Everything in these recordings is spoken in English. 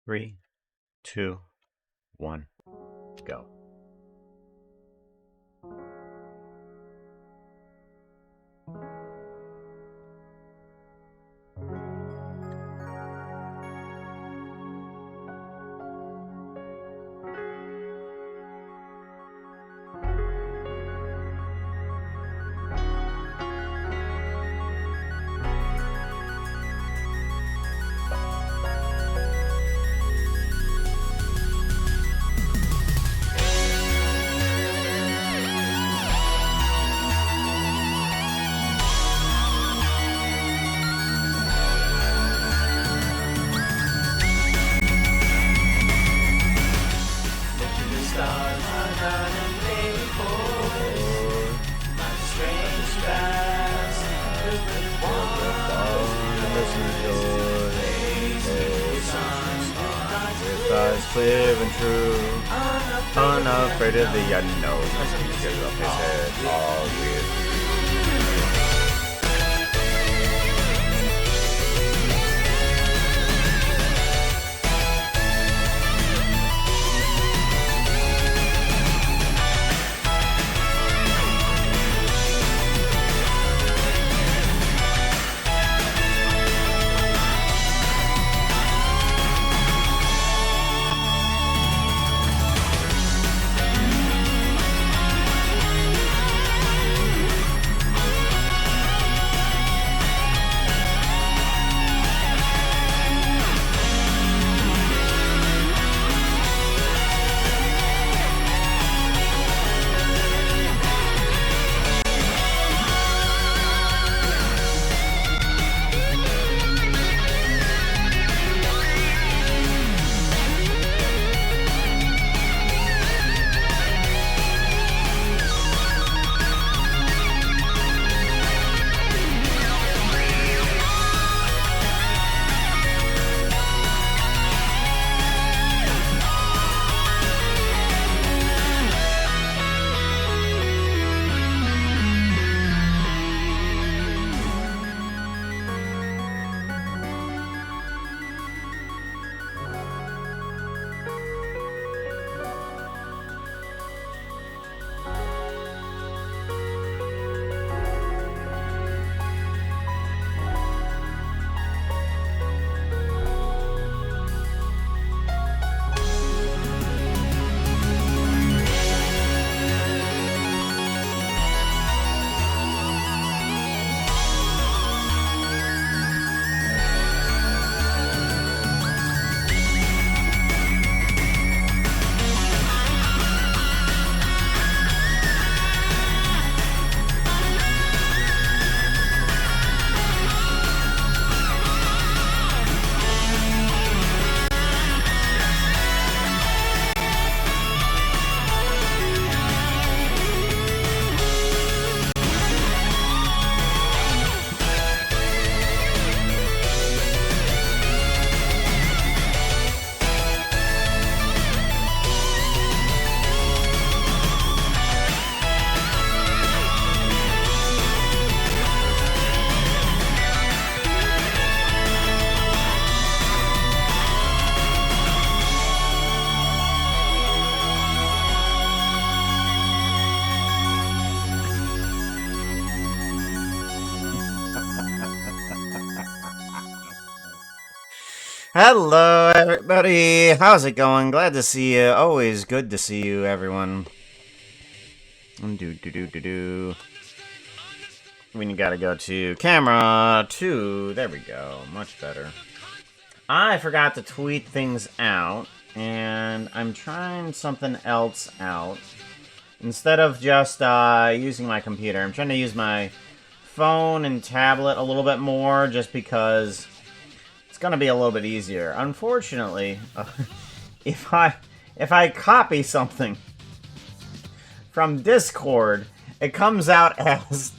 Three, two, one, go. Clear and true, unafraid of the unknown. He gives up his head, all weird. Hello, everybody. How's it going? Glad to see you. Always good to see you, everyone. We gotta go to camera 2. There we go. Much better. I forgot to tweet things out, and I'm trying something else out. Instead of just using my computer, I'm trying to use my phone and tablet a little bit more, just because it's gonna be a little bit easier. Unfortunately, if I copy something from Discord, it comes out as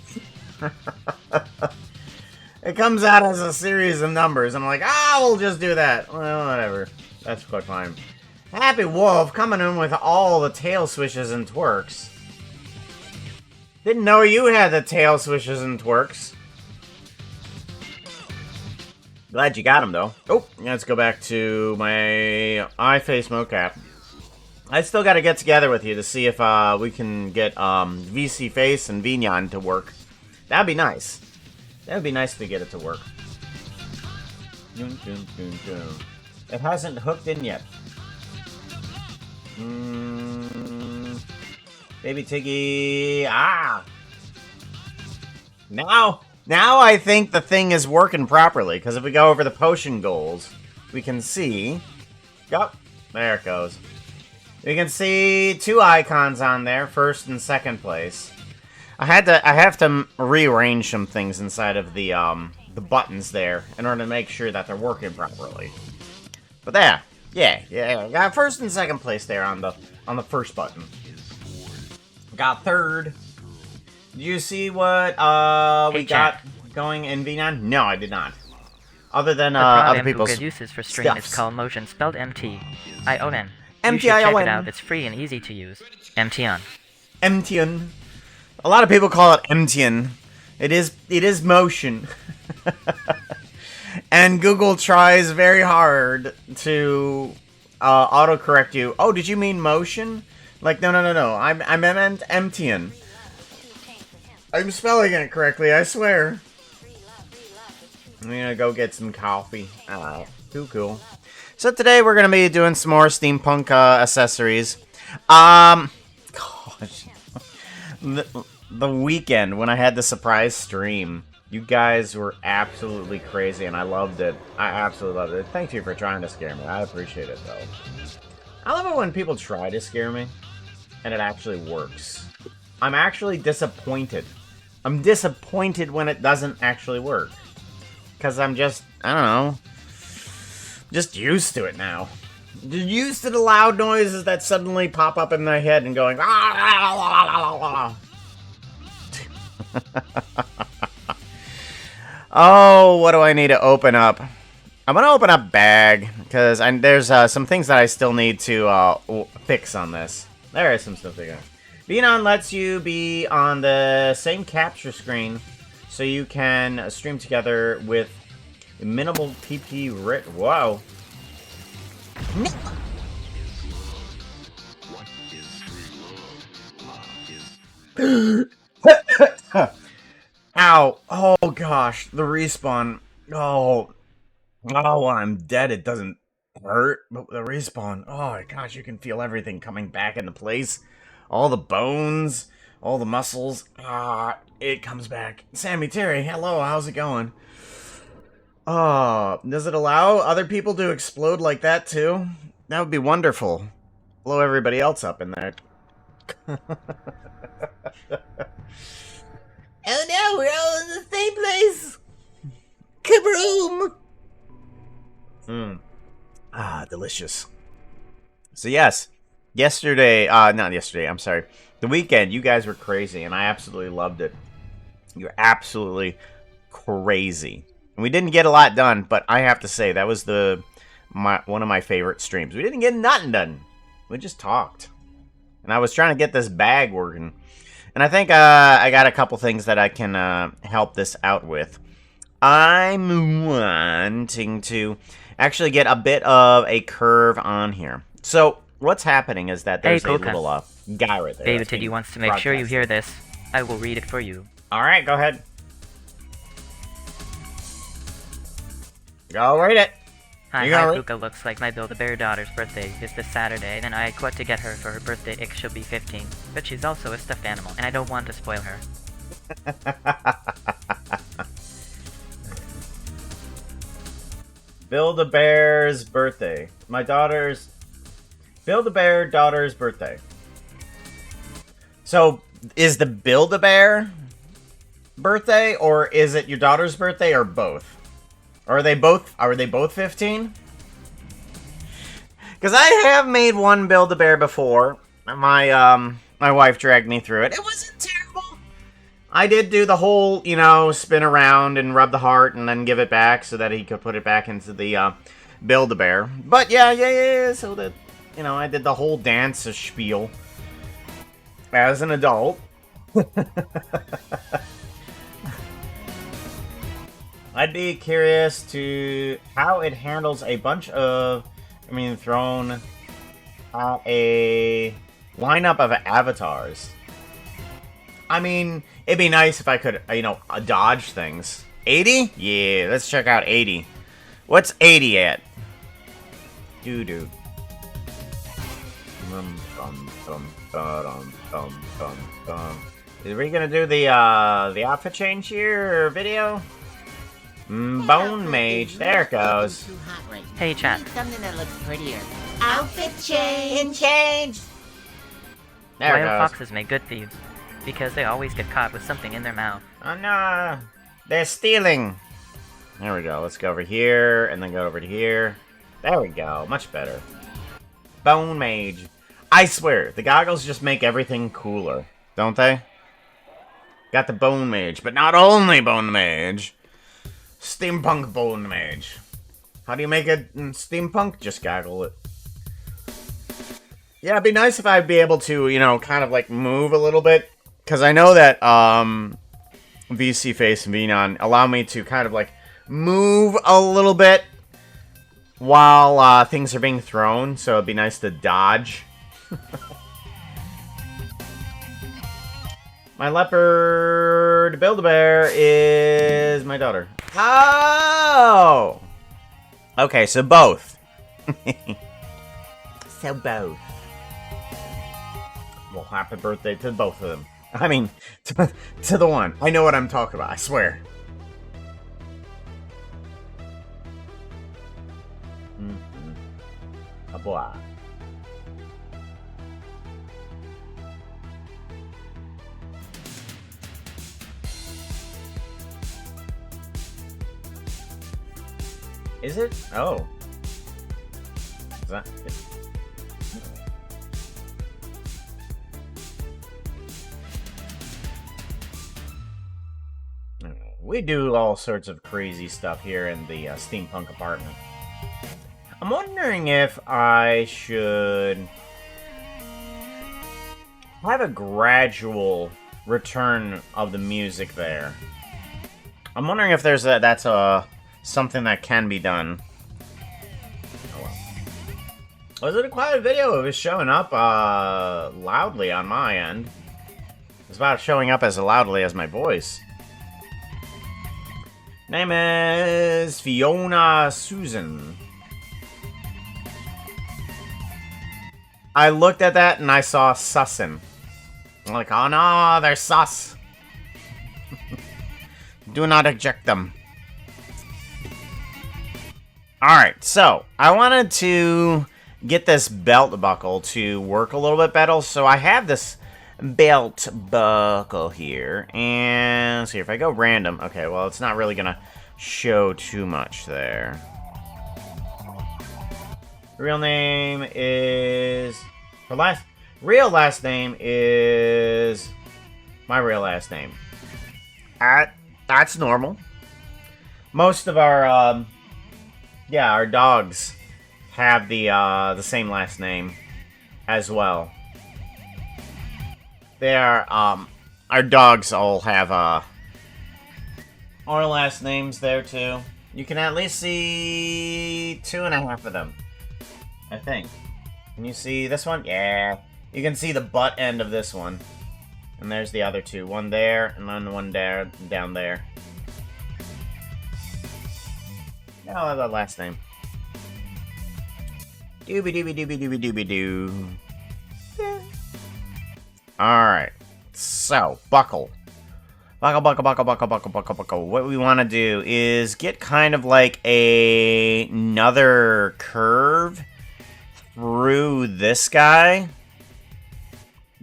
it comes out as a series of numbers. I'm like, we'll just do that. Well, whatever. That's quite fine. Happy Wolf coming in with all the tail swishes and twerks. Didn't know you had the tail swishes and twerks. Glad you got him, though. Oh, let's go back to my iFace mocap. I still got to get together with you to see if we can get VC Face and Vignon to work. That'd be nice. That would be nice to get it to work. It hasn't hooked in yet. Baby Tiggy. Ah! Now I think the thing is working properly, because if we go over the potion goals, we can see... Yup, there it goes. We can see 2 icons on there, first and second place. I have to rearrange some things inside of the buttons there in order to make sure that they're working properly. But there, yeah, got first and second place there on the first button. Got third. Did you see what we got going in V9? No, I did not. Other than other people's uses for stream is called motion, spelled M-T-I-O-N. M-T-I-O-N. You should check it out. It's free and easy to use. MTN. MTN. A lot of people call it MTN. It is motion. And Google tries very hard to autocorrect you. Oh, did you mean motion? Like, no. I meant MTN. I'm spelling it correctly, I swear. I'm gonna go get some coffee. Cool. So today we're gonna be doing some more steampunk accessories. Gosh. The weekend when I had the surprise stream, you guys were absolutely crazy, and I loved it. I absolutely loved it. Thank you for trying to scare me. I appreciate it, though. I love it when people try to scare me, and it actually works. I'm actually disappointed. I'm disappointed when it doesn't actually work. Because I'm just, I don't know, just used to it now. Used to the loud noises that suddenly pop up in my head and going, oh, what do I need to open up? I'm going to open up bag, because there's some things that I still need to fix on this. There is some stuff there. Being on lets you be on the same capture screen, so you can stream together with minimal TP rate. Whoa. Ow. Oh gosh, the respawn. Oh, I'm dead. It doesn't hurt, but the respawn. Oh my gosh, you can feel everything coming back into place. All the bones, all the muscles. It comes back. Sammy Terry, hello, how's it going? Does it allow other people to explode like that too? That would be wonderful. Blow everybody else up in there. Oh no, we're all in the same place! Kaboom! Delicious. So yes, not yesterday, I'm sorry. The weekend, you guys were crazy, and I absolutely loved it. You're absolutely crazy. And we didn't get a lot done, but I have to say, that was one of my favorite streams. We didn't get nothing done. We just talked. And I was trying to get this bag working. And I think I got a couple things that I can help this out with. I'm wanting to actually get a bit of a curve on here. So what's happening is that there's a little guy right there. David Tiddy wants to make sure you hear this. I will read it for you. Alright, go ahead. Go read it. Hi, Luca. Looks like my Build-A-Bear daughter's birthday is this Saturday, and I quit to get her for her birthday. She'll be 15, but she's also a stuffed animal, and I don't want to spoil her. Build-A-Bear's birthday. My daughter's... Build-A-Bear daughter's birthday. So, is the Build-A-Bear birthday, or is it your daughter's birthday, or both? Are they both 15? Because I have made one Build-A-Bear before. My wife dragged me through it. It wasn't terrible. I did do the whole, spin around and rub the heart and then give it back so that he could put it back into the Build-A-Bear. But yeah. So that, I did the whole dance spiel as an adult. I'd be curious to how it handles a bunch of, thrown at a lineup of avatars. I mean, it'd be nice if I could, dodge things. 80? Yeah, let's check out 80. What's 80 at? Doo-doo. Is we gonna do the outfit change here or video? Bone Mage, there it goes. Hey, chat. Something that looks prettier. Outfit change. There it Wild goes. foxes make good thieves, because they always get caught with something in their mouth. Oh no, they're stealing. There we go. Let's go over here and then go over to here. There we go. Much better. Bone Mage. I swear, the goggles just make everything cooler, don't they? Got the Bone Mage, but not only Bone Mage. Steampunk Bone Mage. How do you make it in steampunk? Just goggle it. Yeah, it'd be nice if I'd be able to, kind of like move a little bit. Because I know that VC Face and Venon allow me to kind of like move a little bit while things are being thrown. So it'd be nice to dodge. My leopard Build-A-Bear is my daughter. Oh! Okay, so both. So both. Well, happy birthday to both of them. I mean, to the one. I know what I'm talking about, I swear. A boy. Is it? Oh. Is that it? We do all sorts of crazy stuff here in the steampunk apartment. I'm wondering if I should have a gradual return of the music there. I'm wondering if there's that's something that can be done. Oh well. Was it a quiet video? It was showing up loudly on my end. It was about showing up as loudly as my voice. Name is Fiona Susan. I looked at that and I saw sussin. I'm like, oh no, they're sus. Do not eject them. Alright, so I wanted to get this belt buckle to work a little bit better. So I have this belt buckle here. And let's see if I go random. Okay, well, it's not really going to show too much there. Real name is... Her real last name is... My real last name. That's normal. Most of our... yeah, our dogs have the same last name as well. They are, our dogs all have, our last names there, too. You can at least see 2.5 of them, I think. Can you see this one? Yeah. You can see the butt end of this one. And there's the other two. One there, and then one there, down there. Yeah, I'll have that last name. Doobie doobie doobie doobie doobie doo. Yeah. Alright. So, buckle. Buckle, buckle, buckle, buckle, buckle, buckle, buckle. What we want to do is get kind of like another curve through this guy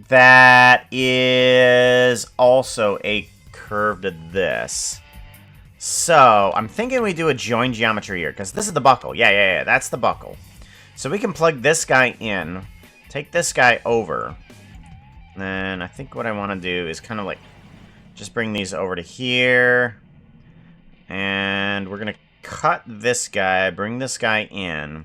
that is also a curve to this. So, I'm thinking we do a join geometry here, because this is the buckle. Yeah, that's the buckle. So we can plug this guy in, take this guy over, and I think what I want to do is kind of like just bring these over to here, and we're going to cut this guy, bring this guy in,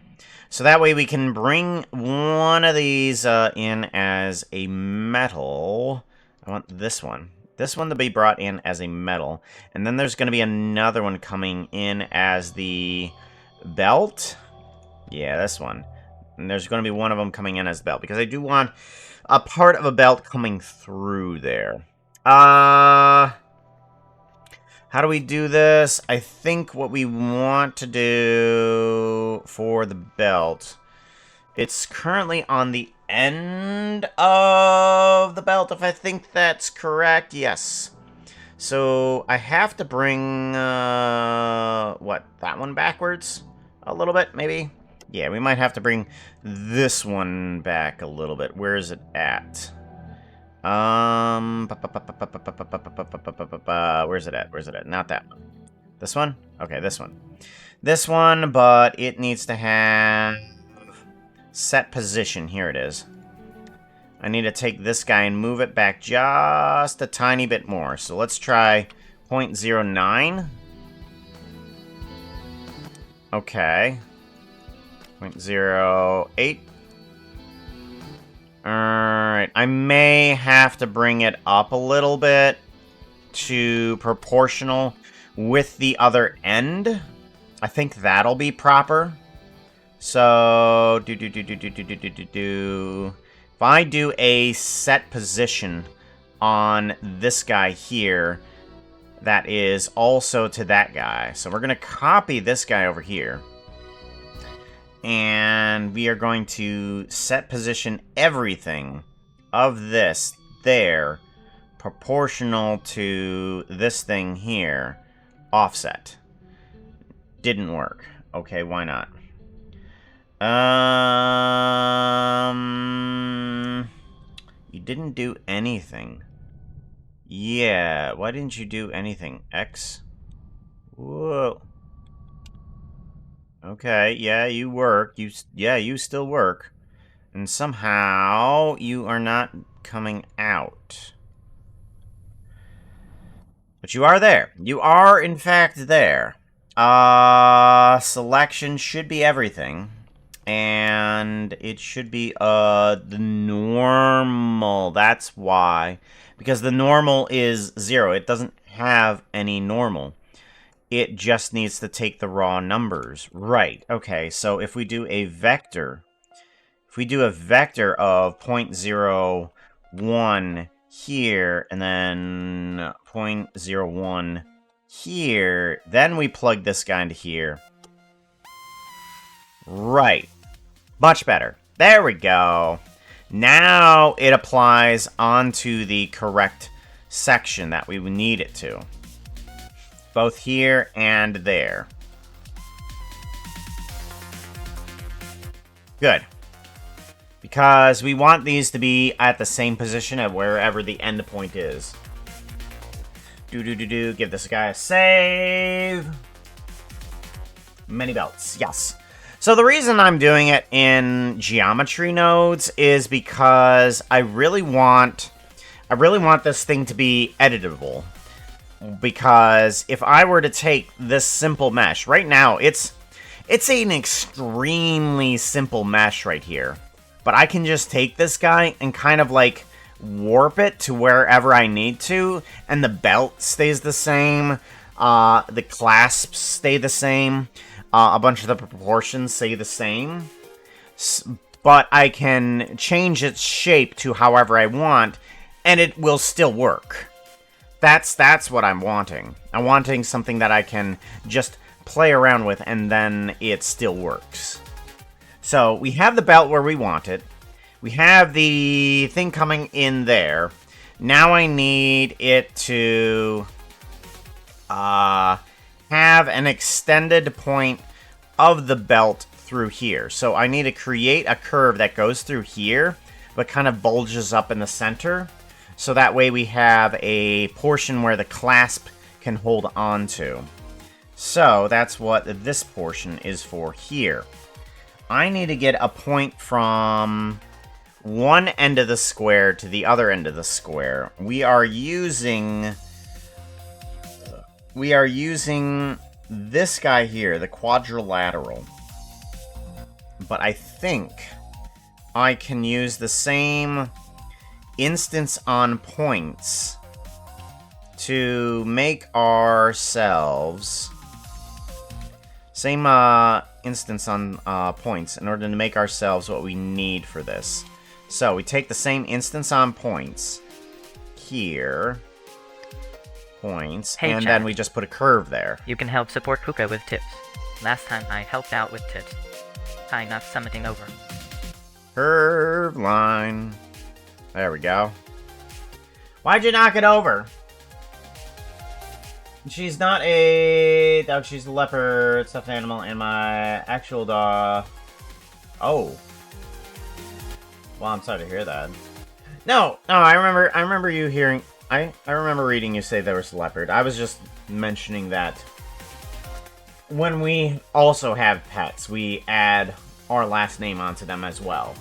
so that way we can bring one of these in as a metal. I want this one this one to be brought in as a metal. And then there's going to be another one coming in as the belt. Yeah, this one. And there's going to be one of them coming in as belt, because I do want a part of a belt coming through there. How do we do this? I think what we want to do for the belt, it's currently on the end of the belt, if I think that's correct. Yes. So I have to bring, what, that one backwards a little bit, maybe? Yeah, we might have to bring this one back a little bit. Where is it at? Where's it at? Where's it at? Not that one. This one? Okay, this one. This one, but it needs to have set position. Here it is. I need to take this guy and move it back just a tiny bit more. So let's try 0.09. Okay. 0.08. Alright, I may have to bring it up a little bit to proportional with the other end. I think that'll be proper. So, if I do a set position on this guy here, that is also to that guy. So we're going to copy this guy over here. And we are going to set position everything of this there proportional to this thing here. Offset. Didn't work. Okay, why not? You didn't do anything. Yeah, why didn't you do anything? X? Whoa. Okay, yeah, you work. You still work. And somehow you are not coming out. But you are there. You are, in fact, there. Selection should be everything. And it should be, the normal. That's why. Because the normal is 0. It doesn't have any normal. It just needs to take the raw numbers. Right. Okay, so if we do a vector, of 0.01 here, and then 0.01 here, then we plug this guy into here. Right. Much better. There we go. Now it applies onto the correct section that we need it to. Both here and there. Good. Because we want these to be at the same position of wherever the end point is. Give this guy a save. Many belts, yes. So the reason I'm doing it in geometry nodes is because I really want this thing to be editable. Because if I were to take this simple mesh, right now it's an extremely simple mesh right here. But I can just take this guy and kind of like warp it to wherever I need to, and the belt stays the same, the clasps stay the same, a bunch of the proportions stay the same. But I can change its shape to however I want, and it will still work. That's what I'm wanting. I'm wanting something that I can just play around with, and then it still works. So, we have the belt where we want it. We have the thing coming in there. Now I need it to have an extended point of the belt through here. So I need to create a curve that goes through here, but kind of bulges up in the center. So that way we have a portion where the clasp can hold on to. So that's what this portion is for here. I need to get a point from one end of the square to the other end of the square. We are using this guy here, the quadrilateral. But I think I can use the same instance on points to make ourselves... Same instance on points in order to make ourselves what we need for this. So we take the same instance on points here, points, Hey, and Chad. then we just put a curve there. You can help support Kuka with tips. Last time I helped out with tips. I'm not summiting over. Curve line. There we go. Why'd you knock it over? She's not a dog, she's a leopard stuffed animal, and my actual dog... Oh. Well, I'm sorry to hear that. No, I remember you hearing... I remember reading you say there was a leopard. I was just mentioning that when we also have pets, we add our last name onto them as well.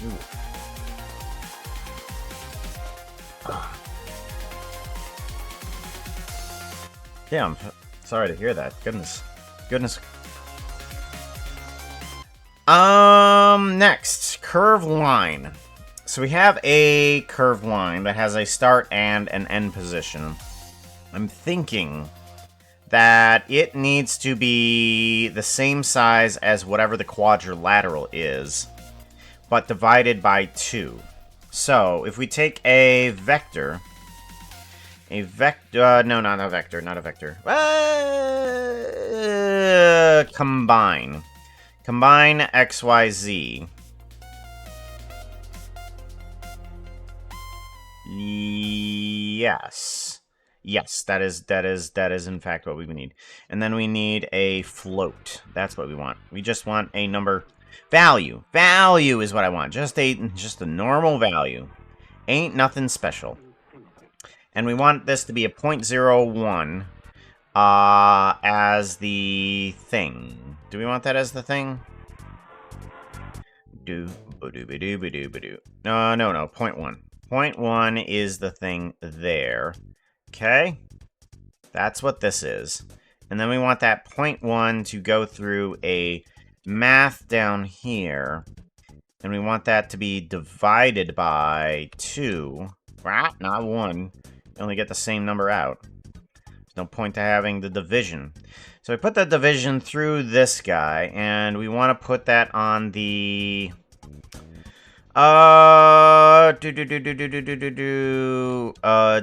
Ooh. Yeah, I'm sorry to hear that. Goodness. Next, curve line. So we have a curve line that has a start and an end position. I'm thinking that it needs to be the same size as whatever the quadrilateral is, but divided by 2. So, if we take a vector... no, not a vector, combine. Combine X, Y, Z. Yes, that is in fact what we need. And then we need a float. That's what we want. We just want a number... Value. Value is what I want. Just a normal value. Ain't nothing special. And we want this to be a 0.01 as the thing. Do we want that as the thing? No, 0.1. 0.1 is the thing there. Okay? That's what this is. And then we want that 0.1 to go through a math down here. And we want that to be divided by 2. Not 1. You only get the same number out. There's no point to having the division. So we put the division through this guy, and we want to put that on the...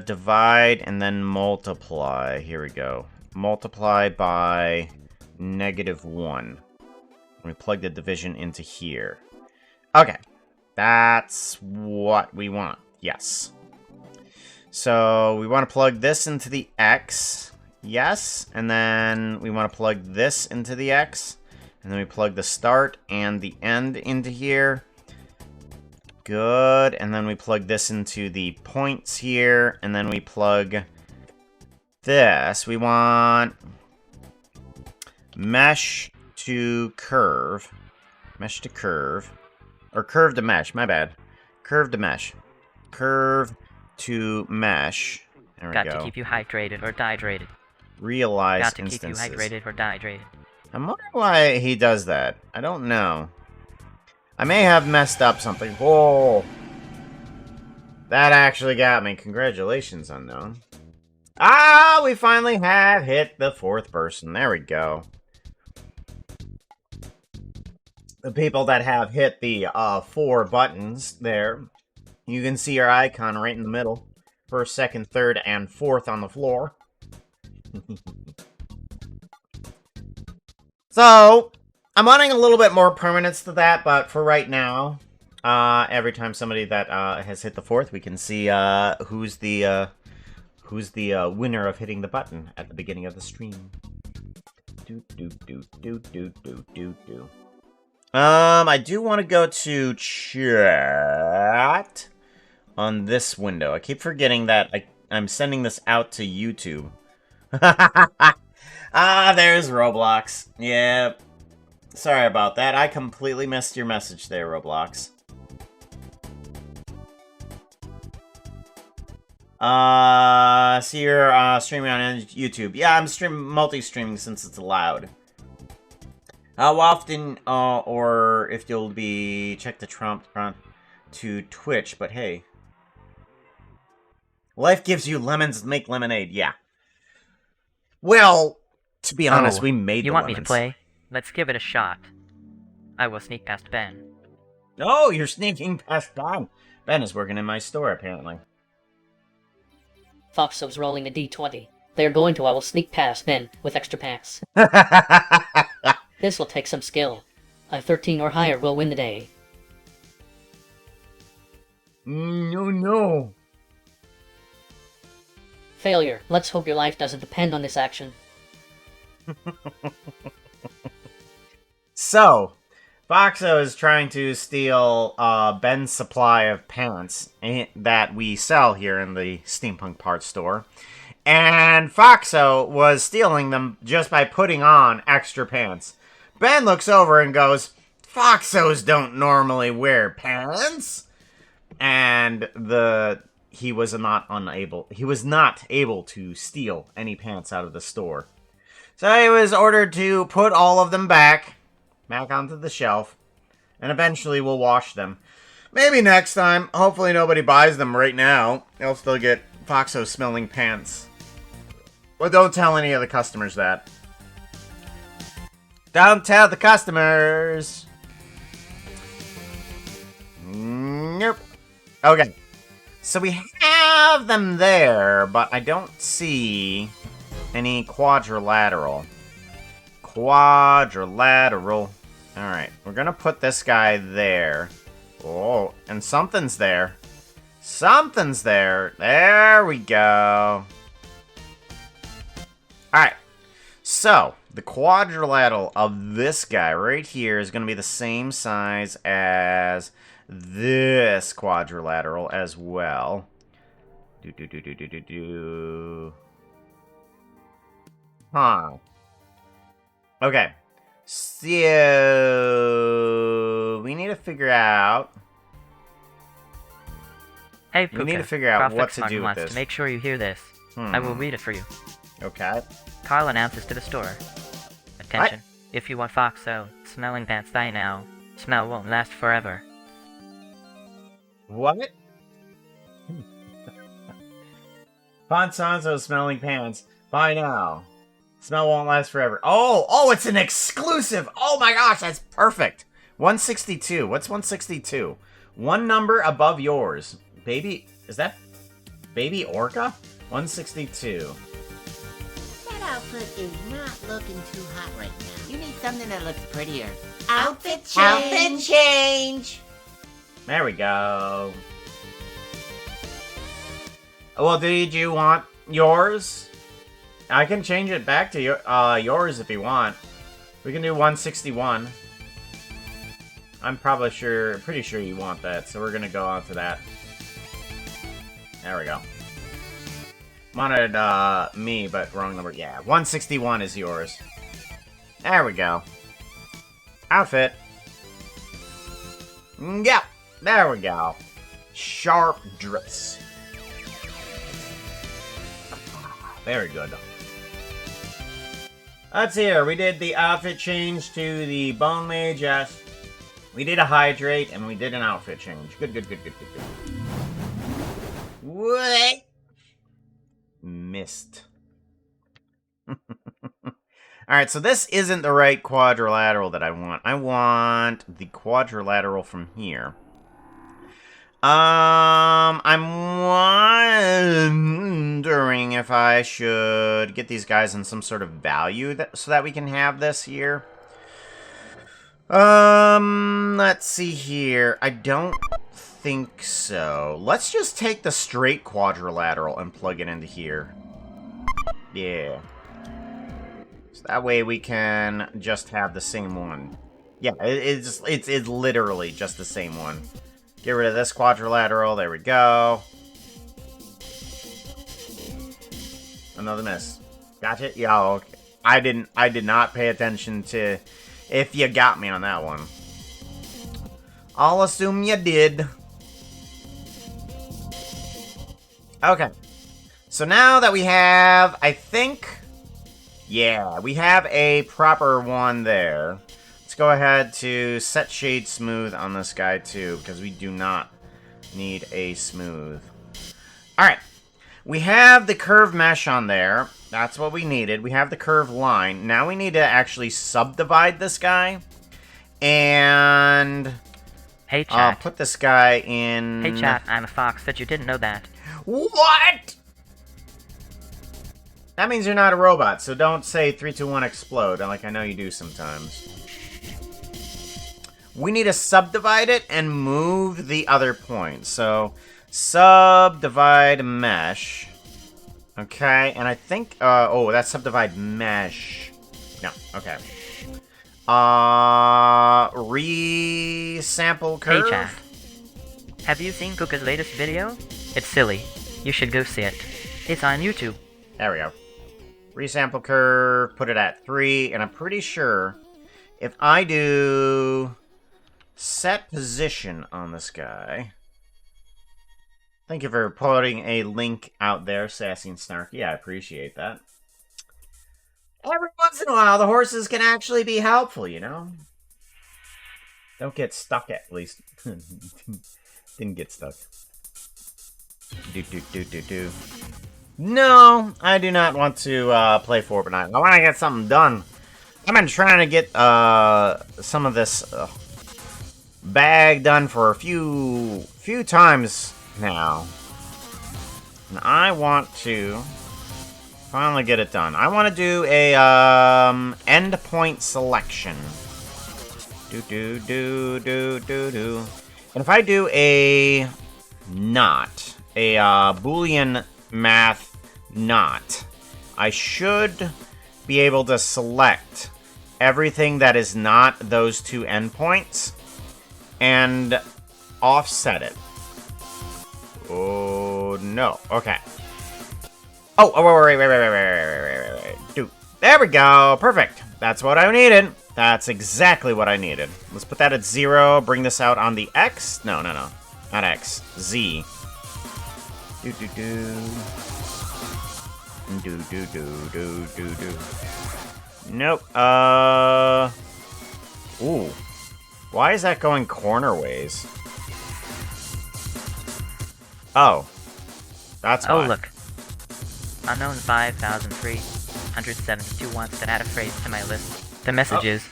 divide and then multiply. Here we go. Multiply by -1. We plug the division into here. Okay. That's what we want. Yes. So we want to plug this into the X. Yes. And then we want to plug this into the X. And then we plug the start and the end into here. Good. And then we plug this into the points here. And then we plug this. We want mesh to curve. Mesh to curve. Or curve to mesh. My bad. Curve to mesh. Curve to mesh. There we go. Got to keep you hydrated or dehydrated. Realize Got to instances. keep you hydrated or dehydrated. I'm wondering why he does that. I don't know. I may have messed up something. Whoa! That actually got me. Congratulations, Unknown. Ah, we finally have hit the 4th person. There we go. The people that have hit the 4 buttons there, you can see your icon right in the middle. 1st, 2nd, 3rd, and 4th on the floor. So, I'm wanting a little bit more permanence to that, but for right now, every time somebody that has hit the 4th, we can see who's the winner of hitting the button at the beginning of the stream. I do want to go to chat on this window. I keep forgetting that I'm sending this out to YouTube. There's Roblox. Yep. Sorry about that. I completely missed your message there, Roblox. See you're streaming on YouTube. Yeah, I'm multi-streaming since it's allowed. How often, or if you'll be check the prompt to Twitch, but hey. Life gives you lemons, make lemonade, yeah. Well, to be honest, we made you the want lemons. me to play? Let's give it a shot. I will sneak past Ben. Oh, you're sneaking past Ben. Ben is working in my store, apparently. Foxo's rolling a d20. They are going to I will sneak past Ben with extra packs. This will take some skill. A 13 or higher will win the day. No. Failure. Let's hope your life doesn't depend on this action. So, Foxo is trying to steal Ben's supply of pants that we sell here in the steampunk parts store. And Foxo was stealing them just by putting on extra pants. Ben looks over and goes, Foxos don't normally wear pants. And he was not able to steal any pants out of the store. So he was ordered to put all of them back onto the shelf, and eventually we'll wash them. Maybe next time. Hopefully nobody buys them right now, else they'll get Foxo smelling pants. But don't tell any of the customers that. Don't tell the customers! Nope. Okay. So we have them there, but I don't see any quadrilateral. Quadrilateral. Alright, we're gonna put this guy there. Oh, and something's there. Something's there. There we go. Alright. So, the quadrilateral of this guy right here is gonna be the same size as this quadrilateral as well. Huh. Okay. So we need to figure out. Hey, Puka. We need to figure out what to do with wants this. To make sure you hear this. I will read it for you. Okay. Carl announces to the store. Attention. If you want Foxo, smelling pants die now. Smell won't last forever. What? Fonsanzo smelling pants. Buy now. Smell won't last forever. Oh, it's an exclusive. Oh my gosh, that's perfect. 162. What's 162? One number above yours. Baby, is that Baby Orca? 162. That outfit is not looking too hot right now. You need something that looks prettier. Outfit change! Outfit change! There we go. Well, did you want yours? I can change it back to yours if you want. We can do 161. I'm pretty sure you want that, so we're gonna go on to that. There we go. Wanted me, but wrong number. Yeah, 161 is yours. There we go. Outfit. Yeah, there we go. Sharp dress. Very good. Let's see here. We did the outfit change to the Bone Mage, yes. We did a hydrate, and we did an outfit change. Good. What? Missed. Alright, so this isn't the right quadrilateral that I want. I want the quadrilateral from here. I'm wondering if I should get these guys in some sort of value so that we can have this here. Let's see here. I don't think so. Let's just take the straight quadrilateral and plug it into here. Yeah. So that way we can just have the same one. Yeah, it's literally just the same one. Get rid of this quadrilateral. There we go. Another miss. Gotcha? Yeah, okay. I did not pay attention to if you got me on that one. I'll assume you did. Okay. So now that we have, I think, yeah, we have a proper one there. Let's go ahead to set shade smooth on this guy too, because we do not need a smooth. Alright. We have the curve mesh on there. That's what we needed. We have the curve line. Now we need to actually subdivide this guy. And... Hey, chat. put this guy in... Hey, chat, I'm a fox, but you didn't know that. What?! That means you're not a robot, so don't say 3, 2, 1, explode, like I know you do sometimes. We need to subdivide it and move the other points. So, subdivide mesh. Okay, and I think, oh, that's subdivide mesh. No, okay. Resample curve? Hey, chat. Have you seen Kuka's latest video? It's silly. You should go see it. It's on YouTube. There we go. Resample curve, put it at 3, and I'm pretty sure if I do set position on this guy. Thank you for putting a link out there, Sassy and Snarky. I appreciate that. Every once in a while, the horses can actually be helpful, you know? Don't get stuck, at least. Didn't get stuck. Do. No, I do not want to play Fortnite. I want to get something done. I've been trying to get some of this bag done for a few times now. And I want to finally get it done. I want to do a endpoint selection. Do. And if I do a not, a Boolean math not, I should be able to select everything that is not those two endpoints and offset it. Oh, no. Okay. Oh, wait. Dude. There we go. Perfect. That's what I needed. That's exactly what I needed. Let's put that at 0. Bring this out on the X. No. Not X. Z. Do. Nope. Ooh. Why is that going corner ways? Oh. That's why. Oh, look. Unknown 5372 wants to add a phrase to my list. The message is...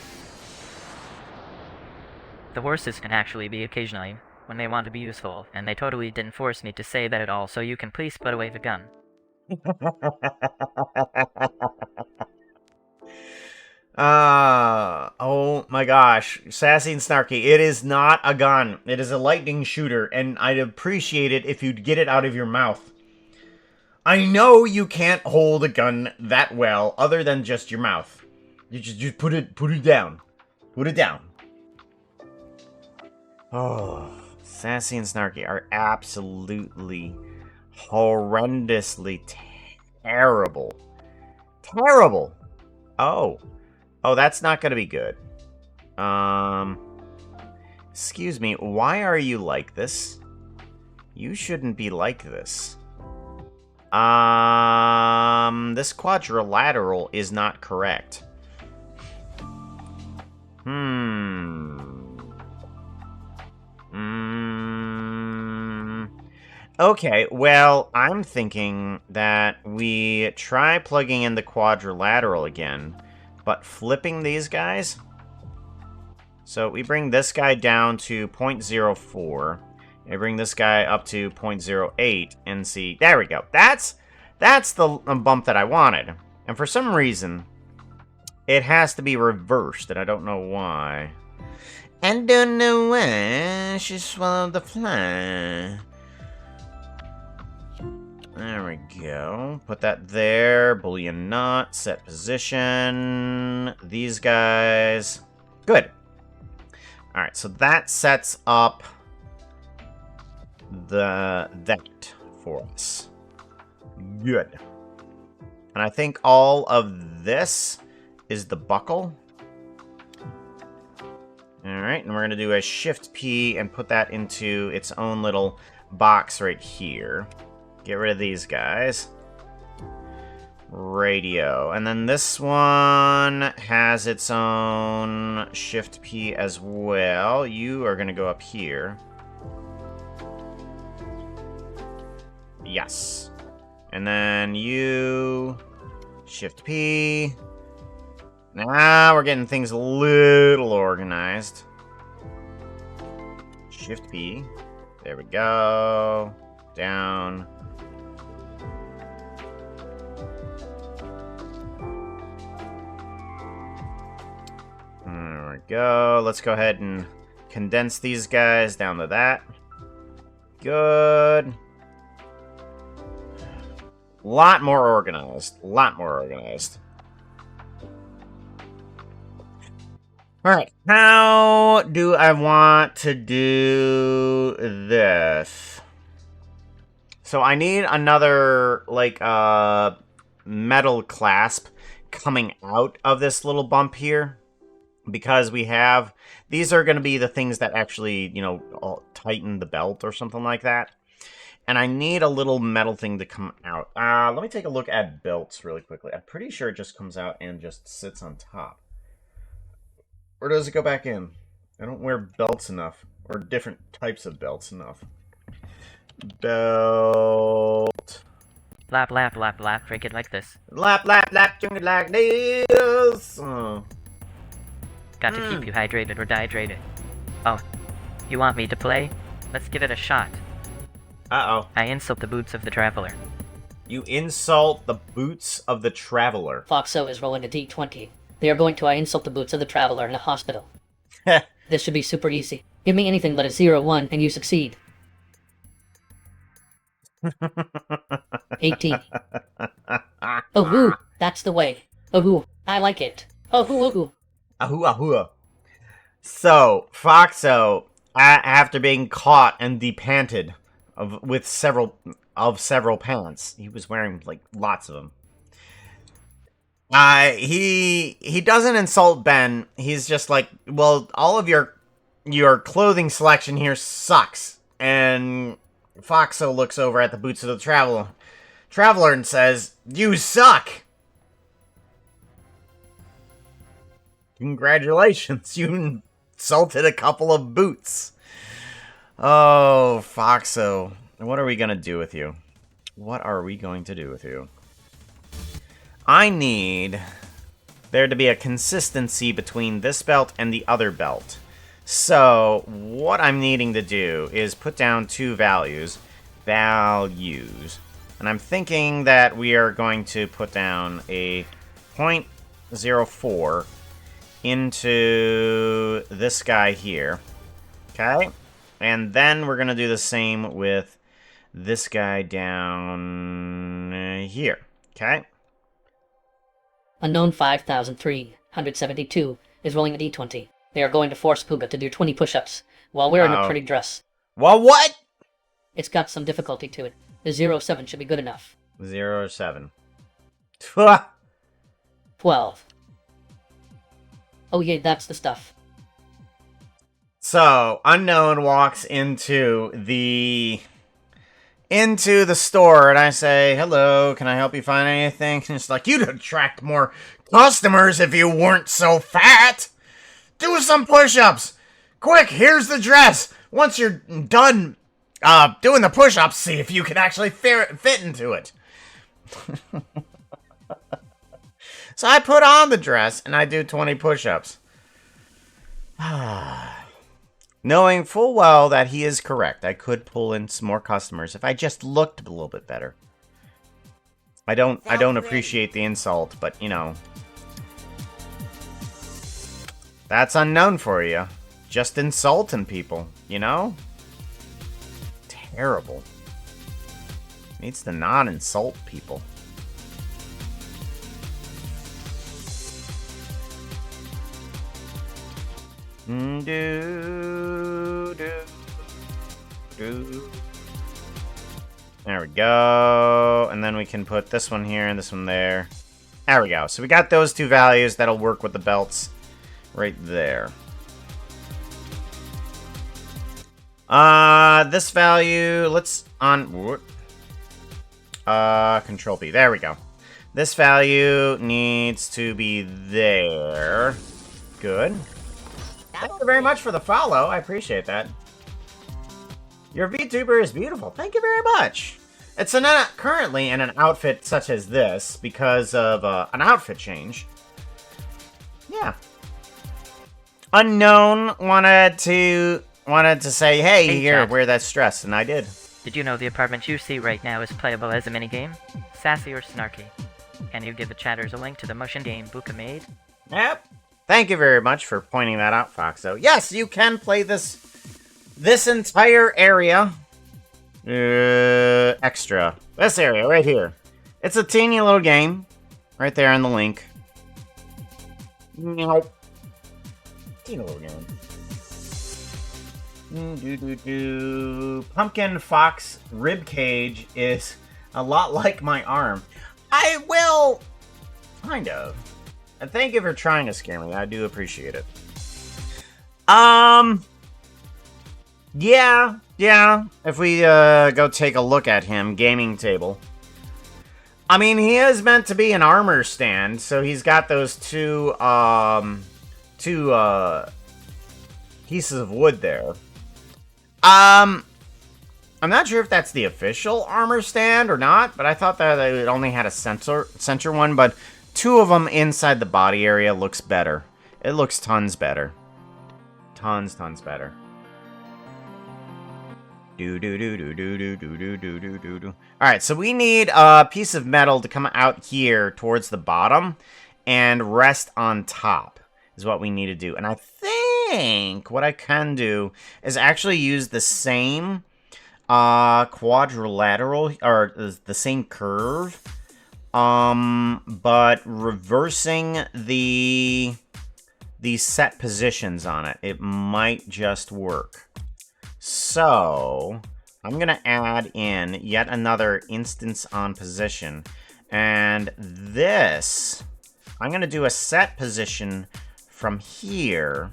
The horses can actually be occasionally, when they want to be useful, and they totally didn't force me to say that at all, so you can please put away the gun. Oh my gosh. Sassy and Snarky, it is not a gun. It is a lightning shooter, and I'd appreciate it if you'd get it out of your mouth. I know you can't hold a gun that well, other than just your mouth. You just put it down. Put it down. Oh, Sassy and Snarky are absolutely horrendously terrible. Terrible. Oh, that's not going to be good. Excuse me, why are you like this? You shouldn't be like this. This quadrilateral is not correct. Okay, well, I'm thinking that we try plugging in the quadrilateral again, but flipping these guys. So we bring this guy down to 0.04, and bring this guy up to 0.08, and see, there we go. That's the bump that I wanted. And for some reason, it has to be reversed, and I don't know why. I don't know why she swallowed the fly. There we go. Put that there. Boolean not. Set position. These guys. Good. Alright, so that sets up that for us. Good. And I think all of this is the buckle. Alright, and we're going to do a Shift P and put that into its own little box right here. Get rid of these guys. Radio. And then this one has its own Shift P as well. You are going to go up here. Yes. And then you... Shift P. Now we're getting things a little organized. Shift P. There we go. Down. There we go. Let's go ahead and condense these guys down to that. Good. Lot more organized. Lot more organized. Alright, how do I want to do this? So I need another, like, metal clasp coming out of this little bump here. Because we have... These are going to be the things that actually, you know, tighten the belt or something like that. And I need a little metal thing to come out. Let me take a look at belts really quickly. I'm pretty sure it just comes out and just sits on top. Or does it go back in? I don't wear belts enough. Or different types of belts enough. Belt. Lap, lap, lap, lap. Drink it like this. Lap, lap, lap. Drink it like this. Oh. Got to keep you hydrated or dehydrated. Oh, you want me to play? Let's give it a shot. Uh-oh. I insult the boots of the traveler. You insult the boots of the traveler. Foxo is rolling a d20. They are going to insult the boots of the traveler in a hospital. This should be super easy. Give me anything but a 0-1 and you succeed. 18. Oh, woo, that's the way. Oh, woo, I like it. Oh, woo, woo. Ahua, ahua. So, Foxo, after being caught and depanted with several pants, he was wearing, like, lots of them. He doesn't insult Ben. He's just like, well, all of your clothing selection here sucks. And Foxo looks over at the boots of the traveler and says, "You suck." Congratulations, you insulted a couple of boots. Oh, Foxo, what are we gonna do with you? What are we going to do with you? I need there to be a consistency between this belt and the other belt. So, what I'm needing to do is put down two values. And I'm thinking that we are going to put down a 0.04 into this guy here. Okay? And then we're going to do the same with this guy down here. Okay? Unknown 5372 is rolling a d20. They are going to force Puga to do 20 push-ups while wearing a pretty dress. Well, what? It's got some difficulty to it. The 0-7 should be good enough. 0-7. 12. Oh yeah, that's the stuff. So, Unknown walks into the store, and I say, "Hello, can I help you find anything?" And it's like, "You'd attract more customers if you weren't so fat. Do some push-ups. Quick, here's the dress. Once you're done doing the push-ups, see if you can actually fit into it." So I put on the dress, and I do 20 push-ups. Knowing full well that he is correct. I could pull in some more customers if I just looked a little bit better. I don't appreciate the insult, but you know. That's Unknown for you. Just insulting people, you know? Terrible. Needs to not insult people. There we go. And then we can put this one here and this one there. There we go. So we got those two values that'll work with the belts right there. This value, let's Control P. There we go. This value needs to be there. Good. Thank you very much for the follow. I appreciate that. Your VTuber is beautiful. Thank you very much. It's currently in an outfit such as this because of an outfit change. Yeah. Unknown wanted to say, hey, Hey, here, Chad. wear that dress, and I did. Did you know the apartment you see right now is playable as a minigame? Sassy or snarky? Can you give the chatters a link to the motion game Buka made? Yep. Thank you very much for pointing that out, Foxo. Yes, you can play this entire area. Extra. This area right here. It's a teeny little game. Right there in the link. Nope. Teeny little game. Pumpkin Fox rib cage is a lot like my arm. I will... Kind of. And thank you for trying to scare me. I do appreciate it. Yeah. If we go take a look at him, gaming table. I mean, he is meant to be an armor stand, so he's got those two pieces of wood there. I'm not sure if that's the official armor stand or not, but I thought that it only had a center one, but two of them inside the body area looks better. It looks tons better. Tons better. Alright, so we need a piece of metal to come out here towards the bottom and rest on top is what we need to do. And I think what I can do is actually use the same quadrilateral, or the same curve, but reversing the set positions on it. It might just work. So, I'm going to add in yet another instance on position. And this, I'm going to do a set position from here.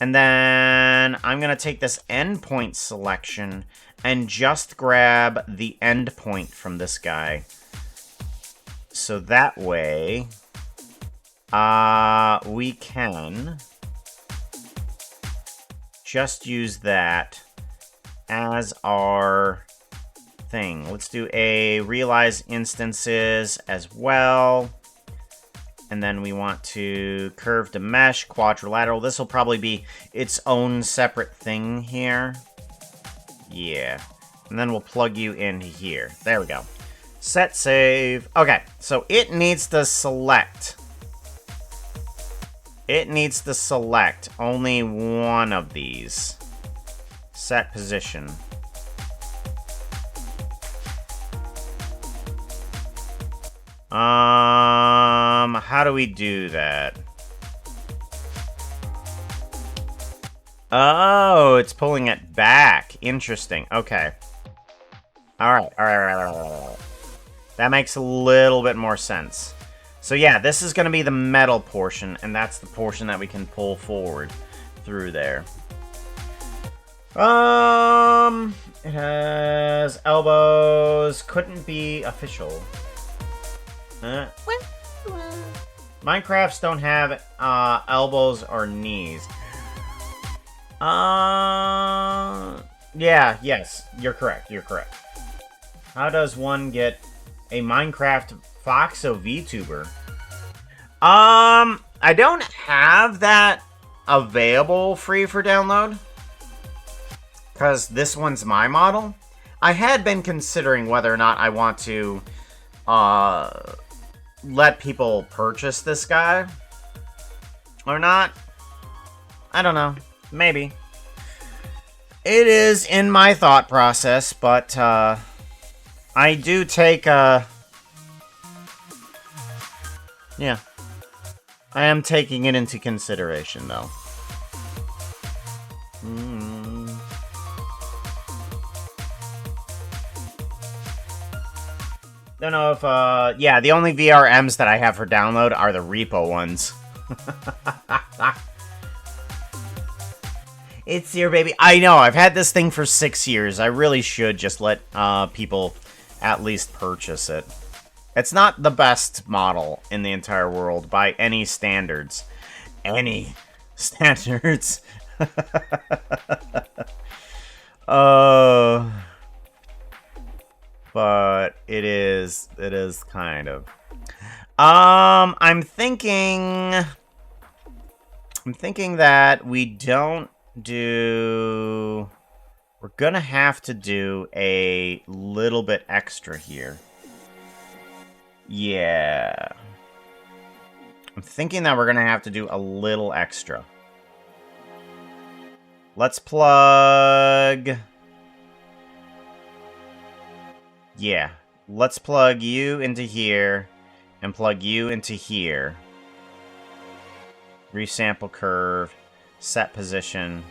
And then I'm going to take this endpoint selection and just grab the endpoint from this guy. So that way, we can just use that as our thing. Let's do a realize instances as well. And then we want to curve to mesh, quadrilateral. This will probably be its own separate thing here. Yeah. And then we'll plug you in here. There we go. Set save. Okay, so it needs to select. It needs to select only one of these. Set position. How do we do that? Oh, it's pulling it back. Interesting. Okay. Alright. That makes a little bit more sense. So yeah, this is going to be the metal portion, and that's the portion that we can pull forward through there. It has elbows. Couldn't be official. Minecrafts don't have elbows or knees. Yeah, yes, you're correct. How does one get a Minecraft Foxo VTuber? I don't have that available free for download, because this one's my model. I had been considering whether or not I want to let people purchase this guy or not. I don't know. Maybe. It is in my thought process, but I do take yeah. I am taking it into consideration, though. Don't know if, yeah, the only VRMs that I have for download are the repo ones. It's here, baby. I know, I've had this thing for 6 years. I really should just let people at least purchase it. It's not the best model in the entire world by any standards. Any standards. But it is kind of. I'm thinking that we don't do... We're gonna have to do a little bit extra here. Yeah. I'm thinking that we're gonna have to do a little extra. Let's plug... Yeah. Let's plug you into here and plug you into here. Resample curve. Set position.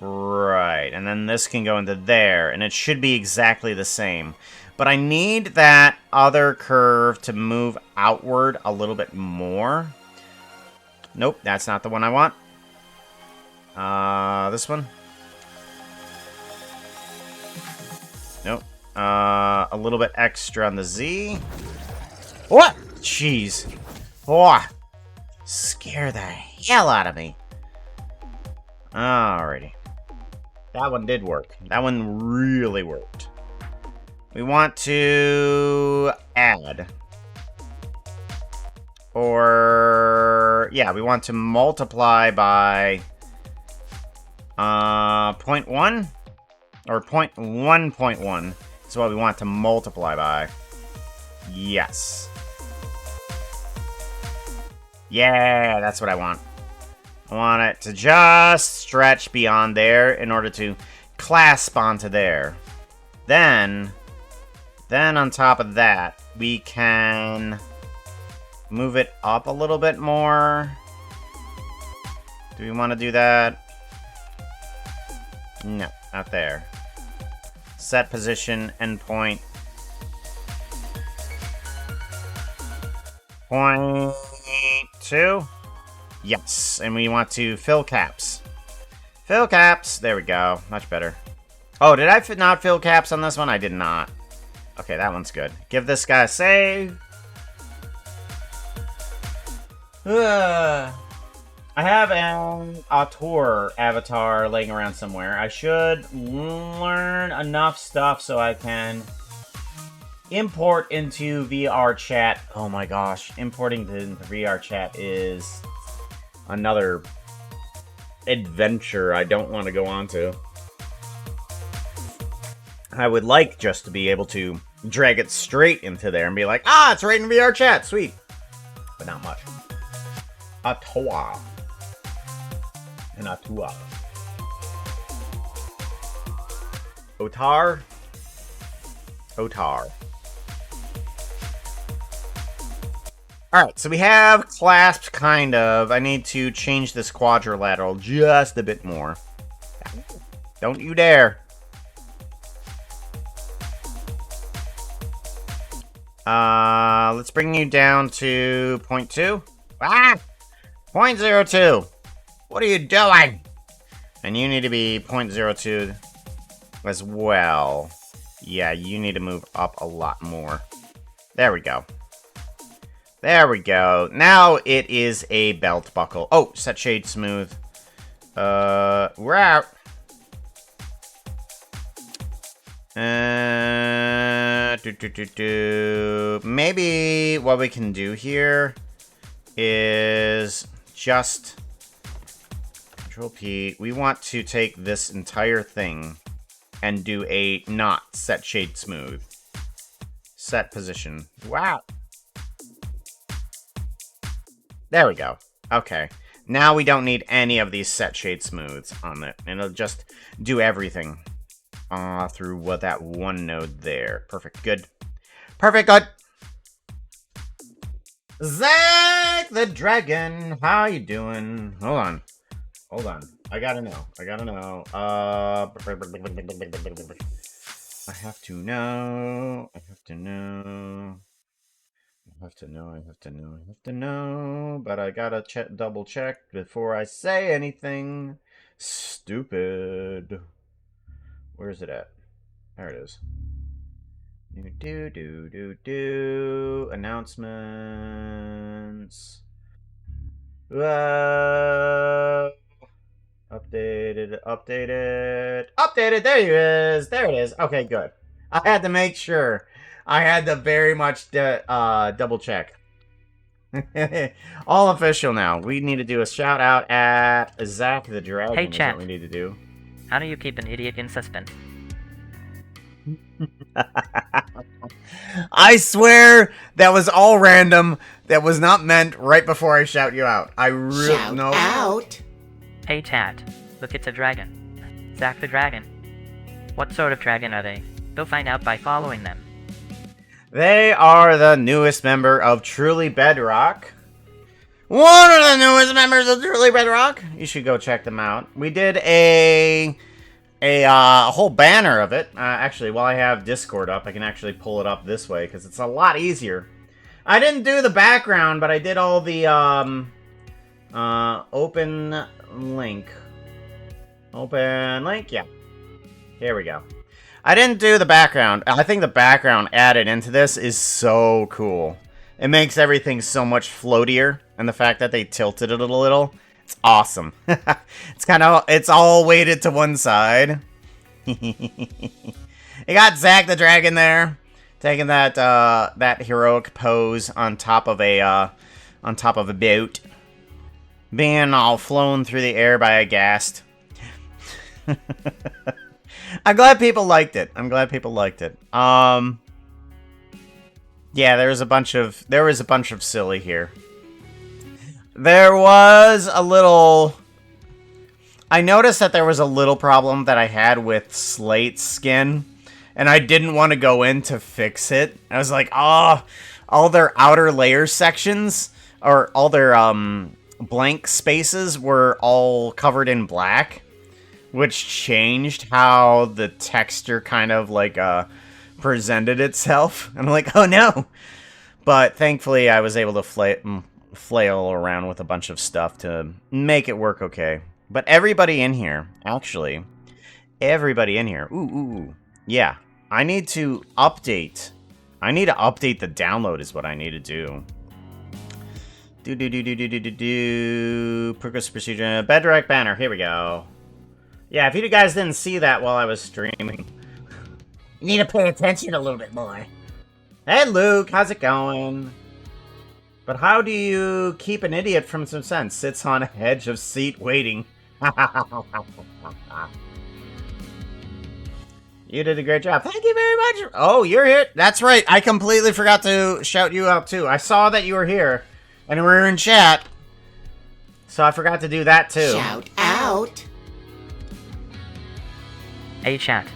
Right, and then this can go into there, and it should be exactly the same. But I need that other curve to move outward a little bit more. Nope, that's not the one I want. This one? Nope. A little bit extra on the Z. What? Jeez. Oh, scare the hell out of me. Alrighty. That one did work. That one really worked. We want to add. Or, yeah, we want to multiply by 0.1 or 0.1.1 is what we want to multiply by. Yes. Yeah, that's what I want. I want it to just stretch beyond there in order to clasp onto there. Then on top of that, we can move it up a little bit more. Do we want to do that? No, not there. Set position, endpoint. Point 2. Yes, and we want to fill caps. Fill caps. There we go. Much better. Oh, did I not fill caps on this one? I did not. Okay, that one's good. Give this guy a save. I have an auteur avatar laying around somewhere. I should learn enough stuff so I can import into VR chat. Oh my gosh, importing into VR chat is another adventure I don't want to go on to. I would like just to be able to drag it straight into there and be like, ah, it's right in VR chat, sweet. But not much. Atoa. And Atua. Otar. Otar. Alright, so we have clasped, kind of. I need to change this quadrilateral just a bit more. Don't you dare. Let's bring you down to 0.2. Ah! 0.02. What are you doing? And you need to be 0.02 as well. Yeah, you need to move up a lot more. There we go. There we go. Now it is a belt buckle. Oh, set shade smooth. We're out. Maybe what we can do here is just Control P. We want to take this entire thing and do a not set shade smooth. Set position. Wow. There we go. Okay. Now we don't need any of these set shade smooths on it. And it'll just do everything through that one node there. Perfect. Good. Perfect. Good. Zack the Dragon. How you doing? Hold on. Hold on. I gotta know. I gotta know. I have to know. I have to know. I have to know, I have to know, I have to know, but I gotta double check before I say anything stupid. Where is it at? There it is. Do. Announcements. Update. Updated. There he is. There it is. Okay, good. I had to make sure. I had to very much double check. All official now. We need to do a shout out at Zach the Dragon. Hey, is chat. what we need to do. How do you keep an idiot in suspense? I swear that was all random. That was not meant right before I shout you out. I really Shout know. out. Hey chat, look, it's a dragon. Zach the Dragon. What sort of dragon are they? You'll find out by following them. They are the newest member of Truly Bedrock. One of the newest members of Truly Bedrock. You should go check them out. We did a whole banner of it. Actually, while I have Discord up, I can actually pull it up this way because it's a lot easier. I didn't do the background, but I did all the open link. Open link, yeah. Here we go. I didn't do the background. I think the background added into this is so cool. It makes everything so much floatier, and the fact that they tilted it a little, it's awesome. It's all weighted to one side. You got Zach the Dragon there, taking that that heroic pose on top of a boat, being all flown through the air by a ghast. I'm glad people liked it. Yeah, there was a bunch of silly here. There was a little... I noticed that there was a little problem that I had with Slate's skin, and I didn't want to go in to fix it. I was like, oh, all their outer layer sections, or all their blank spaces were all covered in black, which changed how the texture kind of like presented itself. And I'm like, oh no. But thankfully I was able to flail around with a bunch of stuff to make it work okay. But everybody in here, actually, ooh, yeah, I need to update the download is what I need to do. Progress procedure, Bedrock banner, here we go. Yeah, if you guys didn't see that while I was streaming, You need to pay attention a little bit more. hey Luke, how's it going? But how do you keep an idiot from some sense? Sits on a edge of seat waiting. You did a great job. Thank you very much. Oh, you're here. That's right. I completely forgot to shout you out too. I saw that you were here and we were in chat. So I forgot to do that too. Shout out. Hey chat,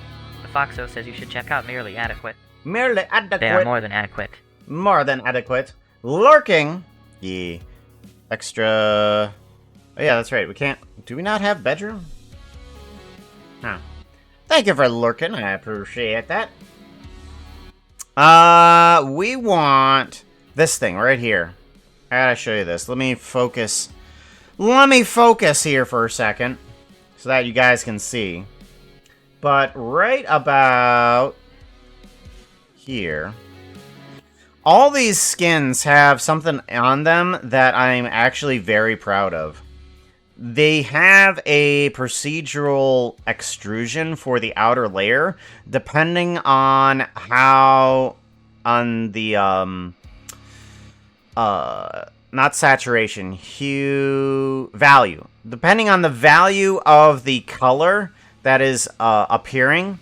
the Foxo says you should check out Merely Adequate. Merely adequate. They are more than adequate. More than adequate. Lurking. Yeah. Extra. Oh yeah, that's right. We can't. Do we not have bedroom? Huh. Thank you for lurking. I appreciate that. We want this thing right here. I gotta show you this. Let me focus. Let me focus here for a second, so that you guys can see. But right about here, all these skins have something on them that I'm actually very proud of. They have a procedural extrusion for the outer layer, depending on how, on the, not saturation, hue, value. Depending on the value of the color that is appearing,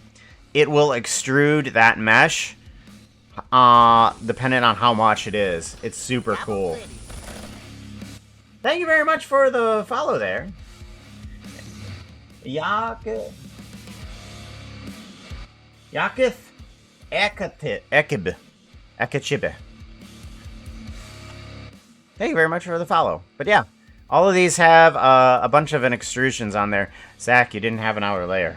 it will extrude that mesh, depending on how much it is. It's super cool. Thank you very much for the follow there. Yakith Ekib. Thank you very much for the follow. But yeah, all of these have a bunch of extrusions on there. Zach, you didn't have an outer layer.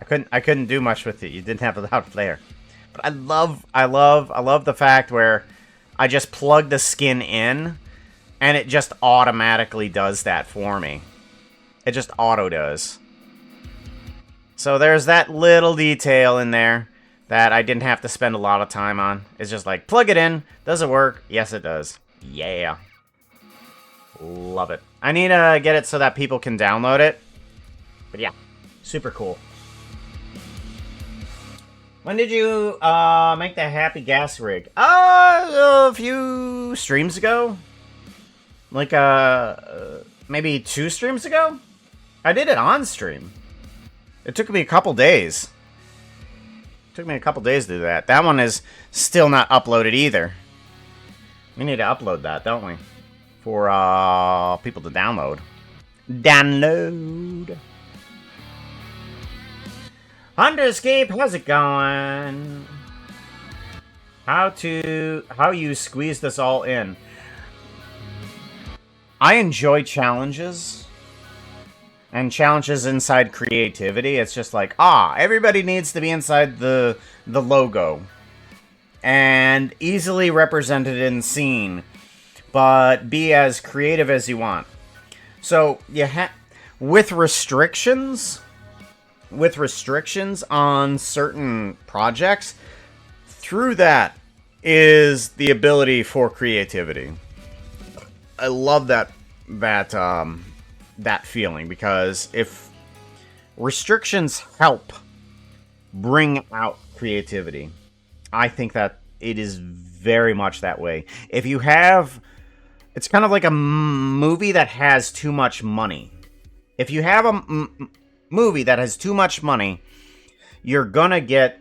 I couldn't do much with it. You didn't have an outer layer. But I love the fact where I just plug the skin in, and it just automatically does that for me. It just auto does. So there's that little detail in there that I didn't have to spend a lot of time on. It's just like, plug it in. Does it work? Yes, it does. Yeah. Love it. I need to get it so that people can download it. But yeah, super cool. When did you make the happy gas rig? A few streams ago. Like maybe 2 streams ago. I did it on stream. It took me a couple days. It took me a couple days to do that. That one is still not uploaded either. We need to upload that, don't we? For people to download. Download. Hunterscape, how's it going? How you squeezed us all in. I enjoy challenges. And challenges inside creativity. It's just like, everybody needs to be inside the logo. And easily represented and seen. But be as creative as you want. So, with restrictions on certain projects, through that is the ability for creativity. I love that feeling, because if restrictions help bring out creativity, I think that it is very much that way. If you have, it's kind of like a movie that has too much money. If you have a movie that has too much money, you're gonna get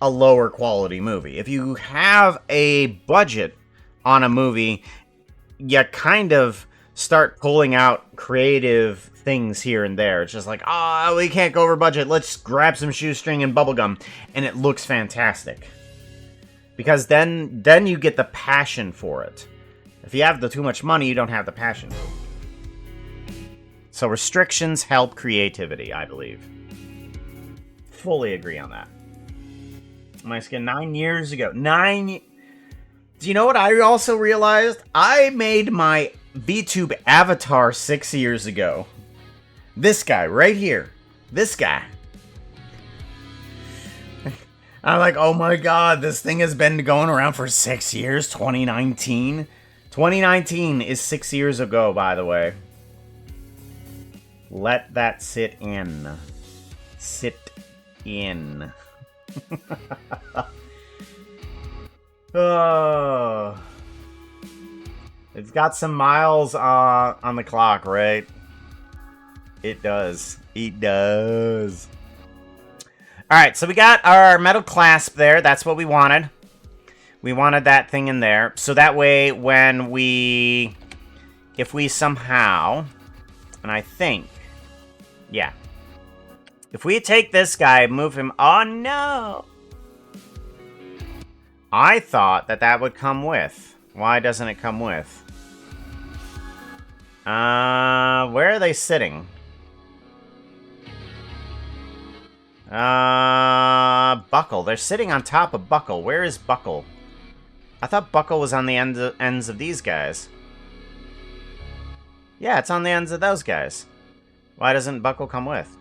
a lower quality movie. If you have a budget on a movie, you kind of start pulling out creative things here and there. It's just like, we can't go over budget. Let's grab some shoestring and bubblegum. And it looks fantastic. Because then you get the passion for it. If you have too much money, you don't have the passion. So restrictions help creativity, I believe. Fully agree on that. My skin 9 years ago. Do you know what I also realized? I made my VTube avatar 6 years ago. This guy right here. This guy. I'm like, oh my god, this thing has been going around for 6 years. 2019. 2019 is 6 years ago, by the way. Let that sit in. Sit in. Oh. It's got some miles on the clock, right? It does. It does. Alright, so we got our metal clasp there. That's what we wanted. We wanted that thing in there. So that way, if we somehow, and I think, yeah. If we take this guy, move him, oh no! I thought that would come with. Why doesn't it come with? Where are they sitting? Buckle. They're sitting on top of Buckle. Where is Buckle? I thought Buckle was on the ends of these guys. Yeah, it's on the ends of those guys. Why doesn't Buckle come with?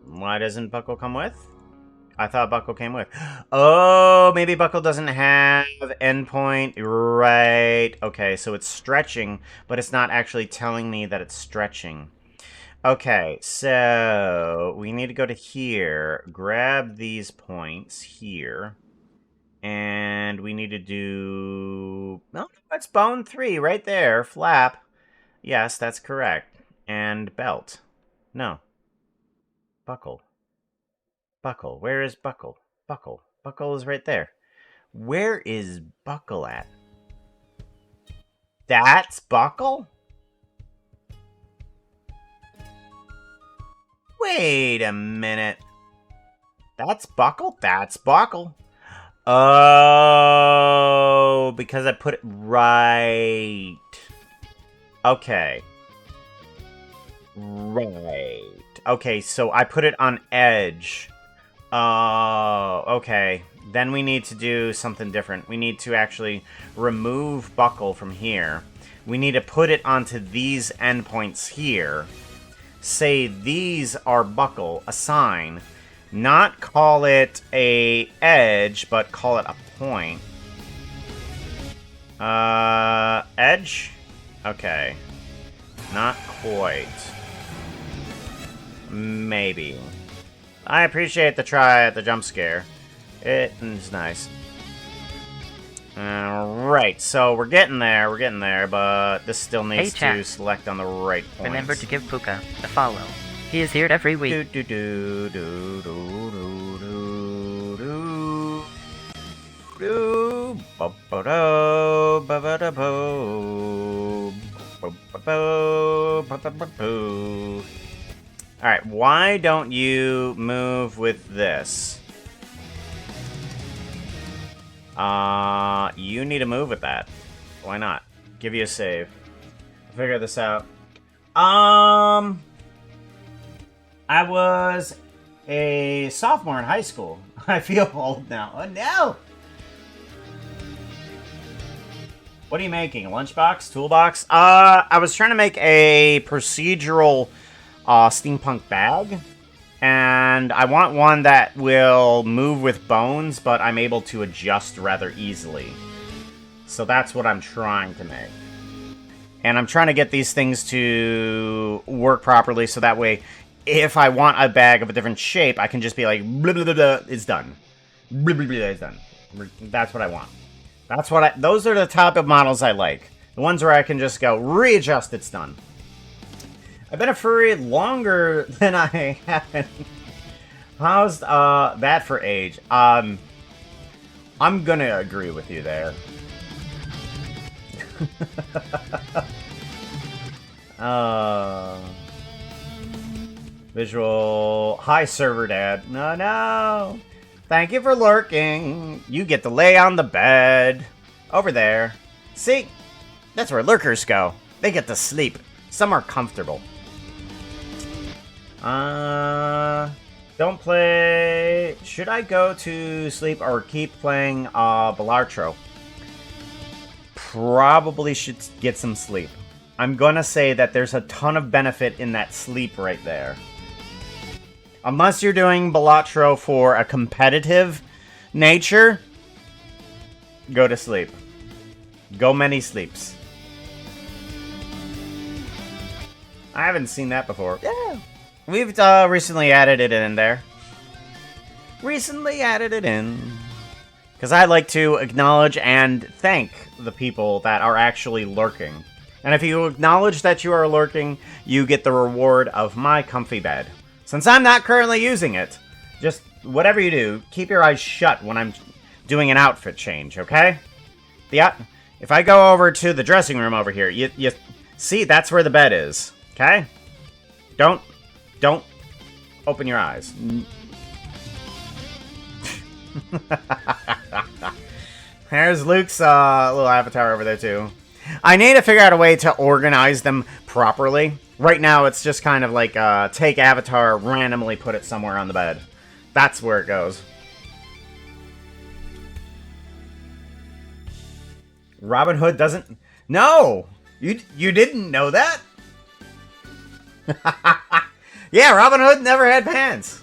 Why doesn't Buckle come with? I thought Buckle came with. Oh, maybe Buckle doesn't have endpoint. Right. Okay, so it's stretching, but it's not actually telling me that it's stretching. Okay, so we need to go to here, grab these points here, and we need to do... No, that's bone 3 right there. Flap. Yes, that's correct. And belt. No. Buckle. Buckle. Where is Buckle? Buckle. Buckle is right there. Where is Buckle at? That's Buckle? Wait a minute. That's Buckle? That's Buckle. Oh, because I put it right. Okay. Right. Okay, so I put it on edge. Oh, okay. Then we need to do something different. We need to actually remove Buckle from here. We need to put it onto these endpoints here. Say these are Buckle, assign. Not call it a edge, but call it a point. Edge? Okay. Not quite. Maybe. I appreciate the try at the jump scare. It is nice. Alright, so we're getting there, but this still needs Hey, chat. to select on the right points. Remember to give Puka a follow. He is here every week. Do do do do do do do do ba ba do ba ba da bo ba ba bo ba ba ba boo. All right, why don't you move with this? You need to move with that. Why not? Give you a save. Figure this out. I was a sophomore in high school. I feel old now. Oh no! What are you making? A lunchbox? Toolbox? I was trying to make a procedural steampunk bag. And I want one that will move with bones, but I'm able to adjust rather easily. So that's what I'm trying to make. And I'm trying to get these things to work properly so that way, if I want a bag of a different shape, I can just be like, blah, blah, blah, blah, it's done. Blah, blah, blah, it's done. That's what I want. Those are the type of models I like. The ones where I can just go, readjust, it's done. I've been a furry longer than I have. How's that for age? I'm gonna agree with you there. Visual. Hi, server dad. No. Thank you for lurking. You get to lay on the bed. Over there. See? That's where lurkers go. They get to sleep. Some are comfortable. Don't play... Should I go to sleep or keep playing Balatro? Probably should get some sleep. I'm gonna say that there's a ton of benefit in that sleep right there. Unless you're doing Balatro for a competitive nature, go to sleep. Go many sleeps. I haven't seen that before. Yeah. We've recently added it in there. Recently added it in. Because I like to acknowledge and thank the people that are actually lurking. And if you acknowledge that you are lurking, you get the reward of my comfy bed. Since I'm not currently using it, just whatever you do, keep your eyes shut when I'm doing an outfit change, okay? If I go over to the dressing room over here, you see, that's where the bed is, okay? Don't open your eyes. There's Luke's little avatar over there, too. I need to figure out a way to organize them properly. Right now, it's just kind of like take avatar, randomly put it somewhere on the bed. That's where it goes. Robin Hood doesn't... No! You didn't know that? Yeah, Robin Hood never had pants.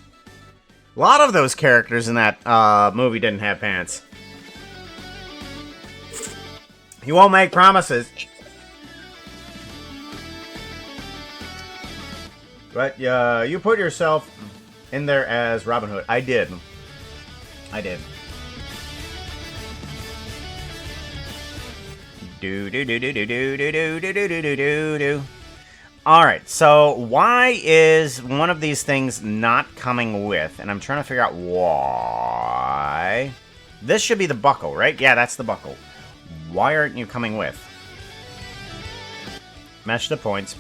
A lot of those characters in that movie didn't have pants. He won't make promises. But you put yourself in there as Robin Hood. I did. Do. Alright, so why is one of these things not coming with? And I'm trying to figure out why. This should be the buckle, right? Yeah, that's the buckle. Why aren't you coming with? Mesh the points.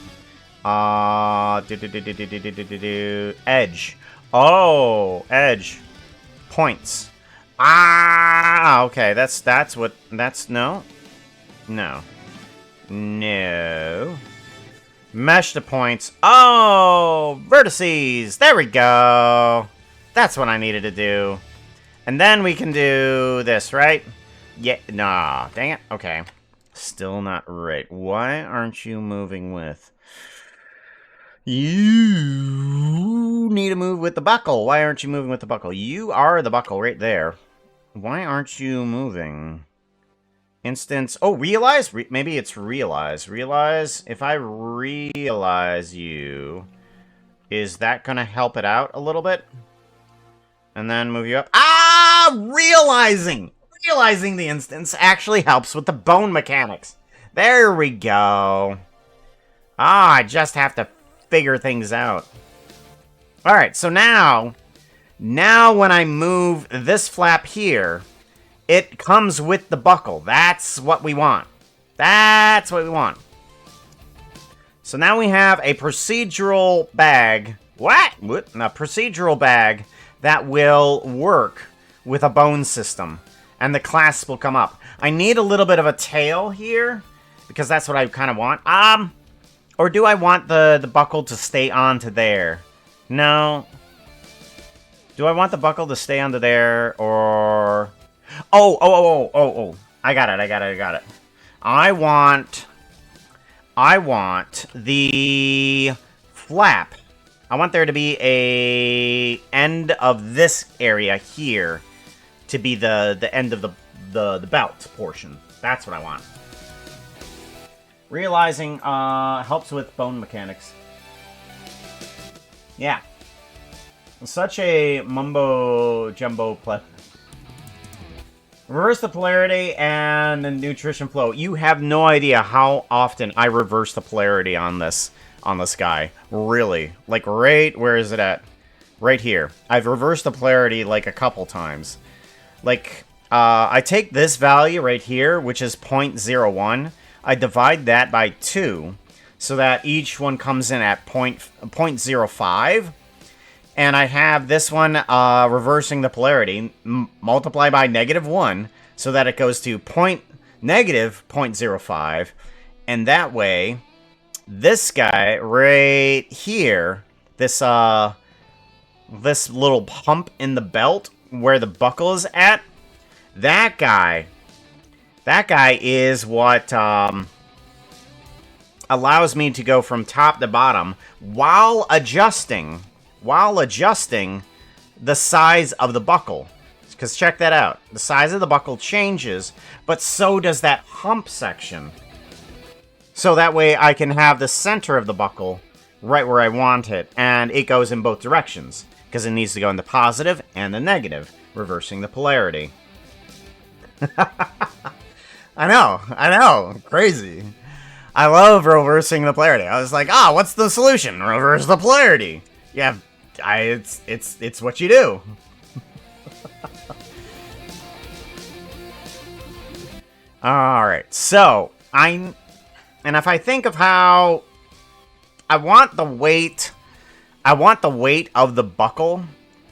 Edge. Oh, edge. Points. Ah, okay, that's no. Mesh the points. Oh, vertices. There we go. That's what I needed to do. And then we can do this, right? Yeah, nah, dang it. Okay. Still not right. Why aren't you moving with? You need to move with the buckle. Why aren't you moving with the buckle? You are the buckle right there. Why aren't you moving? Instance. Oh, realize? Maybe it's realize. Realize. If I realize you, is that going to help it out a little bit? And then move you up. Ah! Realizing! Realizing the instance actually helps with the bone mechanics. There we go. Ah, I just have to figure things out. Alright, so now when I move this flap here, it comes with the buckle. That's what we want. That's what we want. So now we have a procedural bag. What? A procedural bag that will work with a bone system. And the clasp will come up. I need a little bit of a tail here, because that's what I kind of want. Or do I want the buckle to stay onto there? No. Do I want the buckle to stay onto there, or... Oh. I got it. I want the flap. I want there to be a end of this area here to be the end of the belt portion. That's what I want. Realizing helps with bone mechanics. Yeah. Such a mumbo jumbo play. Reverse the polarity and the nutrition flow. You have no idea how often I reverse the polarity on this guy. Really. Like right, where is it at? Right here. I've reversed the polarity like a couple times. Like, I take this value right here, which is 0.01. I divide that by 2, so that each one comes in at 0.05. And I have this one reversing the polarity, multiply by -1, so that it goes to -0.05. And that way, this guy right here, this little pump in the belt where the buckle is at, that guy is what allows me to go from top to bottom while adjusting the size of the buckle. Because check that out. The size of the buckle changes, but so does that hump section. So that way I can have the center of the buckle right where I want it, and it goes in both directions, because it needs to go in the positive and the negative, reversing the polarity. I know, crazy. I love reversing the polarity. I was like, what's the solution? Reverse the polarity. Yeah, it's what you do. Alright, so, and if I think of how I want the weight of the buckle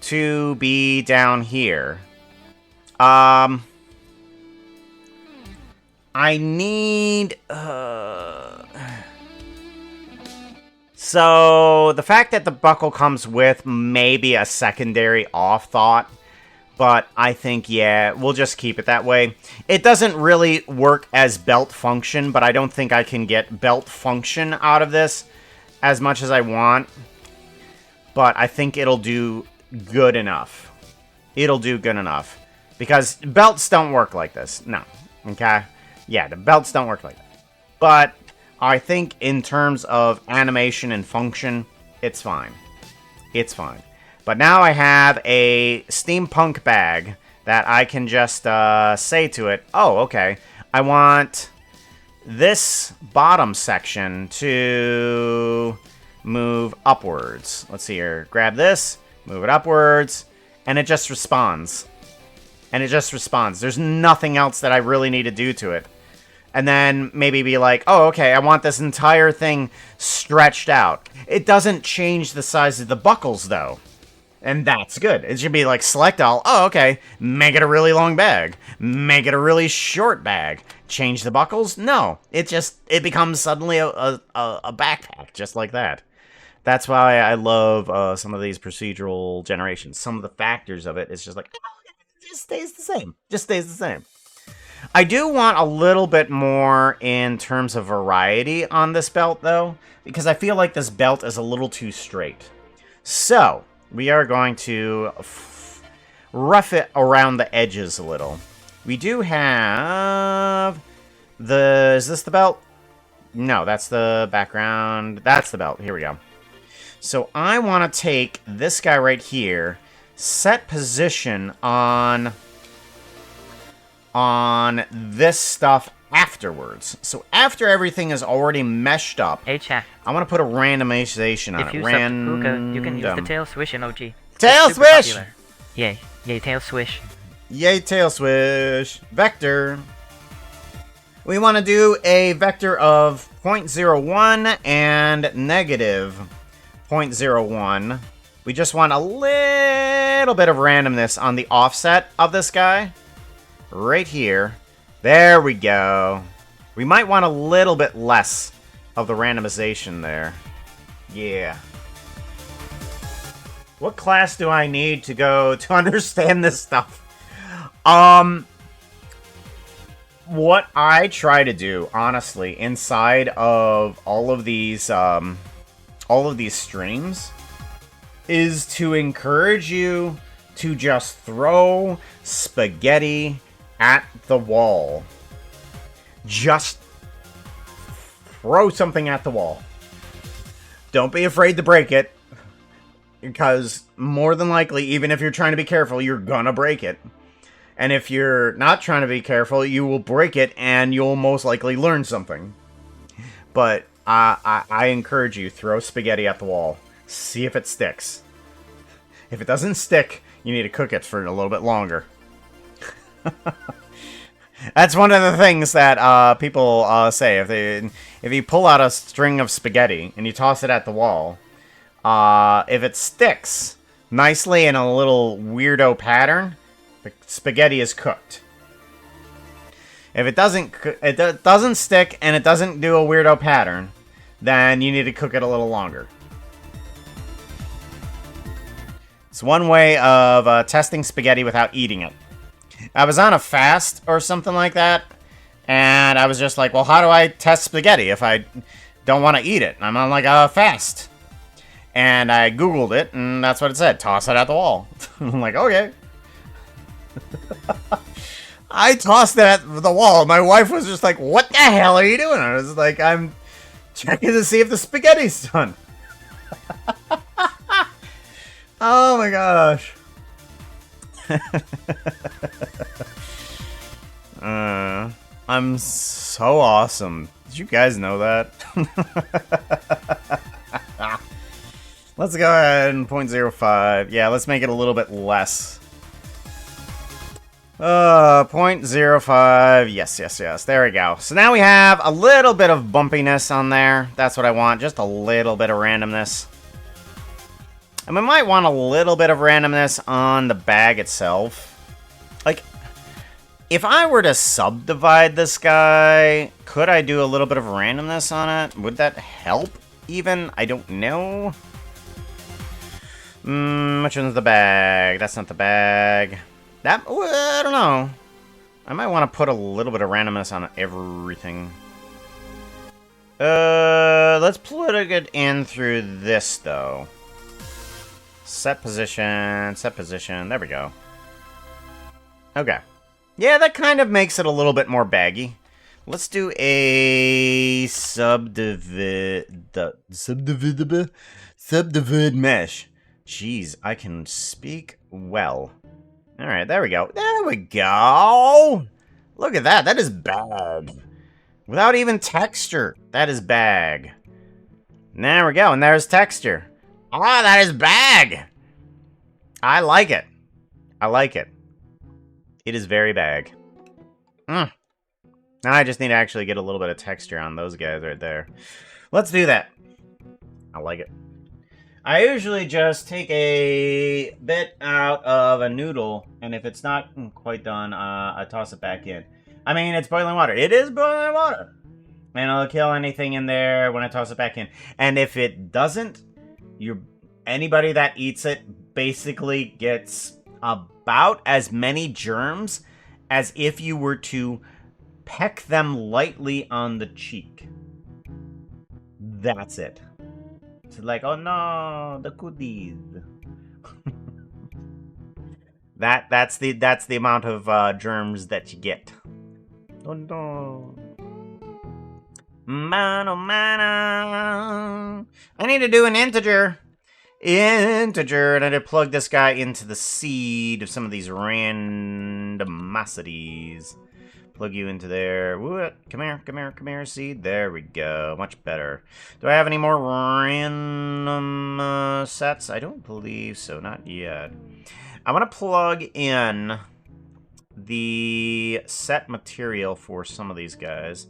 to be down here. I need... So, the fact that the buckle comes with maybe a secondary off thought, but I think, yeah, we'll just keep it that way. It doesn't really work as belt function, but I don't think I can get belt function out of this as much as I want. But I think it'll do good enough. It'll do good enough. Because belts don't work like this. No. Okay? Yeah, the belts don't work like that. But I think in terms of animation and function, it's fine. It's fine. But now I have a steampunk bag that I can just say to it, oh, okay, I want this bottom section to move upwards. Let's see here. Grab this, move it upwards, and it just responds. And it just responds. There's nothing else that I really need to do to it. And then maybe be like, oh, okay, I want this entire thing stretched out. It doesn't change the size of the buckles, though. And that's good. It should be like, select all. Oh, okay, make it a really long bag. Make it a really short bag. Change the buckles? No. It becomes suddenly a backpack, just like that. That's why I love some of these procedural generations. Some of the factors of it is just like, oh, it just stays the same. Just stays the same. I do want a little bit more in terms of variety on this belt, though, because I feel like this belt is a little too straight. So, we are going to rough it around the edges a little. We do have the... Is this the belt? No, that's the background. That's the belt. Here we go. So I want to take this guy right here, set position on this stuff afterwards. So after everything is already meshed up, Hey, chat. I want to put a randomization on If it. you sub to Puka, you can use the tail swish emoji. Tail It's super swish! popular. Yay. Yay, tail swish. Yay, tail swish. Vector. We want to do a vector of 0.01 and negative 0.01. We just want a little bit of randomness on the offset of this guy. Right here. There we go. We might want a little bit less of the randomization there. Yeah. What class do I need to go to understand this stuff? What I try to do, honestly, inside of all of these streams, is to encourage you to just throw spaghetti at the wall. Just throw something at the wall. Don't be afraid to break it, because more than likely, even if you're trying to be careful, you're gonna break it. And if you're not trying to be careful, you will break it and you'll most likely learn something. But I encourage you, throw spaghetti at the wall. See if it sticks. If it doesn't stick, you need to cook it for a little bit longer. That's one of the things that people say. If you pull out a string of spaghetti and you toss it at the wall, if it sticks nicely in a little weirdo pattern, the spaghetti is cooked. If it doesn't stick and it doesn't do a weirdo pattern, then you need to cook it a little longer. It's one way of testing spaghetti without eating it. I was on a fast or something like that, and I was just like, well, how do I test spaghetti if I don't want to eat it? I'm on like a fast. And I Googled it, and that's what it said. Toss it at the wall. I'm like, okay. I tossed it at the wall. My wife was just like, what the hell are you doing? I was like, I'm checking to see if the spaghetti's done. Oh my gosh. I'm so awesome. Did you guys know that? Let's go ahead and 0.05. Yeah, let's make it a little bit less. 0.05. Yes. There we go. So now we have a little bit of bumpiness on there. That's what I want. Just a little bit of randomness. And we might want a little bit of randomness on the bag itself. Like, if I were to subdivide this guy, could I do a little bit of randomness on it? Would that help even? I don't know. Which one's the bag? That's not the bag. That, I don't know. I might want to put a little bit of randomness on everything. Let's plug it in through this, though. Set position. There we go. Okay. Yeah, that kind of makes it a little bit more baggy. Let's do a subdivide mesh. Jeez, I can speak well. Alright, there we go. There we go! Look at that, that is bag. Without even texture, that is bag. There we go, and there's texture. Ah, that is bag! I like it. I like it. It is very bag. Now I just need to actually get a little bit of texture on those guys right there. Let's do that. I like it. I usually just take a bit out of a noodle, and if it's not quite done, I toss it back in. I mean, it's boiling water. It is boiling water. And it'll kill anything in there when I toss it back in. And if it doesn't, anybody that eats it basically gets about as many germs as if you were to peck them lightly on the cheek. That's it. It's like, oh no, the goodies. That's the amount of germs that you get. Dun, dun. Man, oh man, I need to do an integer. Integer, and I need to plug this guy into the seed of some of these randomosities. Plug you into there. What? Come here, seed. There we go. Much better. Do I have any more random sets? I don't believe so. Not yet. I want to plug in the set material for some of these guys.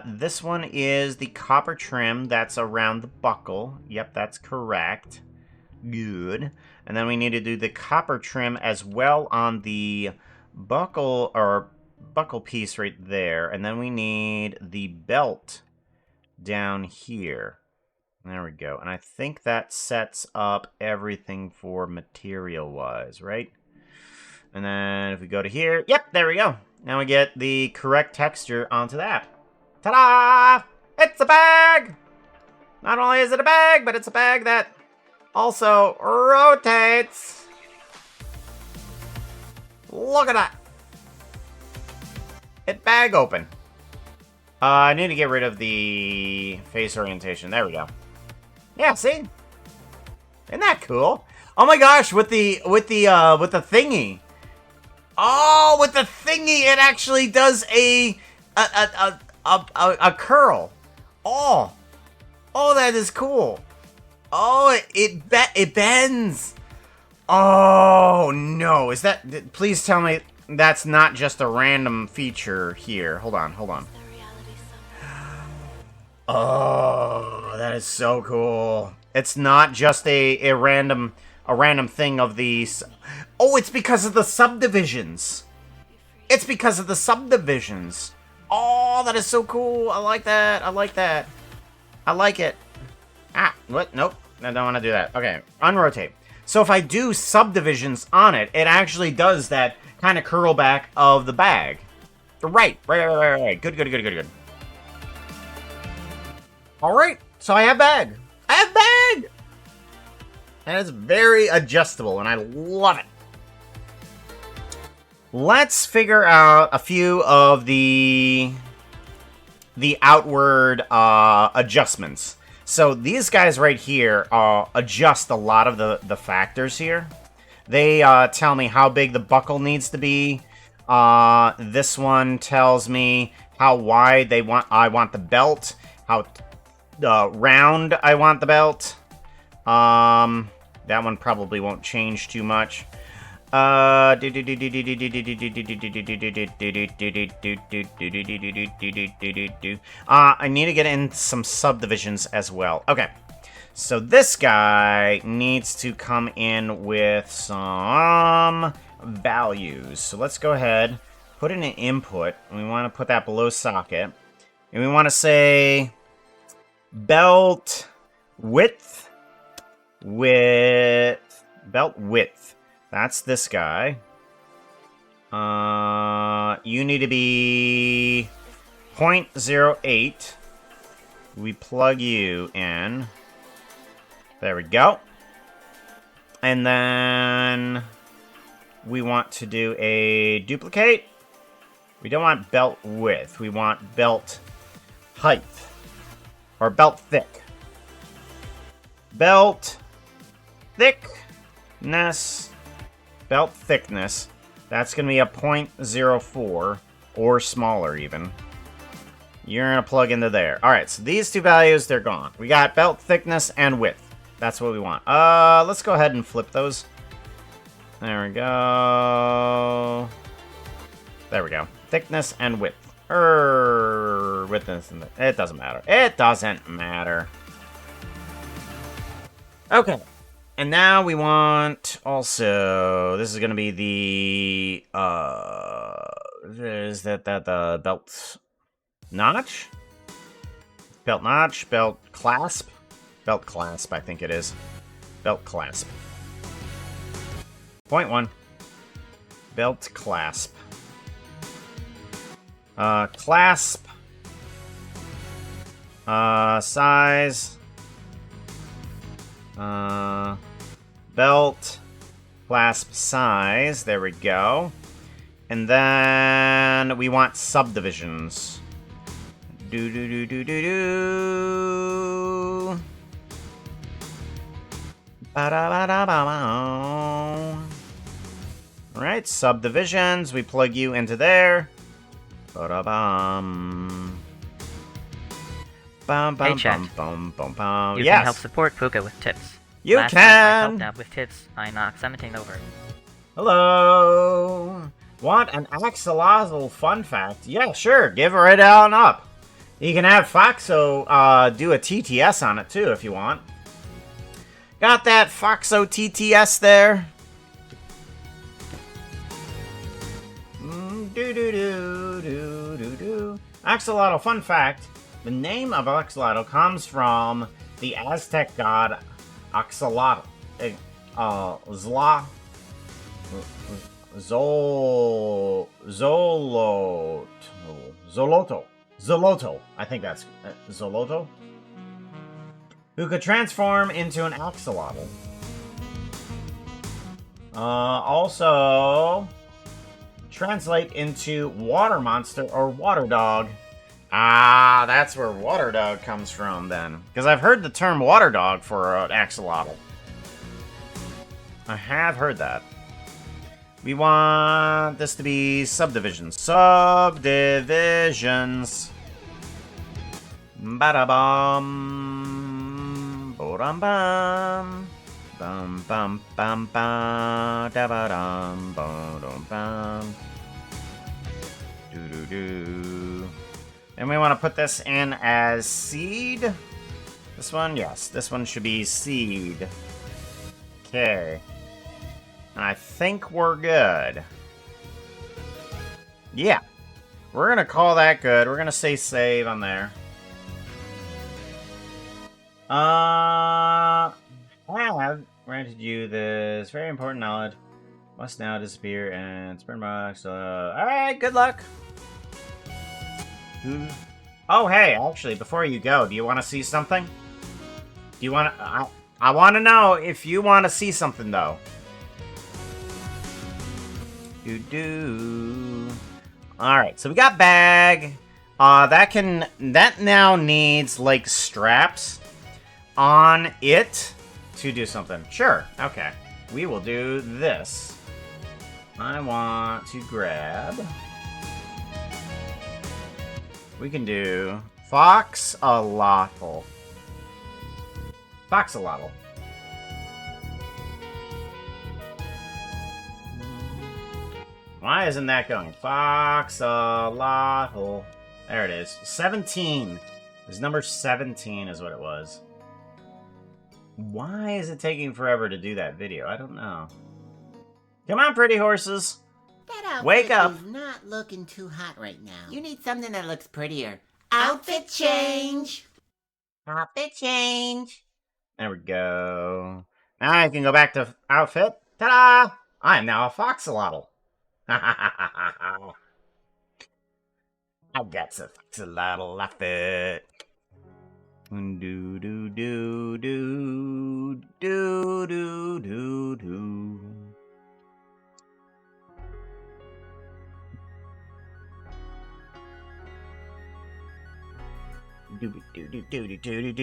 This one is the copper trim that's around the buckle. Yep, that's correct. Good. And then we need to do the copper trim as well on the buckle piece right there. And then we need the belt down here. There we go. And I think that sets up everything for material-wise, right? And then if we go to here, yep, there we go. Now we get the correct texture onto that. Ta-da! It's a bag! Not only is it a bag, but it's a bag that also rotates. Look at that. It bag open. I need to get rid of the face orientation. There we go. Yeah, see? Isn't that cool? Oh my gosh, with the thingy. Oh, with the thingy, it actually does a curl. Oh, that is cool. Oh, it bends. Oh no, is that? Please tell me that's not just a random feature here. Hold on. Oh, that is so cool. It's not just a random thing of these. Oh, it's because of the subdivisions. It's because of the subdivisions. Oh, that is so cool. I like that. I like it. Ah, what? Nope. I don't want to do that. Okay, unrotate. So if I do subdivisions on it, it actually does that kind of curl back of the bag. Right. Good. All right, so I have bag. And it's very adjustable, and I love it. Let's figure out a few of the outward adjustments. So these guys right here adjust a lot of the factors here. They tell me how big the buckle needs to be. This one tells me how wide I want the belt, how round I want the belt. That one probably won't change too much. I need to get in some subdivisions as well. Okay, so this guy needs to come in with some values. So let's go ahead, put in an input. We want to put that below socket. And we want to say belt width with belt width. That's this guy. You need to be 0.08. We plug you in. There we go. And then we want to do a duplicate. We don't want belt width. We want belt height. Or belt thick. Belt thickness. Belt thickness. That's going to be a 0.04 or smaller even. You're going to plug into there. Alright, so these two values, they're gone. We got belt thickness and width. That's what we want. Let's go ahead and flip those. There we go. There we go. Thickness and width. Width and it doesn't matter. It doesn't matter. Okay. And now we want also, this is going to be the, is that the belt notch? Belt notch, belt clasp? Belt clasp, I think it is. Belt clasp. 0.1. Belt clasp. Clasp. Size. Belt Clasp size. There we go. And then we want subdivisions. Do do do do do do. Ba da ba da ba ba. Alright, subdivisions. We plug you into there. Ba da bum. Bum bum Hey, Chet. bum bum bum bum. You Yes. can help support Puka with tips. You Last time I can. helped out with tips, I knocked 17 over. Hello. Want an axolotl fun fact? Yeah, sure. Give her it on up. You can have Foxo do a TTS on it too if you want. Got that Foxo TTS there? Do do do do do do. Axolotl fun fact: the name of axolotl comes from the Aztec god Axolotl. Zoloto. I think that's Zoloto. Who could transform into an axolotl. Also, translate into water monster or water dog. Ah, that's where water dog comes from then. Because I've heard the term water dog for an axolotl. I have heard that. We want this to be subdivisions. Subdivisions. Ba-da-bum. Bo-dum-bum. Bum bum bum ba da ba dum bum bum. Do do do. And we want to put this in as seed. This one, yes. This one should be seed. Okay. I think we're good. Yeah. We're going to call that good. We're going to say save on there. Have granted you this very important knowledge. Must now disappear and spring box. Alright, good luck. Oh, hey, actually, before you go, do you want to see something? Do you want to... I want to know if you want to see something, though. Alright, so we got bag. That now needs, like, straps on it to do something. Sure, okay. We will do this. I want to grab... We can do Foxolotl. Foxolotl. Why isn't that going? Foxolotl. There it is. 17. It was number 17 is what it was. Why is it taking forever to do that video? I don't know. Come on, pretty horses. That outfit Wake up. is not looking too hot right now. You need something that looks prettier. Outfit change. Outfit change. There we go. Now I can go back to outfit. Ta-da! I am now a foxolotl. I got a foxolotl outfit. Do do do do do do do do.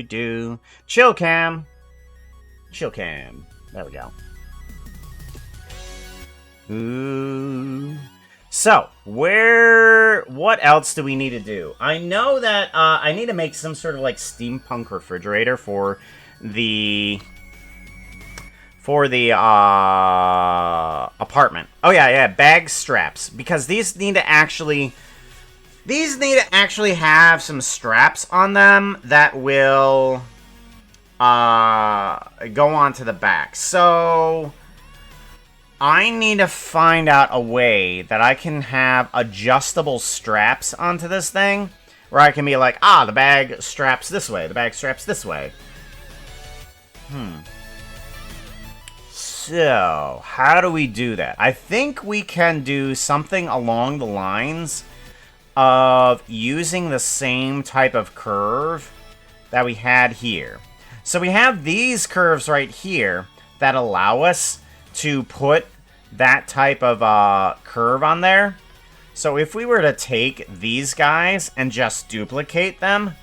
Do. Chill cam. Chill cam. There we go. Ooh. So, what else do we need to do? I know that I need to make some sort of like steampunk refrigerator for the apartment. Oh yeah, bag straps, because these need to actually have some straps on them that will go onto the back. So I need to find out a way that I can have adjustable straps onto this thing, where I can be like, the bag straps this way, the bag straps this way. So, how do we do that? I think we can do something along the lines of using the same type of curve that we had here. So we have these curves right here that allow us to put that type of curve on there. So if we were to take these guys and just duplicate them,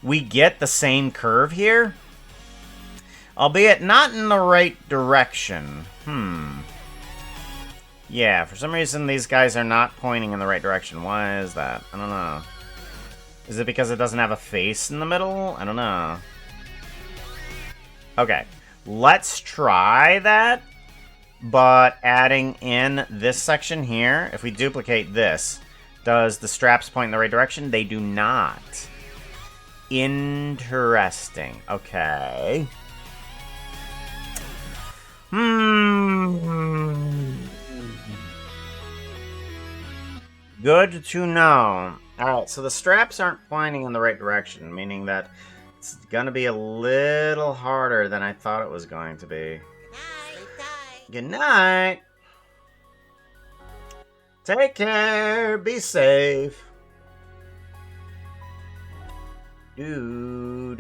we get the same curve here. Albeit not in the right direction. Yeah, for some reason these guys are not pointing in the right direction. Why is that? I don't know. Is it because it doesn't have a face in the middle? I don't know. Okay, let's try that. But adding in this section here, if we duplicate this, does the straps point in the right direction? They do not. Interesting. Okay. Good to know. Alright, so the straps aren't pointing in the right direction, meaning that it's gonna be a little harder than I thought it was going to be. Good night. Take care. Be safe. Do.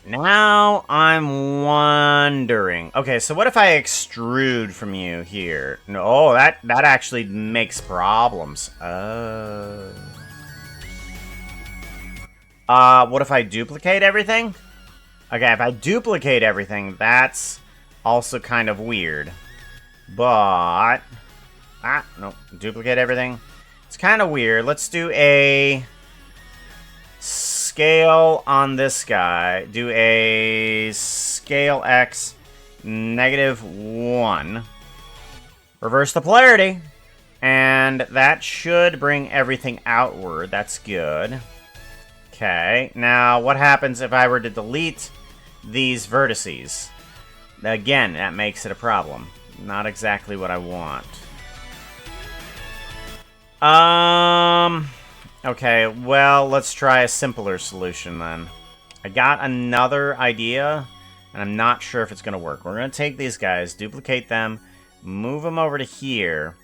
Now I'm wondering. Okay, so what if I extrude from you here? No, oh, that actually makes problems. What if I duplicate everything? Okay, if I duplicate everything, that's also kind of weird. But... no, duplicate everything. It's kind of weird. Let's do a... scale on this guy. Do a scale X -1. Reverse the polarity. And that should bring everything outward. That's good. Okay, now what happens if I were to delete these vertices? Again, that makes it a problem. Not exactly what I want. Okay, well, let's try a simpler solution then. I got another idea, and I'm not sure if it's going to work. We're going to take these guys, duplicate them, move them over to here.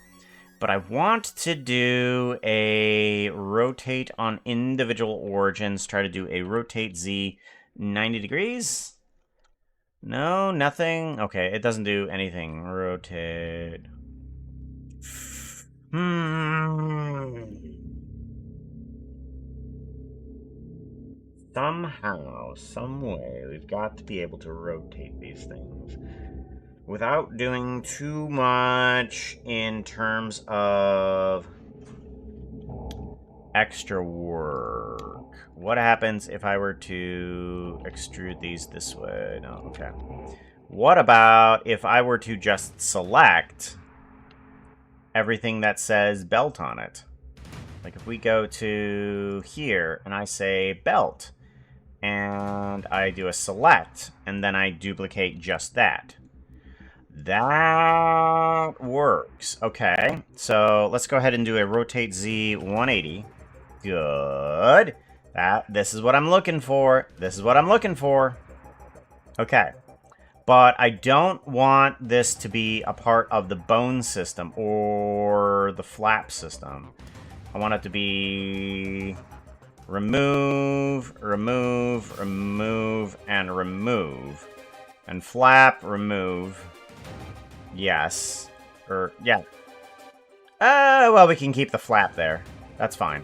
But I want to do a rotate on individual origins. Try to do a rotate Z 90 degrees. No, nothing. Okay, it doesn't do anything. Rotate. Somehow, some way, we've got to be able to rotate these things without doing too much in terms of extra work. What happens if I were to extrude these this way? No, okay. What about if I were to just select everything that says belt on it? Like if we go to here and I say belt, and I do a select, and then I duplicate just that. That works. Okay, so let's go ahead and do a rotate Z 180. Good. This is what I'm looking for. This is what I'm looking for. Okay. But I don't want this to be a part of the bone system or the flap system. I want it to be remove, remove, remove, and remove. And flap, remove. Yes. Yeah. Well, we can keep the flap there. That's fine.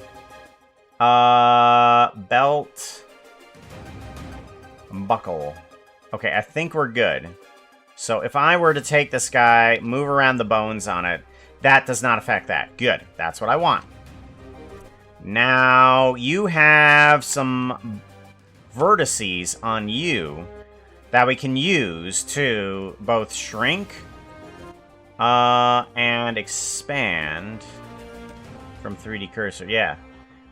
Belt. Buckle. Okay, I think we're good. So if I were to take this guy, move around the bones on it, that does not affect that. Good. That's what I want. Now, you have some vertices on you that we can use to both shrink and expand from 3D cursor. Yeah.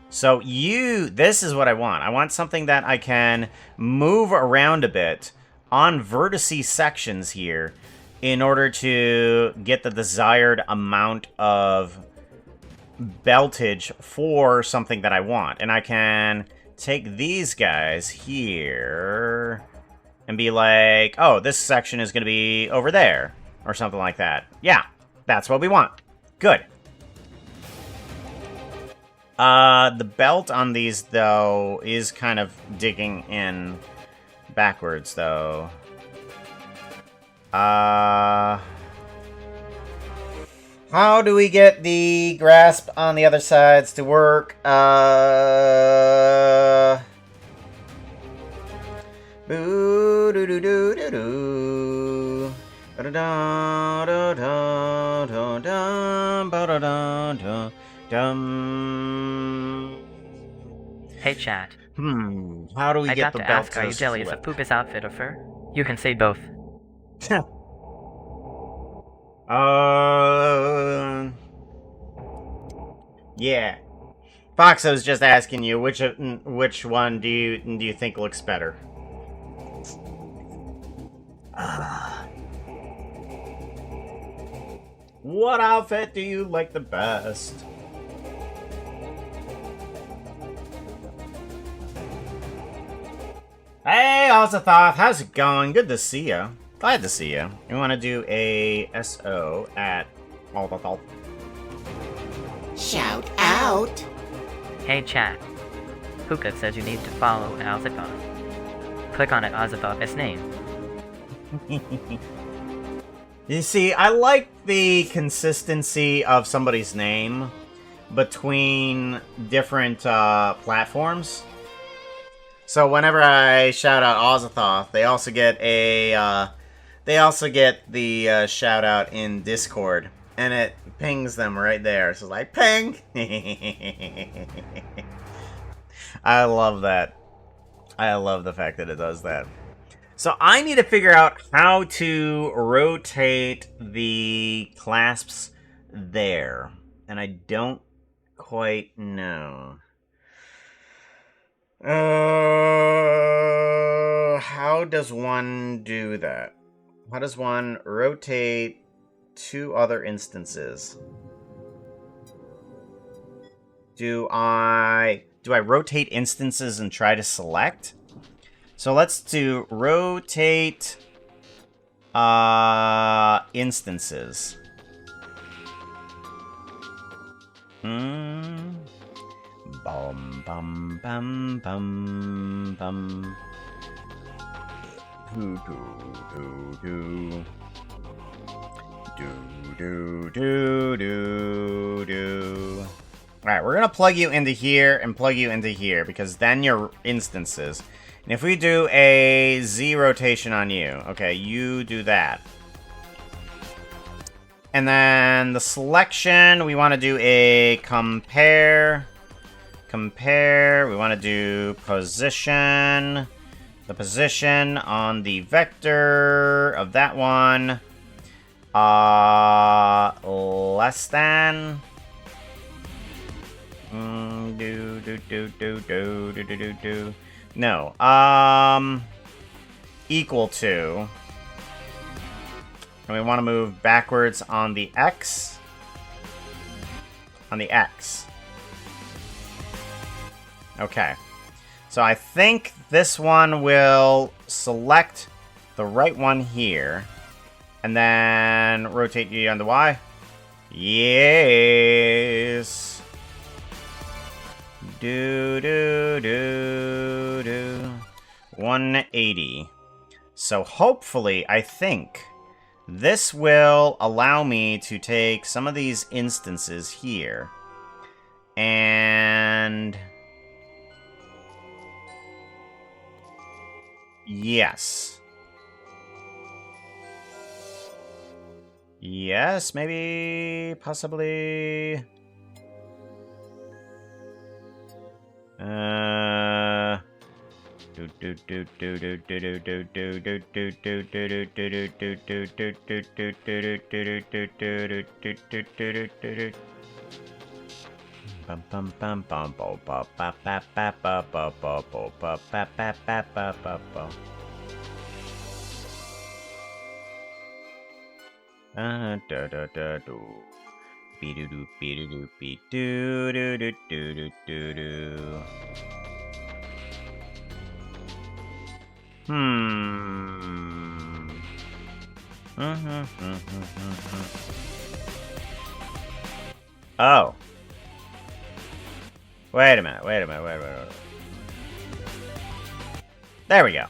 So this is what I want. I want something that I can move around a bit on vertice sections here in order to get the desired amount of beltage for something that I want. And I can take these guys here and be like, oh, this section is going to be over there or something like that. Yeah, that's what we want. Good. The belt on these, though, is kind of digging in backwards, though. How do we get the grasp on the other sides to work? Boo doo doo doo doo doo. Hey, chat. How do we I get got the to belt ask, are you jealous of slip? Poop's outfit or fur? You can say both. Yeah. Fox, I was just asking you which one do you think looks better? What outfit do you like the best? Hey, Ozathoth, how's it going? Good to see ya. Glad to see ya. You want to do a SO at Ozathoth? Shout out. Hey, chat. Puka says you need to follow Azathoth. Click on it, Azathoth's name. You see, I like the consistency of somebody's name between different platforms. So whenever I shout out Ozathoth, they also get the shout out in Discord, and it pings them right there. So it's like ping. I love that. I love the fact that it does that. So I need to figure out how to rotate the clasps there, and I don't quite know. How does one do that? How does one rotate two other instances? Do I rotate instances and try to select? So let's do rotate instances. Bum bum bum bum bum. Do do do do. Do do do do. Alright, we're gonna plug you into here and plug you into here because then your instances. And if we do a Z rotation on you, okay, you do that. And then the selection, we want to do a compare. Compare, we want to do position. The position on the vector of that one. Less than. No. Equal to. And we want to move backwards on the X. On the X. Okay. So I think this one will select the right one here. And then rotate you on the Y. Yes. Do, do, do, do. 180. So hopefully, I think, this will allow me to take some of these instances here. And... yes. Yes, maybe, possibly... Oh. Wait a minute, wait a minute, wait a minute. There we go.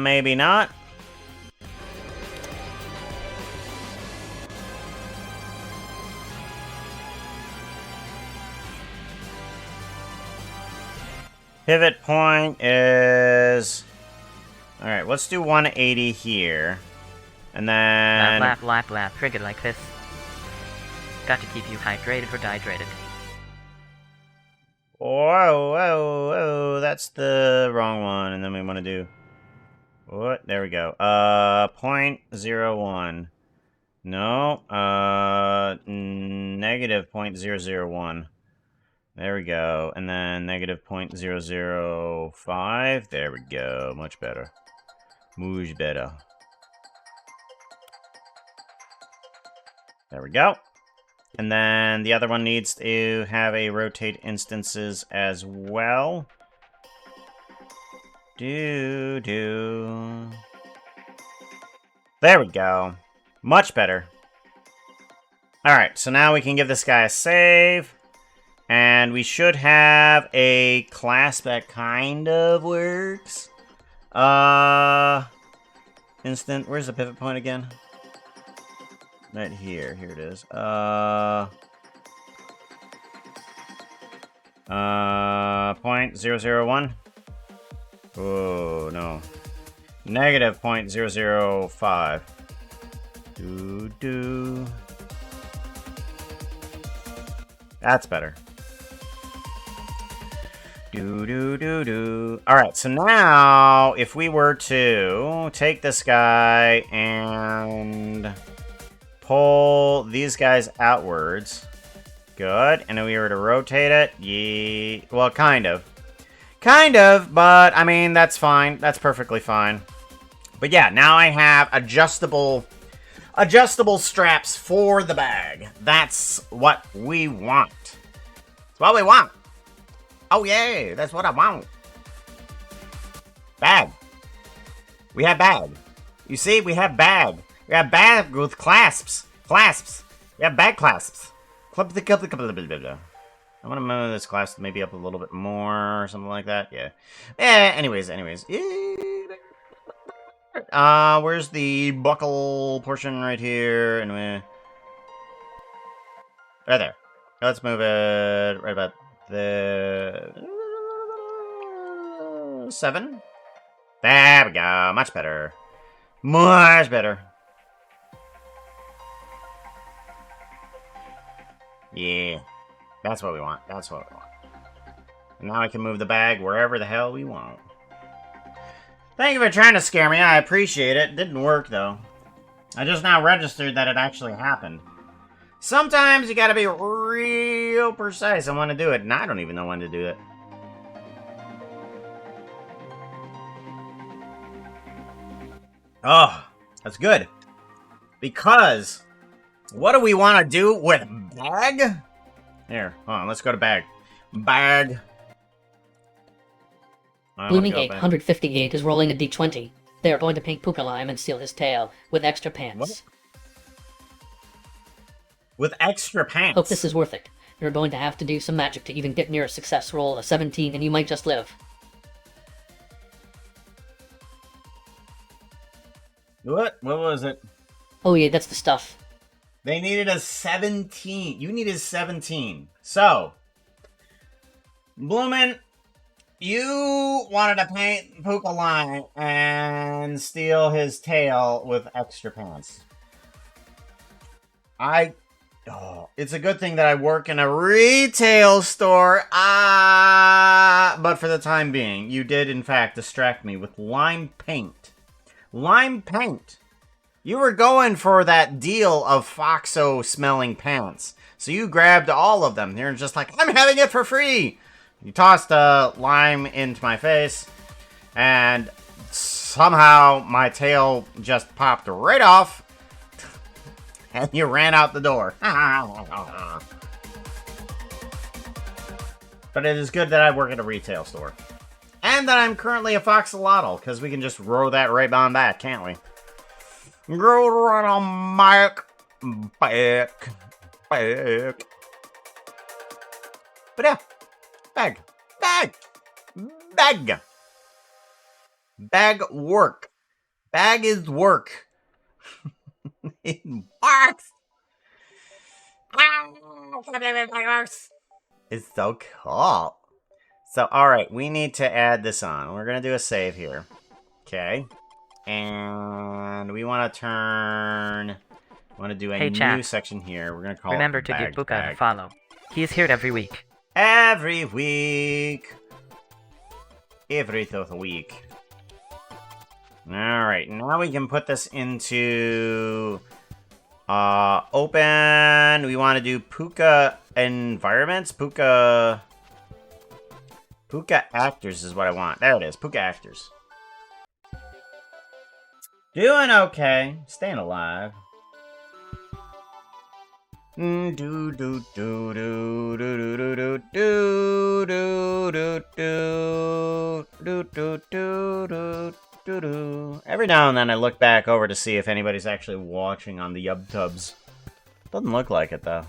Maybe not. Pivot point is... Alright, let's do 180 here. And then... Lap, lap, lap. Triggered like this. Got to keep you hydrated or dehydrated. Whoa, whoa, whoa, that's the wrong one. And then we want to do... What? There we go. 0.01. No, negative 0.001. There we go. And then negative 0.005. There we go. Much better. Much better. There we go. And then the other one needs to have a rotate instances as well. Do. There we go. Much better. Alright, so now we can give this guy a save. And we should have a class that kind of works. Instant. Where's the pivot point again? Right here. Here it is. 0.001. Oh, no. Negative 0.005. Do. That's better. Do. Alright, so now, if we were to take this guy and pull these guys outwards. Good. And then we were to rotate it. Well, kind of. Kind of, but, I mean, that's fine. That's perfectly fine. But yeah, now I have adjustable straps for the bag. That's what we want. That's what we want. Oh, yeah, that's what I want. Bag. We have bag. You see, we have bag. We have bag with clasps. Clasps. We have bag clasps. I want to move this clasp maybe up a little bit more or something like that. Yeah. Anyways. Where's the buckle portion right here? Anyway. Right there. Let's move it right about the 7. There we go. Much better. Much better. Yeah. That's what we want. That's what we want. And now I can move the bag wherever the hell we want. Thank you for trying to scare me. I appreciate it. It didn't work, though. I just now registered that it actually happened. Sometimes you gotta be real precise on when to do it, and I don't even know when to do it. Oh, that's good. Because, what do we want to do with bag? Here, hold on, let's go to bag. Bag. Blooming 858 is rolling a d20. They are going to paint Puka Lime and seal his tail with extra pants. What? With extra pants? Hope this is worth it. You're going to have to do some magic to even get near a success roll of 17 and you might just live. What? What was it? Oh yeah, that's the stuff. They needed a 17. You needed 17. So, Bloomin', you wanted to paint Puka Lime and steal his tail with extra pants. It's a good thing that I work in a retail store. But for the time being, you did in fact distract me with lime paint. Lime paint. You were going for that deal of Foxo smelling pants. So you grabbed all of them. You're just like, I'm having it for free. You tossed a lime into my face. And somehow my tail just popped right off. And you ran out the door. But it is good that I work at a retail store. And that I'm currently a Foxolotl, because we can just roll that right on back, can't we? Roll right on back. Back. Back. But yeah. Bag. Bag. Bag. Bag work. Bag is work. It works. It's so cool. So, alright, we need to add this on. We're going to do a save here. Okay. And we want to turn... We want to do a Hey, new chat. section here. We're going to call Remember it to bag give Buka bag. a follow. He is here every week. Every week. Every other week. Alright, now we can put this into... open. We want to do Puka environments. Puka actors is what I want. There it is. Puka actors. Doing okay. Staying alive. Do do do do do do do do do do do do do do. Every now and then I look back over to see if anybody's actually watching on the YubTubs. Doesn't look like it though.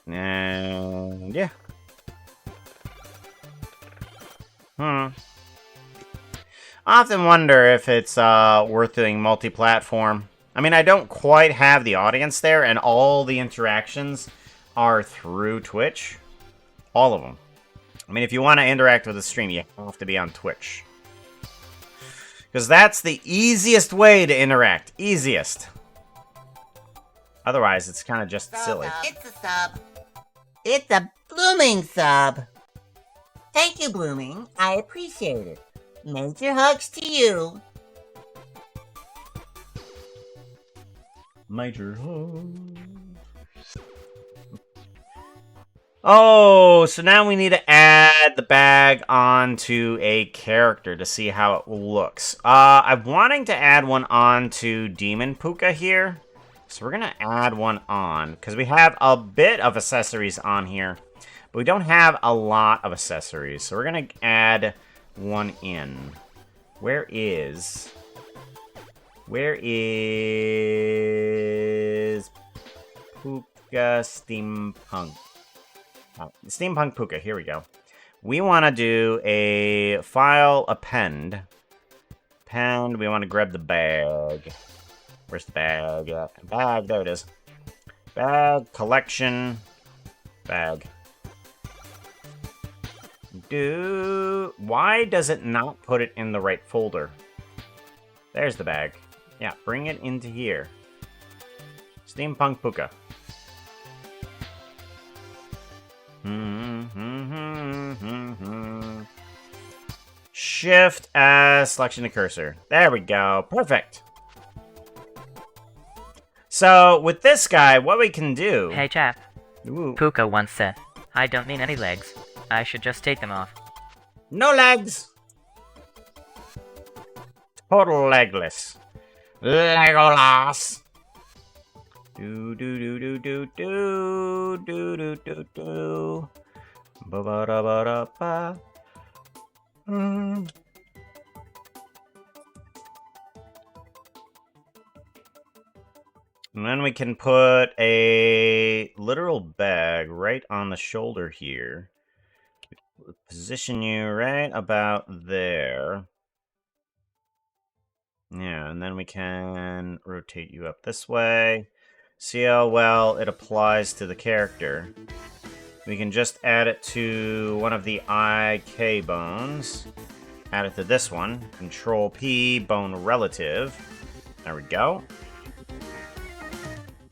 And yeah. I often wonder if it's worth doing multi-platform. I mean, I don't quite have the audience there, and all the interactions are through Twitch. All of them. I mean, if you want to interact with the stream, you have to be on Twitch. Because that's the easiest way to interact. Easiest. Otherwise, it's kind of just silly. It's a sub. It's a blooming sub. Thank you, Blooming. I appreciate it. Major hugs to you. Major hug. Oh, so now we need to add the bag onto a character to see how it looks. I'm wanting to add one onto Demon Puka here. So we're going to add one on, because we have a bit of accessories on here, but we don't have a lot of accessories. So we're going to add one in. Where is Puka Steampunk? Oh, Steampunk Puka, here we go. We want to do a file append. Append, we want to grab the bag. Where's the bag? Bag, there it is. Bag, collection, bag. Why does it not put it in the right folder? There's the bag. Yeah, bring it into here. Steampunk Puka. Shift as selection to cursor. There we go. Perfect. So, with this guy, what we can do... Hey, chap. Ooh. Puka once said, I don't need any legs. I should just take them off. No legs! Total legless. Legolas! Do do do do do do do do do do. Ba ba da ba da ba. And then we can put a literal bag right on the shoulder here. Position you right about there. Yeah, and then we can rotate you up this way. See how well it applies to the character. We can just add it to one of the IK bones. Add it to this one. Control P, bone relative. There we go.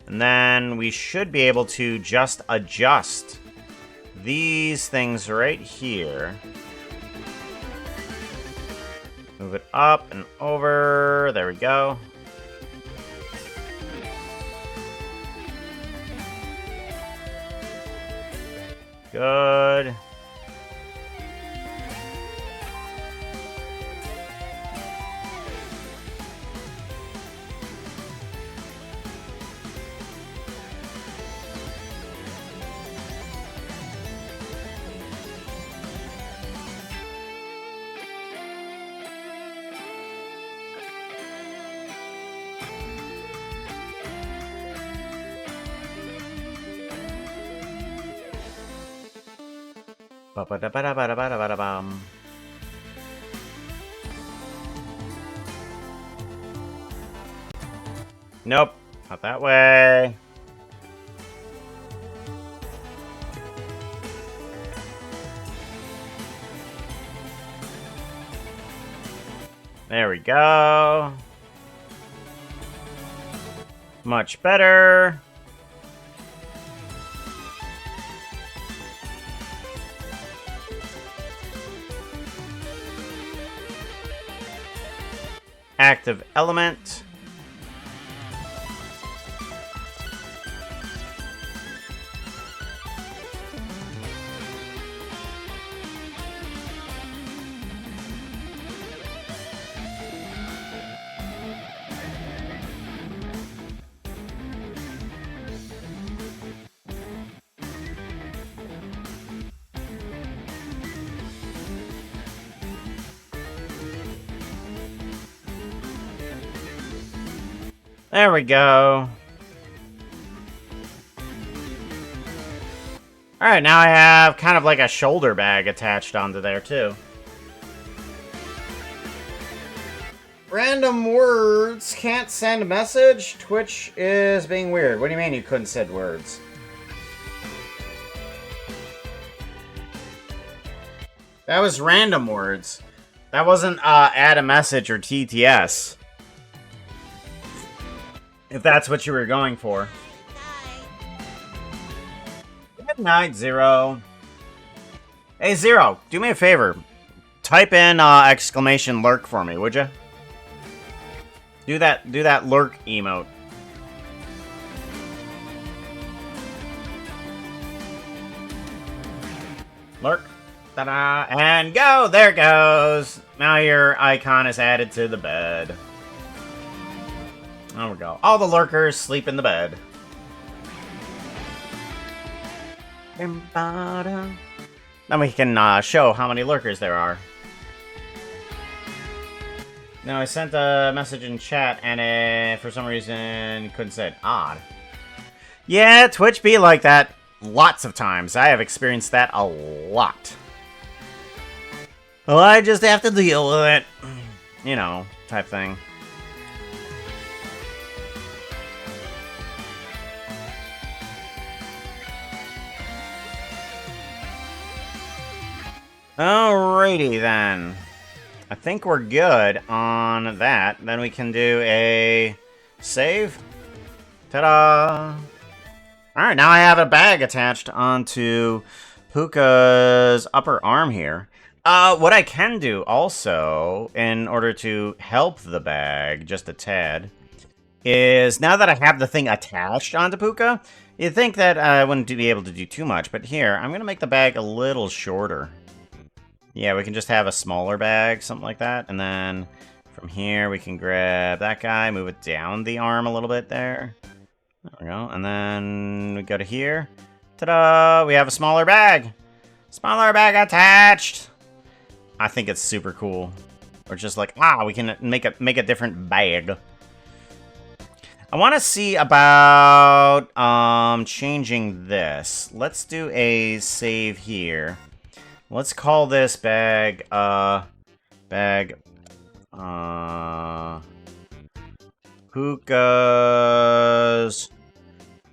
And then we should be able to just adjust these things right here. Move it up and over. There we go. Good. Ba-ba-da-ba-da-ba-da-ba-da-ba-da-bum. Nope, not that way. There we go. Much better. Active element. There we go. Alright, now I have kind of like a shoulder bag attached onto there, too. Random words can't send a message. Twitch is being weird. What do you mean you couldn't send words? That was random words. That wasn't add a message or TTS. If that's what you were going for. Good night, Zero. Hey, Zero, do me a favor. Type in exclamation lurk for me, would you? Do that lurk emote. Lurk. Ta-da! And go! There it goes! Now your icon is added to the bed. There we go. All the lurkers sleep in the bed. Then we can show how many lurkers there are. Now, I sent a message in chat, and for some reason, couldn't say it. Odd. Yeah, Twitch be like that lots of times. I have experienced that a lot. Well, I just have to deal with it. You know, type thing. Alrighty then. I think we're good on that. Then we can do a save. Ta-da! Alright, now I have a bag attached onto Puka's upper arm here. What I can do also, in order to help the bag just a tad, is now that I have the thing attached onto Puka, you'd think that I wouldn't be able to do too much, but here, I'm going to make the bag a little shorter. Yeah, we can just have a smaller bag, something like that. And then from here, we can grab that guy, move it down the arm a little bit there. There we go. And then we go to here. Ta-da! We have a smaller bag. Smaller bag attached. I think it's super cool. Or just like, we can make a different bag. I want to see about changing this. Let's do a save here. Let's call this bag, Puka's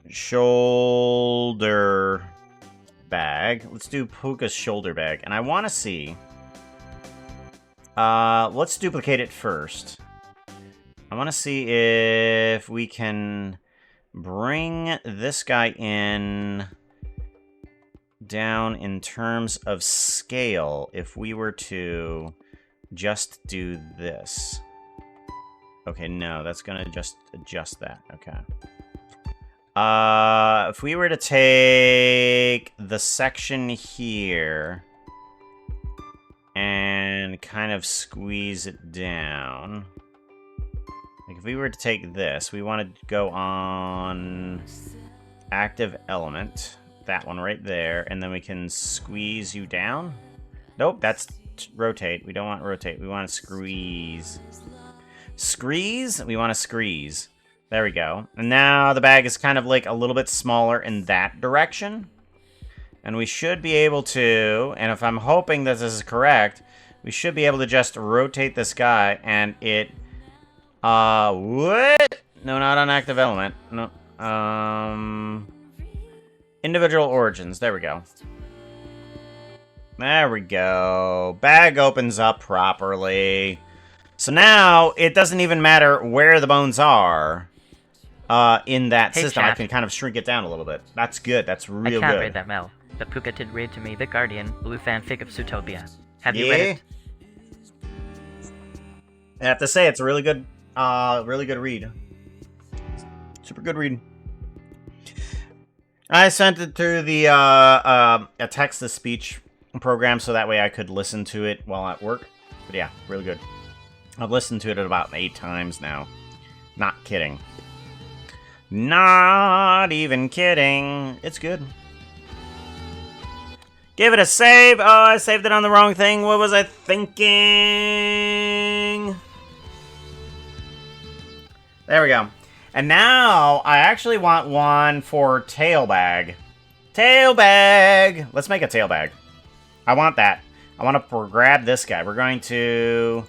shoulder bag. Let's do Puka's shoulder bag. And I want to see, let's duplicate it first. I want to see if we can bring this guy in down in terms of scale if we were to just do this. Okay, no, that's gonna just adjust that. Okay. If we were to take the section here and kind of squeeze it down. Like if we were to take this, we want to go on active element. That one right there, and then we can squeeze you down. Nope, that's rotate. We don't want rotate. We want to squeeze. Squeeze? We want to squeeze. There we go. And now the bag is kind of like a little bit smaller in that direction. And we should be able to, and if I'm hoping that this is correct, we should be able to just rotate this guy and it, what? No, not on active element. No, individual origins. There we go. There we go. Bag opens up properly. So now, it doesn't even matter where the bones are in that system. chat. I can kind of shrink it down a little bit. That's good. That's real I can't good. read that mail, but Puka did read to me The Guardian, blue fanfic of Zootopia. Have you read it? I have to say, it's a really good read. Super good read. I sent it through the a text-to-speech program so that way I could listen to it while at work. But yeah, really good. I've listened to it about 8 times now. Not kidding. Not even kidding. It's good. Give it a save. Oh, I saved it on the wrong thing. What was I thinking? There we go. And now, I actually want one for tail bag. Tail bag! Let's make a tail bag. I want that. I want to grab this guy. We're going to...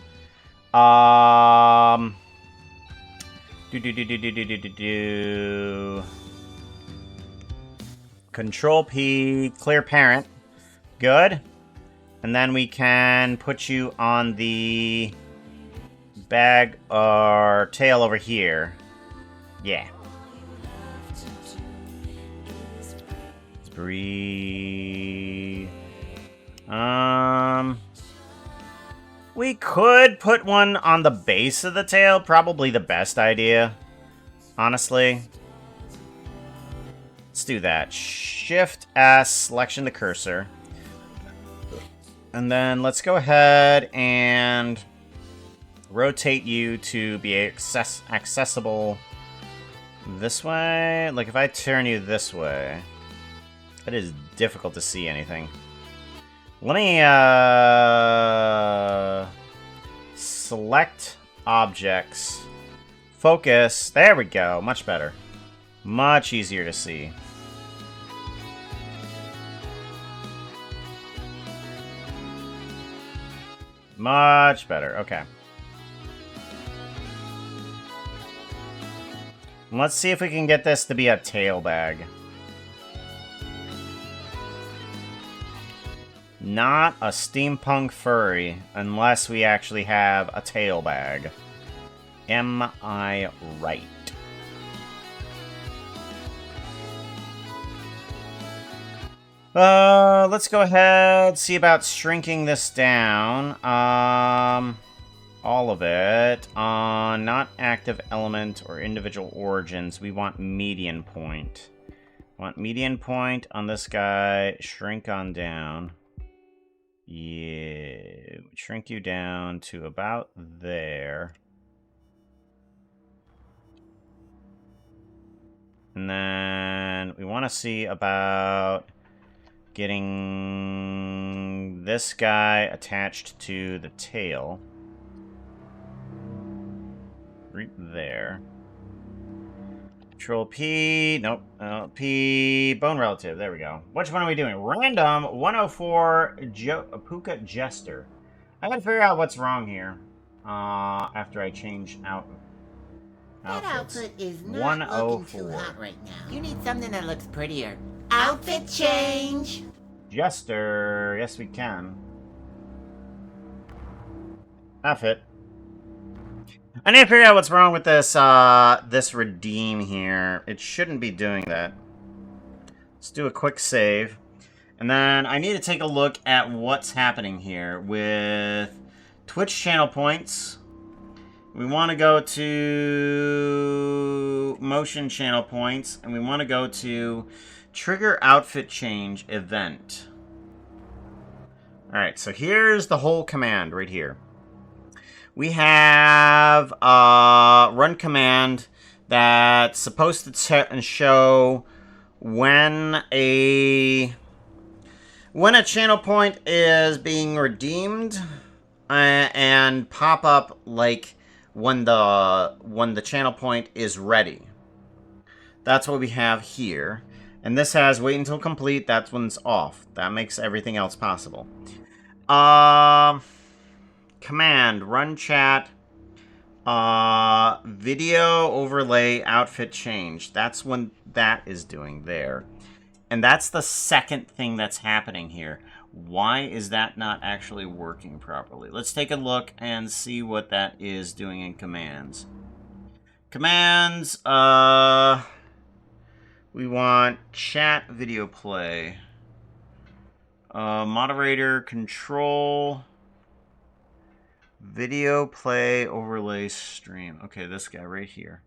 Control P, clear parent. Good. And then we can put you on the bag or tail over here. Yeah. Let's breathe. We could put one on the base of the tail. Probably the best idea. Honestly. Let's do that. Shift S, selection the cursor. And then let's go ahead and rotate you to be accessible this way. Like if I turn you this way, it is difficult to see anything. Let me select objects, focus. There we go. Much better. Much easier to see. Much better. Okay. Let's see if we can get this to be a tail bag. Not a steampunk furry, unless we actually have a tail bag. Am I right? Let's go ahead, see about shrinking this down. All of it. Not active element or individual origins. We want median point. Want median point on this guy. Shrink on down. Yeah. Shrink you down to about there. And then we want to see about getting this guy attached to the tail. Right there. Control P. Nope. P. Bone relative. There we go. Which one are we doing? Random 104 Puka Jester. I gotta figure out what's wrong here. After I change out. That Outfits. outfit is not looking too 104. hot right now. You need something that looks prettier. Outfit change! Jester. Yes, we can. Outfit. I need to figure out what's wrong with this, this redeem here. It shouldn't be doing that. Let's do a quick save. And then I need to take a look at what's happening here with Twitch channel points. We want to go to motion channel points, and we want to go to trigger outfit change event. Alright, so here's the whole command right here. We have a run command that's supposed to show when a channel point is being redeemed and pop up like when the channel point is ready. That's what we have here. And this has wait until complete. That's when it's off. That makes everything else possible. Command, run chat, video overlay, outfit change. That's when that is doing there. And that's the second thing that's happening here. Why is that not actually working properly? Let's take a look and see what that is doing in commands. Commands, we want chat video play. Moderator control. Video play overlay stream. Okay, this guy right here.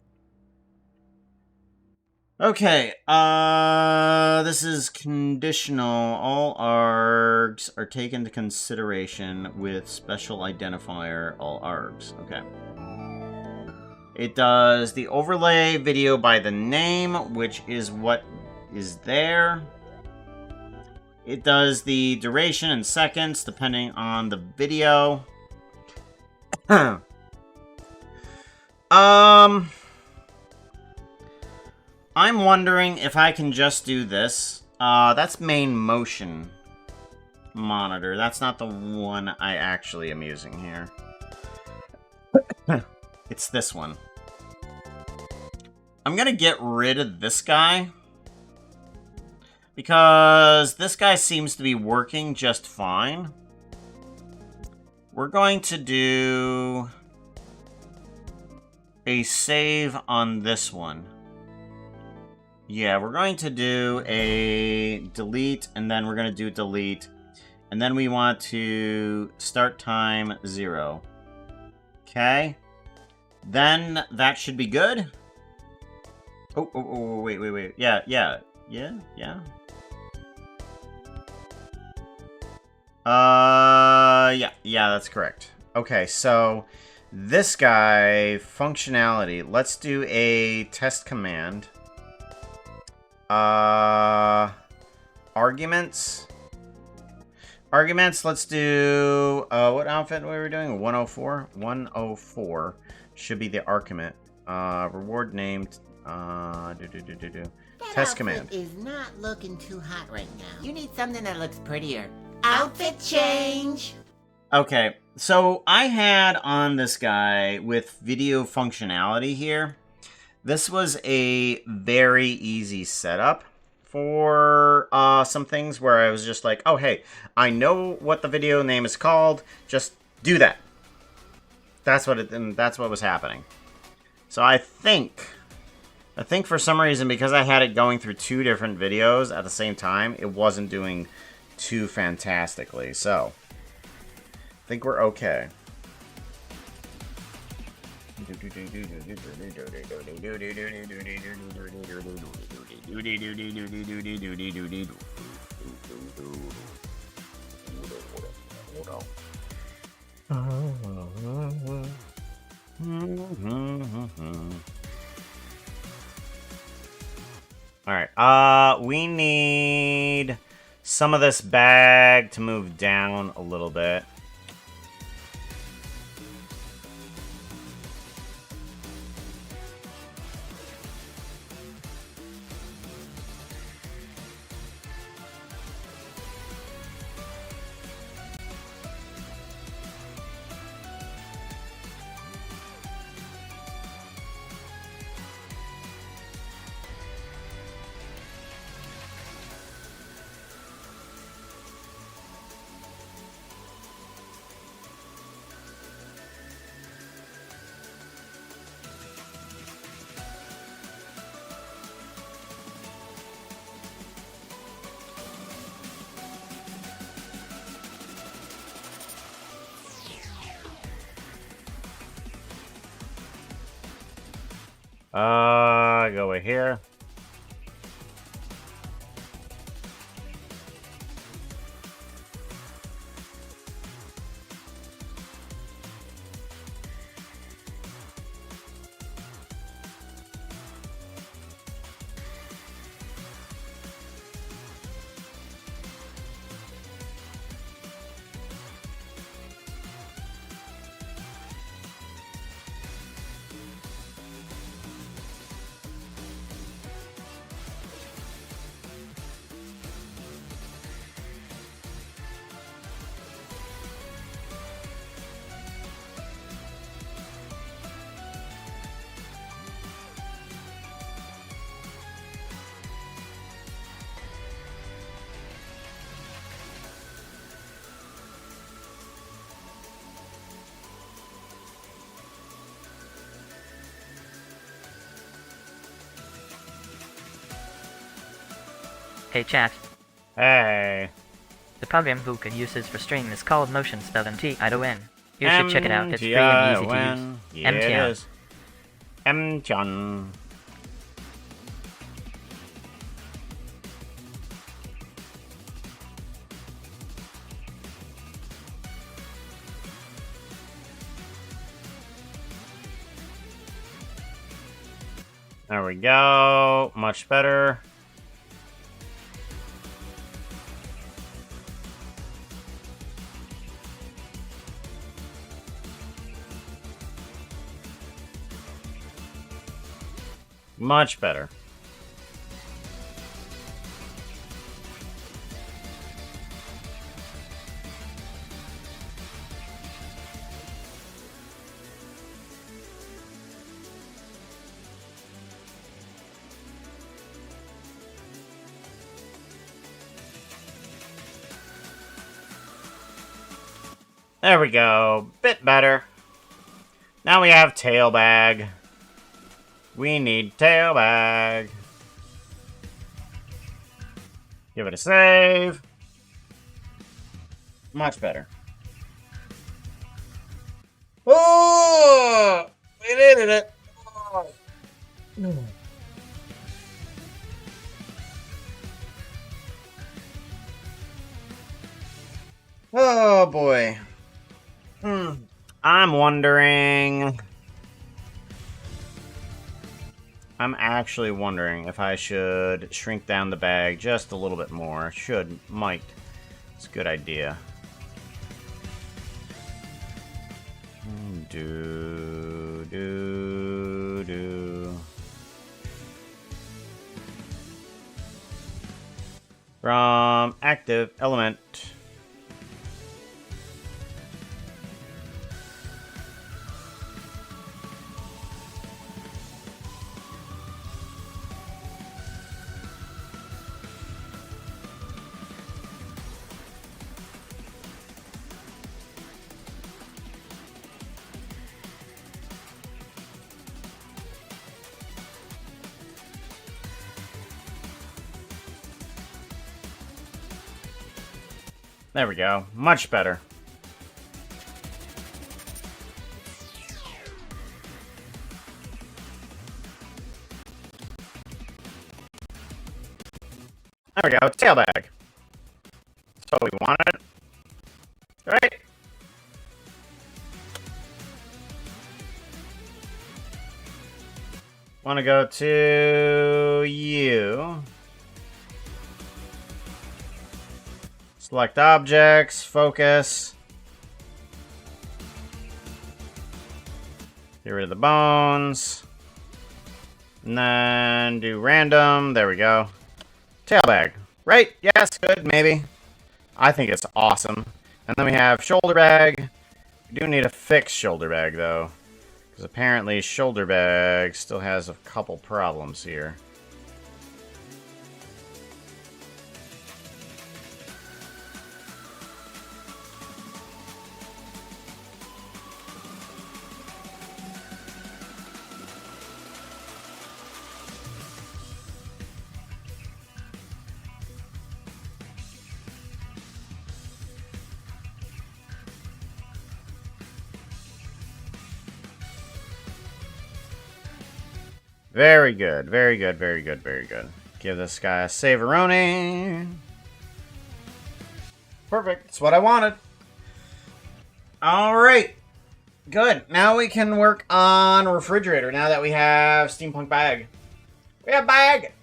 Okay, this is conditional. All args are taken into consideration with special identifier, all args. Okay. It does the overlay video by the name, which is what is there. It does the duration in seconds, depending on the video. I'm wondering if I can just do this. That's main motion monitor. That's not the one I actually am using here. It's this one. I'm gonna get rid of this guy, because this guy seems to be working just fine. We're going to do a save on this one. Yeah, we're going to do a delete, and then we're going to do delete. And then we want to start time 0. Okay. Then that should be good. Oh, wait. Yeah. Yeah, that's correct. Okay, so this guy, functionality. Let's do a test command. Arguments. Let's do, what outfit were we doing? 104? 104 should be the argument. Reward named, test command. Is not looking too hot right now. You need something that looks prettier. Outfit change! Okay, so I had on this guy with video functionality here. This was a very easy setup for some things where I was just like, oh, hey, I know what the video name is called. Just do that. That's what was happening. So I think for some reason, because I had it going through 2 different videos at the same time, it wasn't doing too fantastically. So I think we're okay. Alright, we need some of this bag to move down a little bit. Go over here. Hey chat, Hey. the program Vuka uses for streaming is called Motion, spelled MT-I-O-N. You should check it out, it's free and easy to use. Yeah, it MTI. is. MTION. There we go. Much better. Much better. There we go. Bit better. Now we have tail bag. We need tail bag. Give it a save. Much better. Oh! We did it! Oh boy. I'm wondering... I'm actually wondering if I should shrink down the bag just a little bit more. Might. It's a good idea. Do. From active element. There we go. Much better. There we go. Tail bag. That's what we wanted. Right? Want to go to you. Select objects, focus. Get rid of the bones. And then do random. There we go. Tail bag. Right? Yes, good, maybe. I think it's awesome. And then we have shoulder bag. We do need a fixed shoulder bag, though. Because apparently shoulder bag still has a couple problems here. Very good, very good, very good, very good. Give this guy a Saveroni. Perfect, that's what I wanted. Alright, good. Now we can work on refrigerator now that we have steampunk bag. We have bag!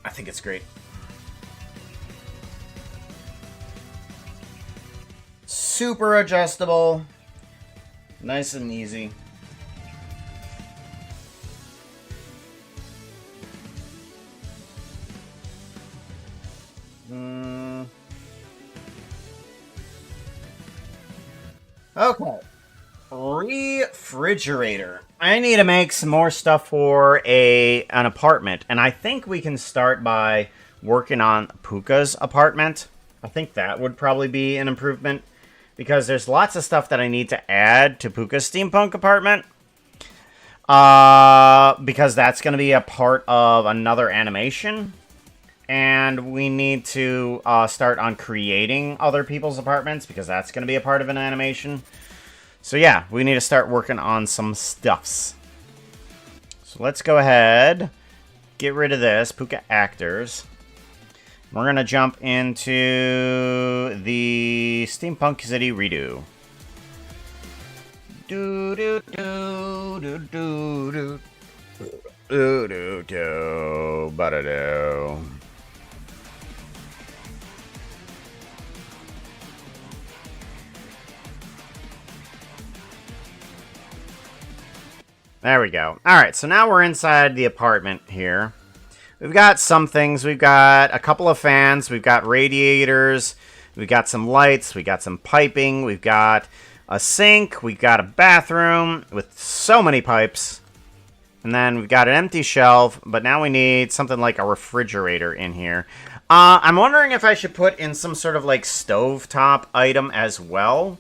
I think it's great. Super adjustable. Nice and easy. Okay. Refrigerator. I need to make some more stuff for an apartment, and I think we can start by working on Puka's apartment. I think that would probably be an improvement, because there's lots of stuff that I need to add to Puka's steampunk apartment. Because that's going to be a part of another animation. And we need to start on creating other people's apartments, because that's going to be a part of an animation. So yeah, we need to start working on some stuffs. So let's go ahead, get rid of this, Puka Actors. We're going to jump into the Steampunk City redo. Do do do do do do do do do ba da do. There we go. Alright, so now we're inside the apartment here. We've got some things. We've got a couple of fans. We've got radiators. We've got some lights. We've got some piping. We've got a sink. We've got a bathroom with so many pipes. And then we've got an empty shelf, but now we need something like a refrigerator in here. I'm wondering if I should put in some sort of like stovetop item as well.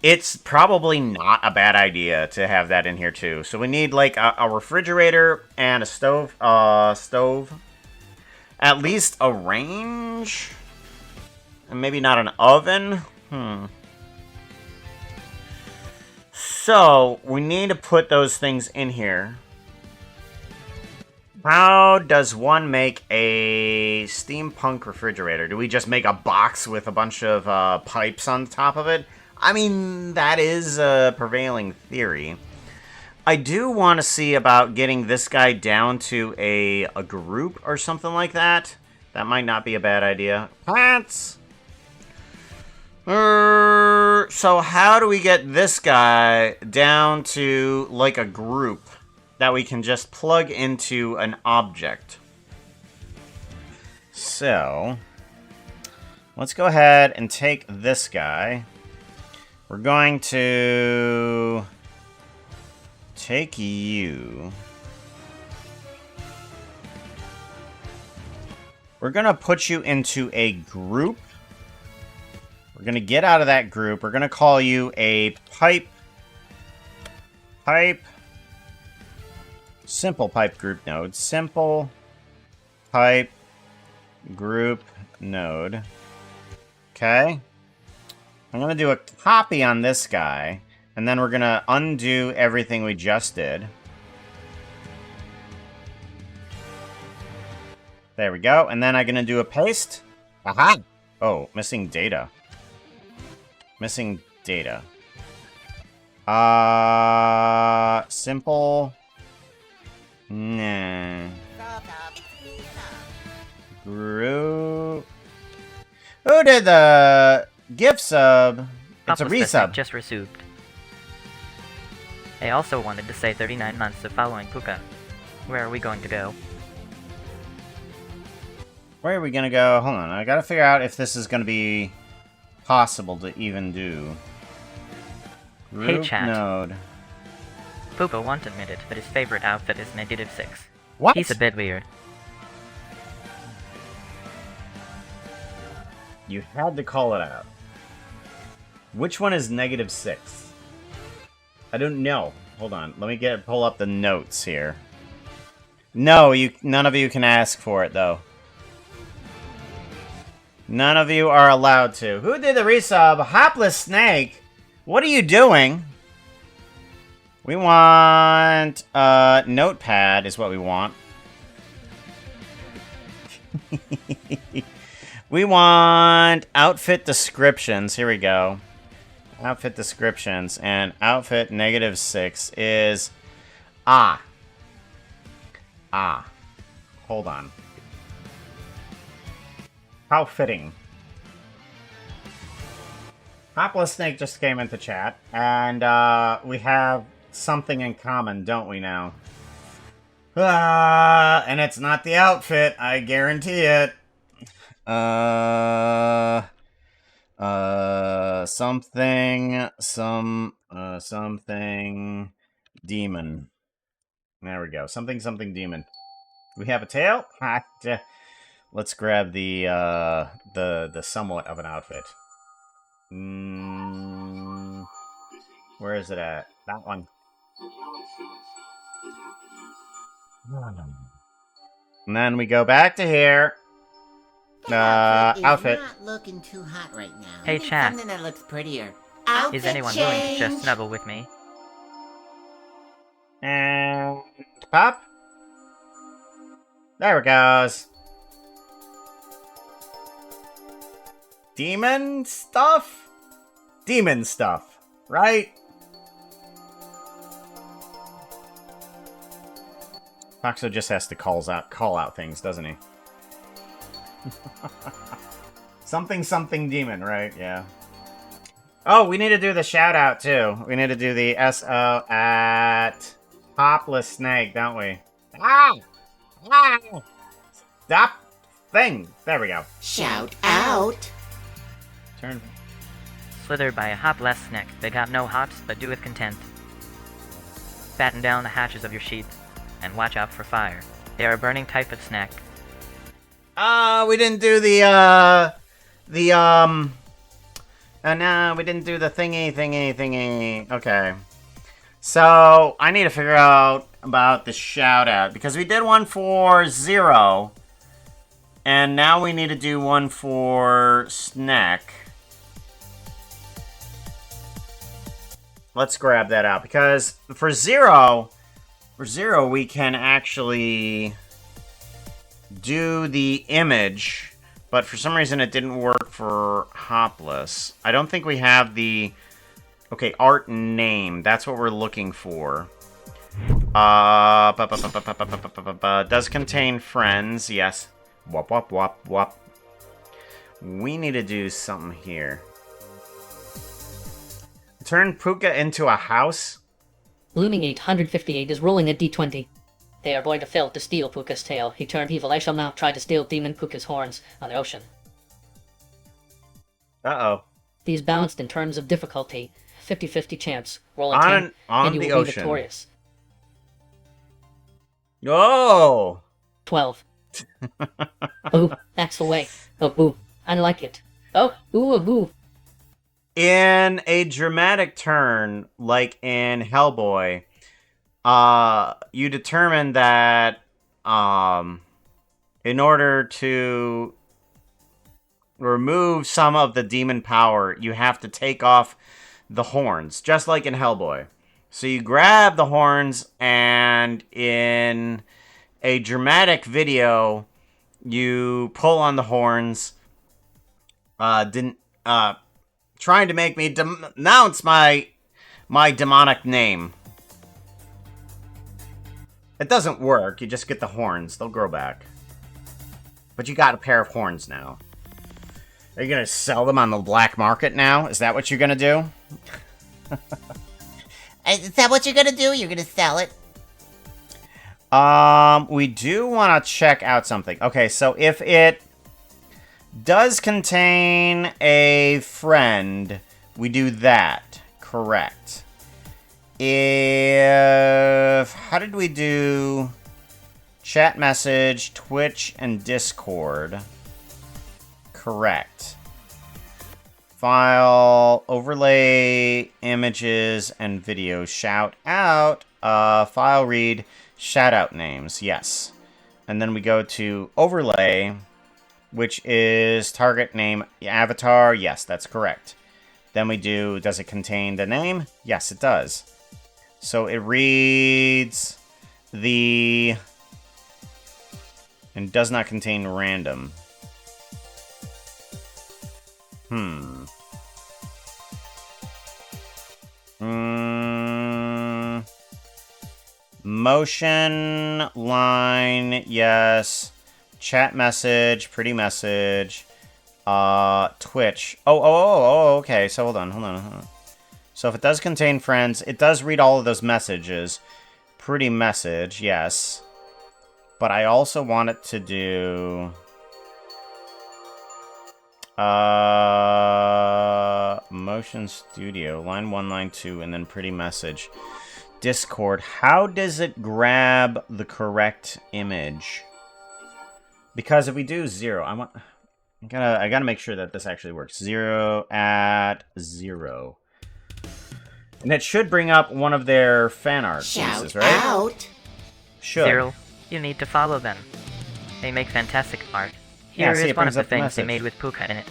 It's probably not a bad idea to have that in here too. So we need like a refrigerator and a stove. At least a range. And maybe not an oven. So we need to put those things in here. How does one make a steampunk refrigerator? Do we just make a box with a bunch of pipes on top of it? I mean, that is a prevailing theory. I do want to see about getting this guy down to a group or something like that. That might not be a bad idea. Plants! So how do we get this guy down to, like, a group that we can just plug into an object? So, let's go ahead and take this guy. We're going to take you. We're going to put you into a group. We're going to get out of that group. We're going to call you a pipe. Simple pipe group node. Simple pipe group node. Okay. I'm going to do a copy on this guy, and then we're going to undo everything we just did. There we go. And then I'm going to do a paste. Aha! Oh, missing data. Missing data. Simple. Nah. Group. Who did the gift sub? It's a resub. Just received. I also wanted to say 39 months of following Puka. Where are we going to go? Where are we gonna go? Hold on, I gotta figure out if this is gonna be possible to even do. Hey, chat. Node. Puka won't admit it, but his favorite outfit is -6. What? He's a bit weird. You had to call it out. Which one is -6? I don't know. Hold on. Let me pull up the notes here. No, none of you can ask for it though. None of you are allowed to. Who did the resub? Hopless Snake. What are you doing? We want notepad is what we want. We want outfit descriptions. Here we go. Outfit descriptions. And outfit -6 is... Hold on. How fitting. Hopless Snake just came into chat. And we have something in common, don't we now? And it's not the outfit. I guarantee it. Something demon. There we go. Something demon. We have a tail? Let's grab the somewhat of an outfit. Where is it at? That one. And then we go back to here. outfit. Is not looking too hot right now. Hey, You need chat. something that looks prettier. Outfit Is anyone willing to just change. snuggle with me? And pop. There it goes. Demon stuff? Demon stuff, right? Foxo just has to call out things, doesn't he? something demon, right? Yeah. Oh, we need to do the shout out too. We need to do the SO at Topless Snake, don't we? Ah! Ah! Stop thing. There we go. Shout out. Turn. Slithered by a hopless snack. They got no hops, but do with content. Batten down the hatches of your sheep, and watch out for fire. They are a burning type of snack. We didn't do the no, we didn't do the thingy. Okay. So, I need to figure out about the shout out, because we did one for Zero, and now we need to do one for Snack. Let's grab that out, because for Zero, we can actually do the image, but for some reason it didn't work for Hopless. I don't think we have the... Okay, art name. That's what we're looking for. Does contain friends. Yes. Wop, wop, wop, wop. We need to do something here. Turn Puka into a house? Blooming 858 is rolling a d20. They are going to fail to steal Puka's tail. He turned evil. I shall now try to steal Demon Puka's horns on the ocean. Uh-oh. These balanced in terms of difficulty. 50-50 chance. Roll a 10, on and you the will be ocean. victorious. Oh! 12. Ooh, that's the way. Oh, boo. I like it. Oh, ooh, boo. In a dramatic turn, like in Hellboy, you determine that, in order to remove some of the demon power, you have to take off the horns, just like in Hellboy. So you grab the horns, and in a dramatic video, you pull on the horns, trying to make me denounce my demonic name. It doesn't work. You just get the horns. They'll grow back. But you got a pair of horns now. Are you going to sell them on the black market now? Is that what you're going to do? Is that what you're gonna do? You're gonna sell it? We do want to check out something. Okay, so if it does contain a friend, we do that. Correct. If... How did we do... Chat message, Twitch, and Discord? Correct. File, overlay, images, and video. Shout out. File read, shout out names. Yes. And then we go to overlay, which is target name avatar. Yes, that's correct. Then we do, does it contain the name? Yes, it does. So it reads the... and does not contain random. Motion, line, yes. Chat message, pretty message. Twitch. Oh, okay. So hold on. So if it does contain friends, it does read all of those messages. Pretty message, yes. But I also want it to do... Motion Studio, line 1, line 2, and then pretty message. Discord, how does it grab the correct image? Because if we do 0, I gotta make sure that this actually works. 0 at 0. And it should bring up one of their fan art pieces, right? Shout out! Should. Cyril, you need to follow them. They make fantastic art. Here see, is it one brings of the up the things they message. made with Puka in it.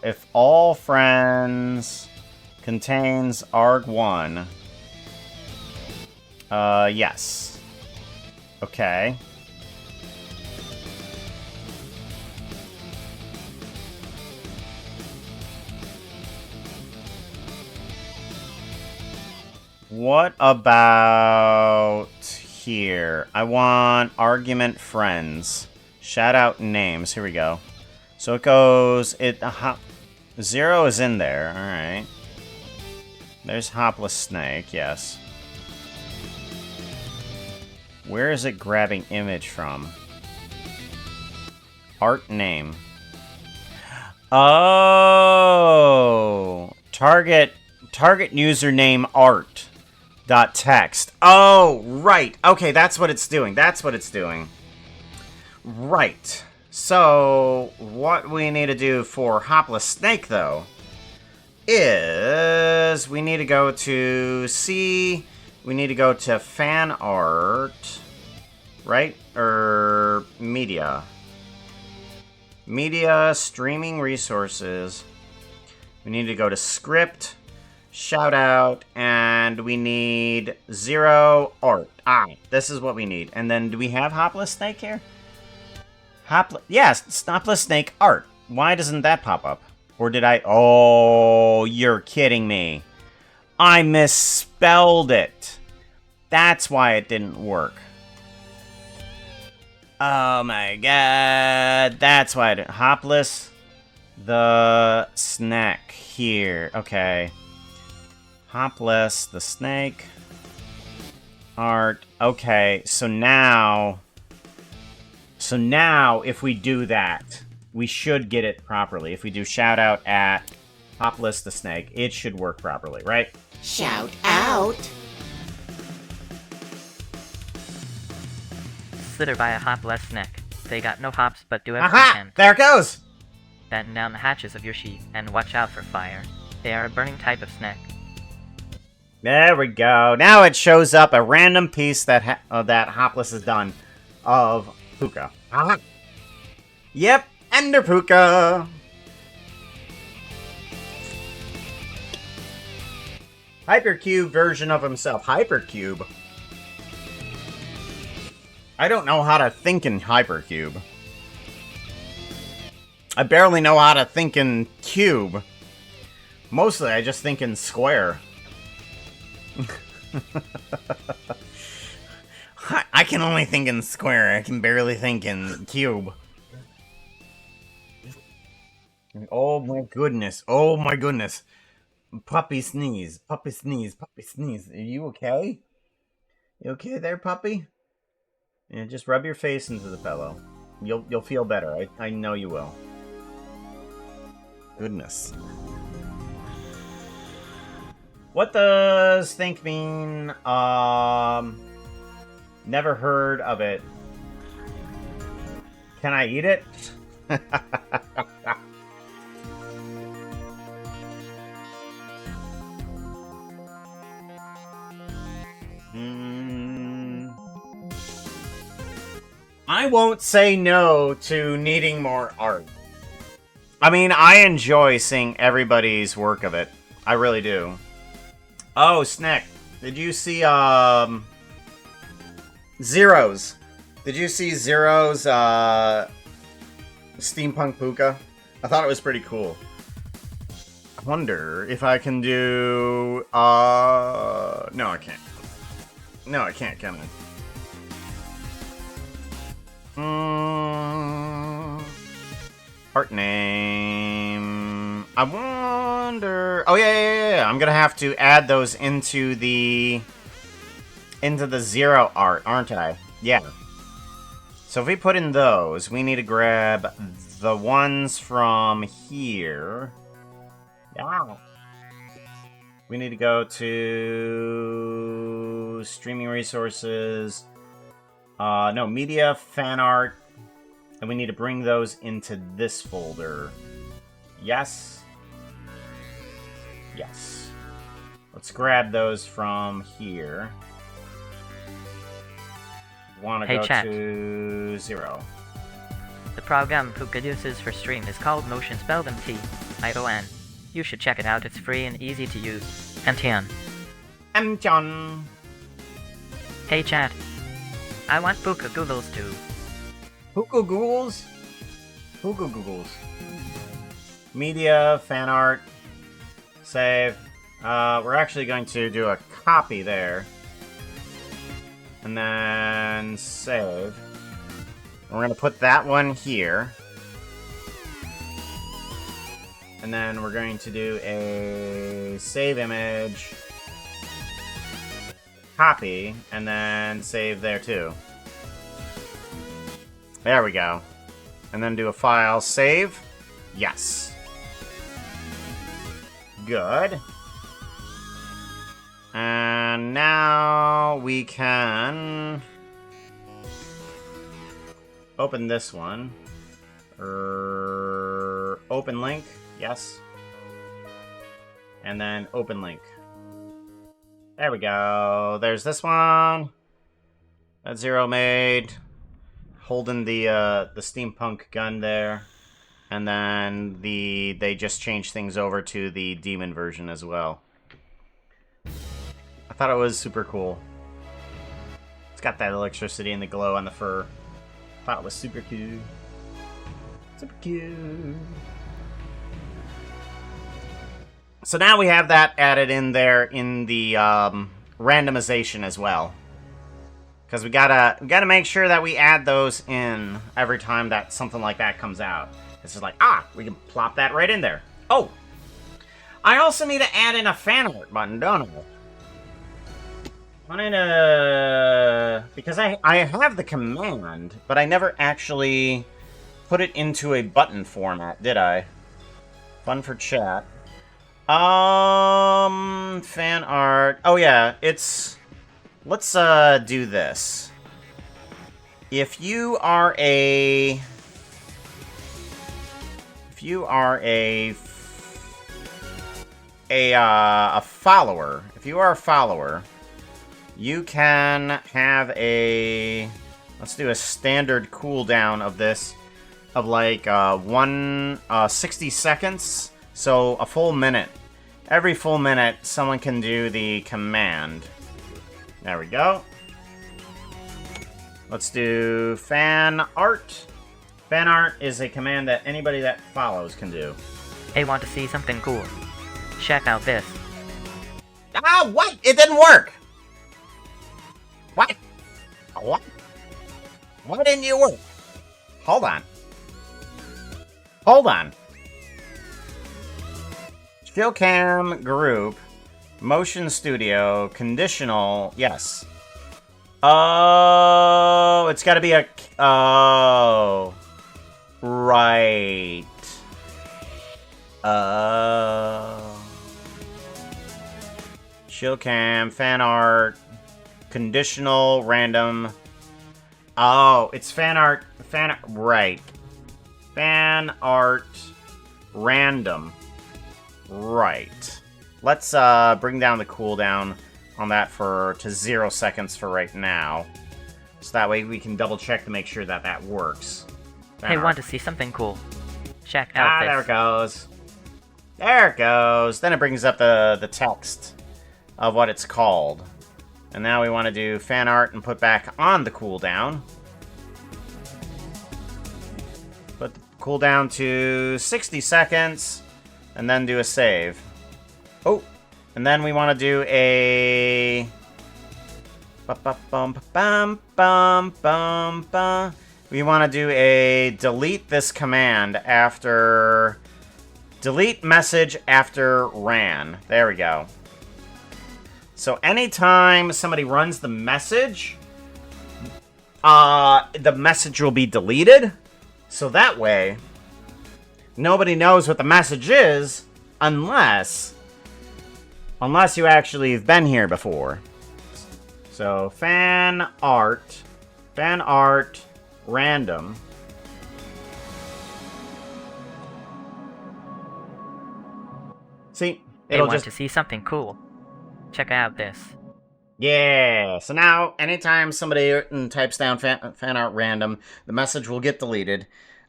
If all friends contains ARG1. Yes. Okay. What about here? I want argument friends. Shout out names. Here we go. So it goes... Zero is in there. Alright. There's Hopless Snake, yes. Where is it grabbing image from? Art name. Oh! Target username art. .text. Oh, right. Okay, that's what it's doing. That's what it's doing. Right. So, what we need to do for Hopless Snake, though, is we need to go to we need to go to fan art, right? Or media. Media, streaming resources. We need to go to script, shout out, and we need 0 art. This is what we need. And then do we have Hopless Snake here? Yes, Hopless Snake art. Why doesn't that pop up? Or did I... Oh, you're kidding me. I misspelled it. That's why it didn't work. Oh my god. That's why it... Hopless the Snack here. Okay. Hopless the Snake. Art. Okay, so now, if we do that, we should get it properly. If we do shout out at Hopless the Snake, it should work properly, right? Shout out. Slither by a hopless snack. They got no hops, but do have Aha! content. There it goes! Batten down the hatches of your sheath, and watch out for fire. They are a burning type of snack. There we go. Now it shows up a random piece that that Hopless has done of Puka. Aha! Yep, Ender Puka! Hypercube version of himself. Hypercube. I don't know how to think in Hypercube. I barely know how to think in cube. Mostly I just think in square. I can only think in square. I can barely think in cube. Oh my goodness. Oh my goodness. Puppy sneeze. Puppy sneeze. Puppy sneeze. Are you okay? You okay there, puppy? Yeah, just rub your face into the pillow. You'll feel better. I know you will. Goodness. What does think mean? Never heard of it. Can I eat it? I won't say no to needing more art. I mean, I enjoy seeing everybody's work of it. I really do. Oh, Snack. Did you see, Zero's? Did you see Zero's, steampunk puka? I thought it was pretty cool. I wonder if I can do, no, I can't. No, I can't, can I? Art name. I wonder. Oh yeah. I'm gonna have to add those into the 0 art, aren't I? Yeah. So if we put in those, we need to grab the ones from here. Yeah. We need to go to streaming resources. No, media, fan art. And we need to bring those into this folder. Yes. Yes. Let's grab those from here. want to Hey, go chat. to 0. The program Puka uses for stream is called Motion, spelled M-T-I-O-N. You should check it out, it's free and easy to use. MTN. I'm John. Hey chat. I want Puka Googles too. Puka Googles? Puka Googles. Media, fan art, save. We're actually going to do a copy there. And then save. We're going to put that one here. And then we're going to do a save image, copy, and then save there too. There we go. And then do a file, save. Yes. Good. And now we can open this one. Open link. Yes. And then open link. There we go. There's this one. That Zero made. Holding the steampunk gun there. And then they just changed things over to the demon version as well. I thought it was super cool. It's got that electricity and the glow on the fur. Thought it was super cool. Super cool. So now we have that added in there in the randomization as well. Because we gotta make sure that we add those in every time that something like that comes out. It's just like, we can plop that right in there. Oh! I also need to add in a fan art button, don't I? I need to... Because I have the command, but I never actually put it into a button format, did I? Fun for chat. Fan art. Oh yeah, it's... Let's do this. If you are a follower, you can have a, let's do a standard cooldown of this of like 60 seconds, so a full minute. Every full minute someone can do the command. There we go. Let's do fan art. Fan art is a command that anybody that follows can do. Hey, want to see something cool? Check out this. What? It didn't work! What? What? Why didn't you work? Hold on. Hold on. Showcam group. Motion studio. Conditional. Yes. Oh, it's gotta be a... Oh. Right. Showcam, fan art, conditional, random. Oh, it's fan art, right. Fan art, random. Right. Let's bring down the cooldown on that to 0 seconds for right now. So that way we can double check to make sure that that works. Hey, want to see something cool? Check out this. There it goes. There it goes. Then it brings up the text of what it's called. And now we want to do fan art and put back on the cooldown. Put the cooldown to 60 seconds. And then do a save. Oh. And then we want to do a... We want to do a delete this command after... Delete message after ran. There we go. So anytime somebody runs the message will be deleted. So that way, nobody knows what the message is unless you actually have been here before. So fan art, random. See, They want to see something cool. Check out this. Yeah, so now anytime somebody types down fan art random, the message will get deleted,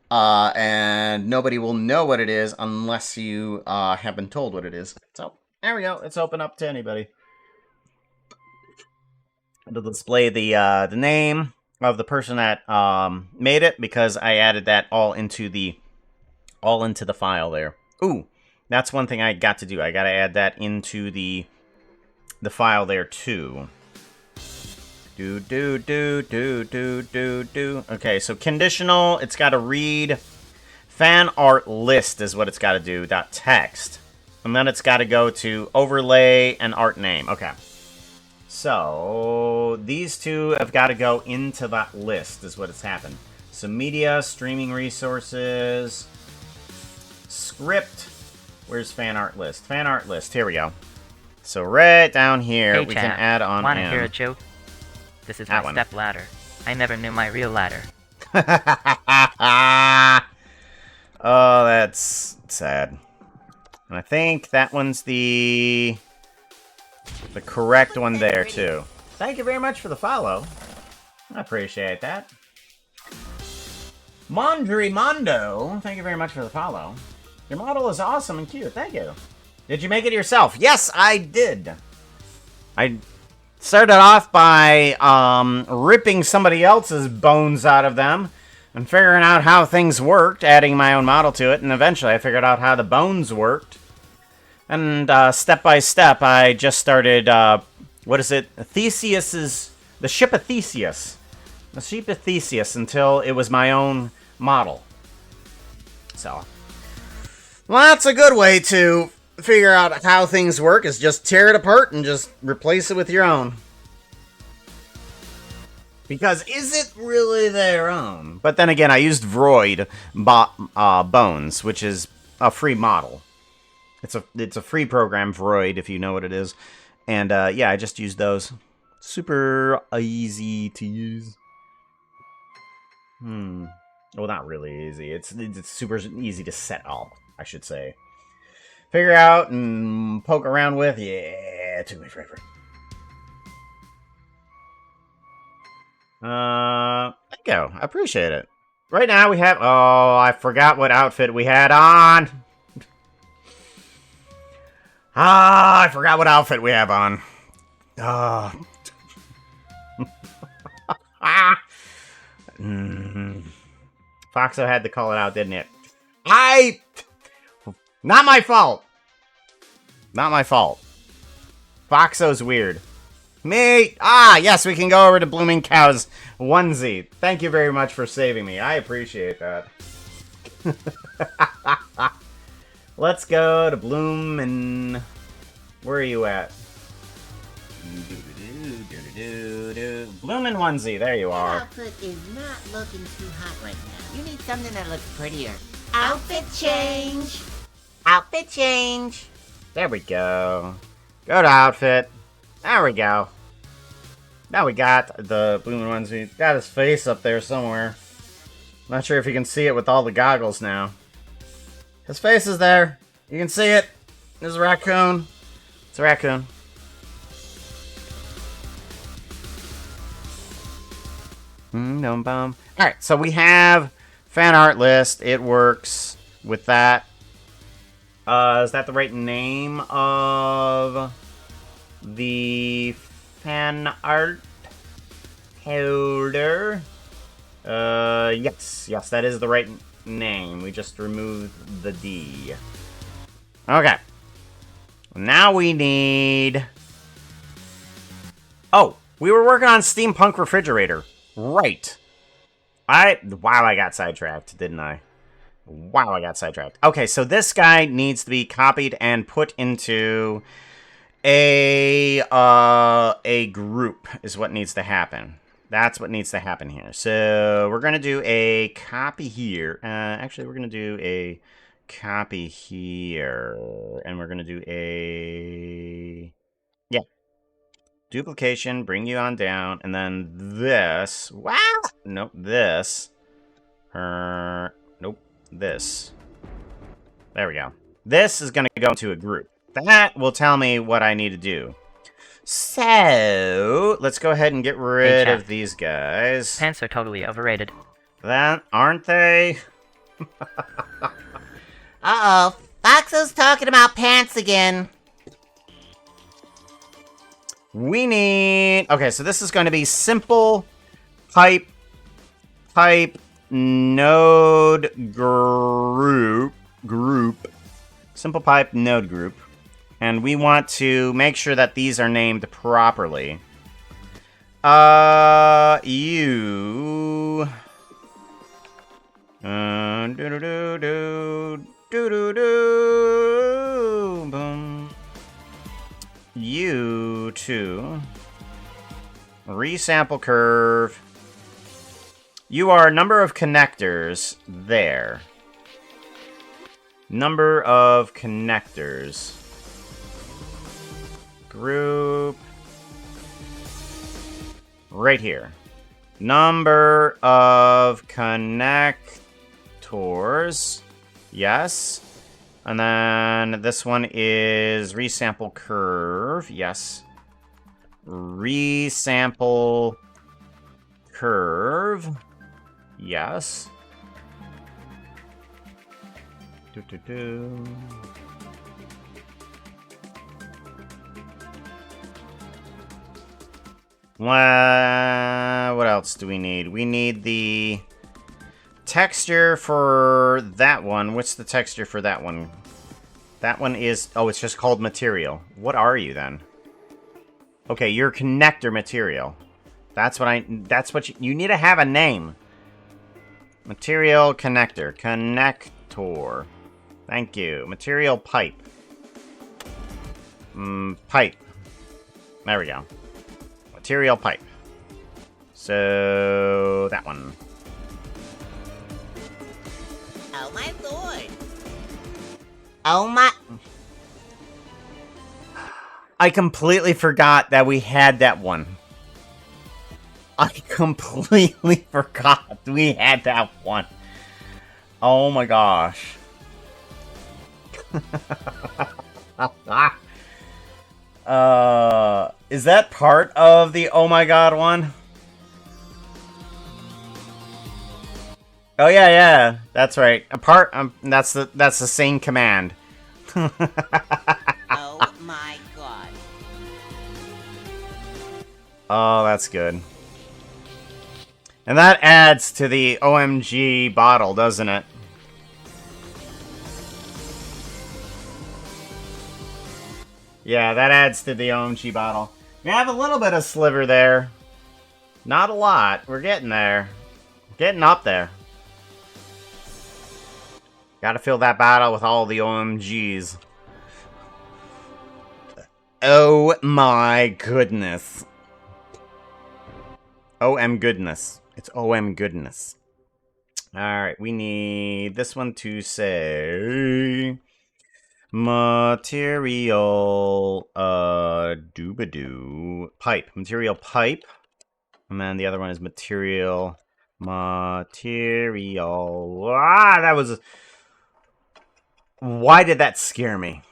and nobody will know what it is unless you have been told what it is. So there we go. It's open up to anybody. It'll display the name of the person that made it because I added that all into the file there. Ooh, that's one thing I got to do. I got to add that into the file there too. Do. Okay, so conditional, it's got to read fan art list is what it's got to do, .text. And then it's got to go to overlay and art name. Okay. So these two have got to go into that list is what has happened. So media, streaming resources, script. Where's fan art list? Fan art list. Here we go. So right down here, Hey, we champ, can add on wanna in. hear a joke? This is That my one. step ladder. I never knew my real ladder. Oh, that's sad. And I think that one's the correct one there, too. Thank you very much for the follow. I appreciate that. Mondry Mondo, thank you very much for the follow. Your model is awesome and cute. Thank you. Did you make it yourself? Yes, I did. I started off by ripping somebody else's bones out of them and figuring out how things worked, adding my own model to it, and eventually I figured out how the bones worked. And step by step, I just started, what is it? The ship of Theseus. The ship of Theseus until it was my own model. So, well, that's a good way to figure out how things work, is just tear it apart and just replace it with your own. Because is it really their own? But then again, I used Vroid Bones, which is a free model. It's a free program, Vroid, if you know what it is. And yeah, I just used those. Super easy to use. Well, not really easy. It's super easy to set up, I should say. Figure out and poke around with. Yeah, it took me forever. Thank you. I appreciate it. Right now we have... Oh, I forgot what outfit we had on. I forgot what outfit we have on. Foxo had to call it out, didn't it? Not my fault. Not my fault. Foxo's weird. Me! Yes, we can go over to Blooming Cow's onesie. Thank you very much for saving me. I appreciate that. Let's go to Bloom and... Where are you at? Bloom and onesie, there you That are. outfit is not looking too hot right now. You need something that looks prettier. Outfit change! Outfit change! There we go. Go to outfit. There we go. Now we got the Bloom and onesie. Got his face up there somewhere. Not sure if you can see it with all the goggles now. His face is there. You can see it. There's a raccoon. It's a raccoon. Alright, so we have fan art list. It works with that. Is that the right name of the fan art holder? Yes, that is the right name. We just removed the D. Okay. Now we need... Oh, we were working on steampunk refrigerator. Right. Wow, I got sidetracked, didn't I? Wow, I got sidetracked. Okay, so this guy needs to be copied and put into a group is what needs to happen. That's what needs to happen here. So we're going to do a copy here. Actually, we're going to do a copy here. And we're going to do a... Yeah. Duplication, bring you on down, and then this. Wow! Nope, this. Nope, this. There we go. This is going to go into a group. That will tell me what I need to do. So, let's go ahead and get rid Chap. of these guys. Pants are totally overrated. That, aren't they? Uh-oh. Foxo's talking about pants again. We need... Okay, so this is going to be simple pipe node group. Simple pipe node group. And we want to make sure that these are named properly. You... Boom. You two. Resample curve. You are number of connectors there. Number of connectors. Group. Right here. Number of connectors. Yes. And then this one is resample curve. Yes. Resample curve. Yes. What else do we need? We need the texture for that one. What's the texture for that one? That one is... Oh, it's just called material. What are you, then? Okay, you're connector material. That's what you need to have a name. Material connector. Connector. Thank you. Material pipe. Pipe. There we go. Material pipe. So, that one. Oh my lord. Oh my... I completely forgot that we had that one. I completely forgot we had that one. Oh my gosh. Is that part of the oh my god one? Oh yeah, that's right. That's the same command. Oh my god. Oh, that's good. And that adds to the OMG bottle, doesn't it? Yeah, that adds to the OMG bottle. We have a little bit of sliver there. Not a lot. We're getting there. Getting up there. Gotta fill that bottle with all the OMGs. Oh my goodness. OM goodness. It's OM goodness. Alright, we need this one to say... Material... doobadoo... Pipe. Material pipe. And then the other one is material... Material... Ah, that was... Why did that scare me?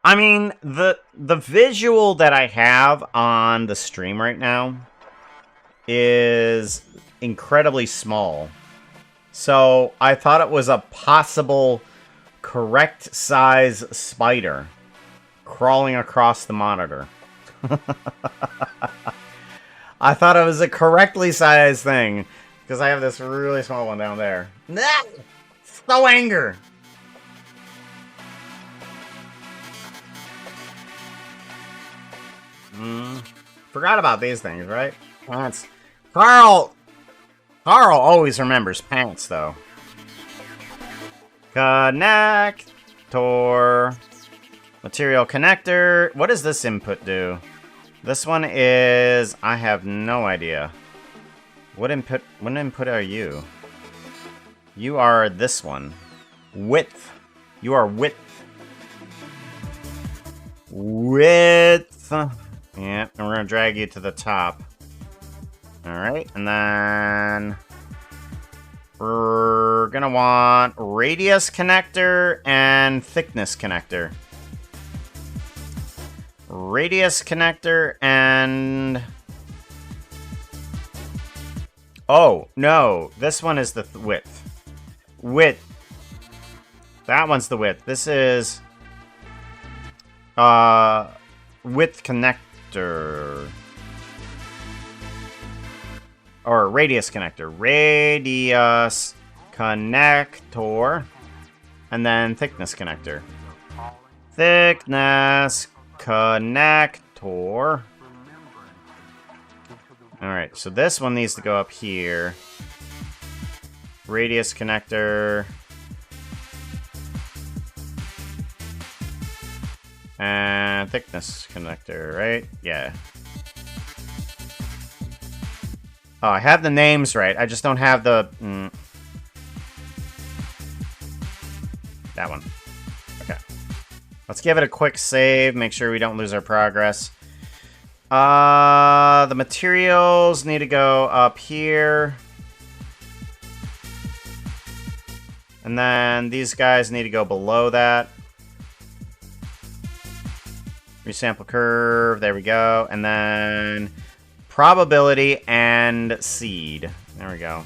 I mean, the visual that I have on the stream right now is incredibly small. So I thought it was a possible correct size spider crawling across the monitor. I thought it was a correctly sized thing because I have this really small one down there. So anger. Forgot about these things, right? Pants. Carl always remembers pants, though. Connector. Material connector. What does this input do? This one is... I have no idea. What input are you? You are this one. Width. You are width. Width. Yeah, and we're gonna drag you to the top. Alright, and then... We're gonna want radius connector and thickness connector. radius connector and... Oh, no. This one is the width. Width. That one's the width. This is... width connector. Or radius connector. Radius connector. And then thickness connector. Thickness connector. Alright, so this one needs to go up here. Radius connector. And thickness connector, right? Yeah. Oh, I have the names right. I just don't have the... That one. Okay. Let's give it a quick save. Make sure we don't lose our progress. The materials need to go up here. And then these guys need to go below that. Resample curve. There we go. And then probability and seed. There we go.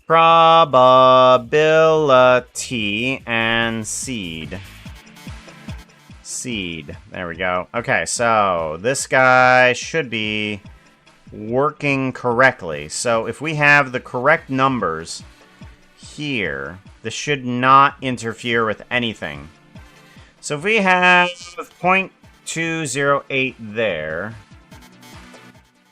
Probability and seed. Seed. There we go. Okay, so this guy should be working correctly. So if we have the correct numbers here, this should not interfere with anything. So if we have 0.208 there,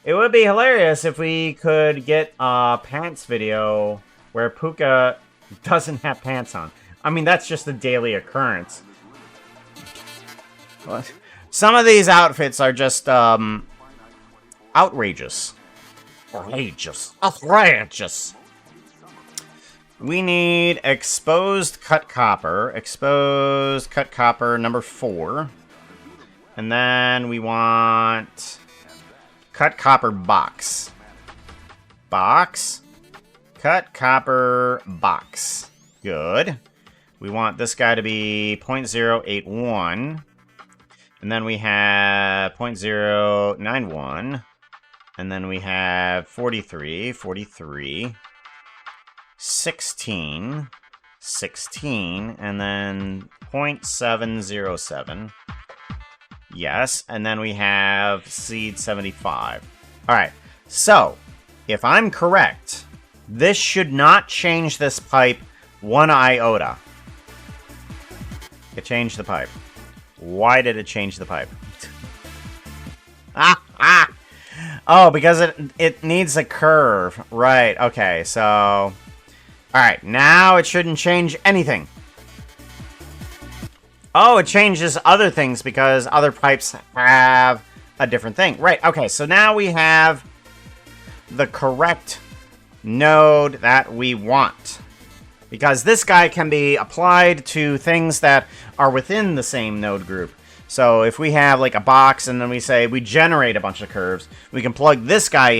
it would be hilarious if we could get a pants video where Puka doesn't have pants on. I mean, that's just a daily occurrence. What? Some of these outfits are just, outrageous. Outrageous. Outrageous. We need exposed cut copper. Exposed cut copper number 4. And then we want cut copper box. Box. Cut copper box. Good. We want this guy to be 0.081. And then we have 0.091. And then we have 43, 43, 16, 16, and then 0.707. Yes, and then we have seed 75. Alright, so, if I'm correct, this should not change this pipe one iota. It changed the pipe. Why did it change the pipe? Oh, because it needs a curve. Right, okay, so... Alright, now it shouldn't change anything. Oh, it changes other things because other pipes have a different thing. Right, okay, so now we have the correct node that we want. Because this guy can be applied to things that are within the same node group. So if we have like a box and then we say we generate a bunch of curves, we can plug this guy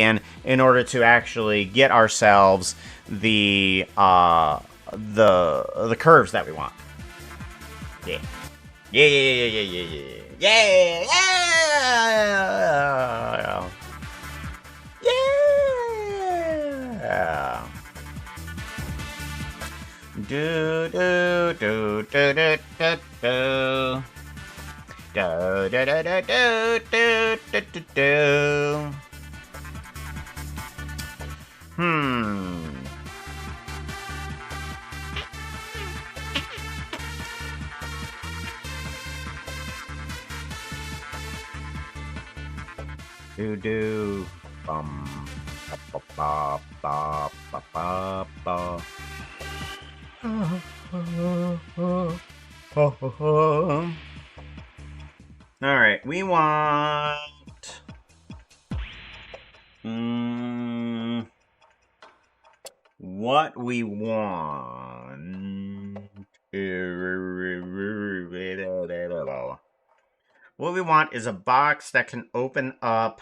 in order to actually get ourselves the curves that we want. Yeah. Yeah, yeah, yeah, yeah, yeah, yeah, yeah, yeah. Do do do do do do do. Do do do do do do do do. Do do bum ba ba ba ba ba ba. All right, we want what we want. What we want is a box that can open up.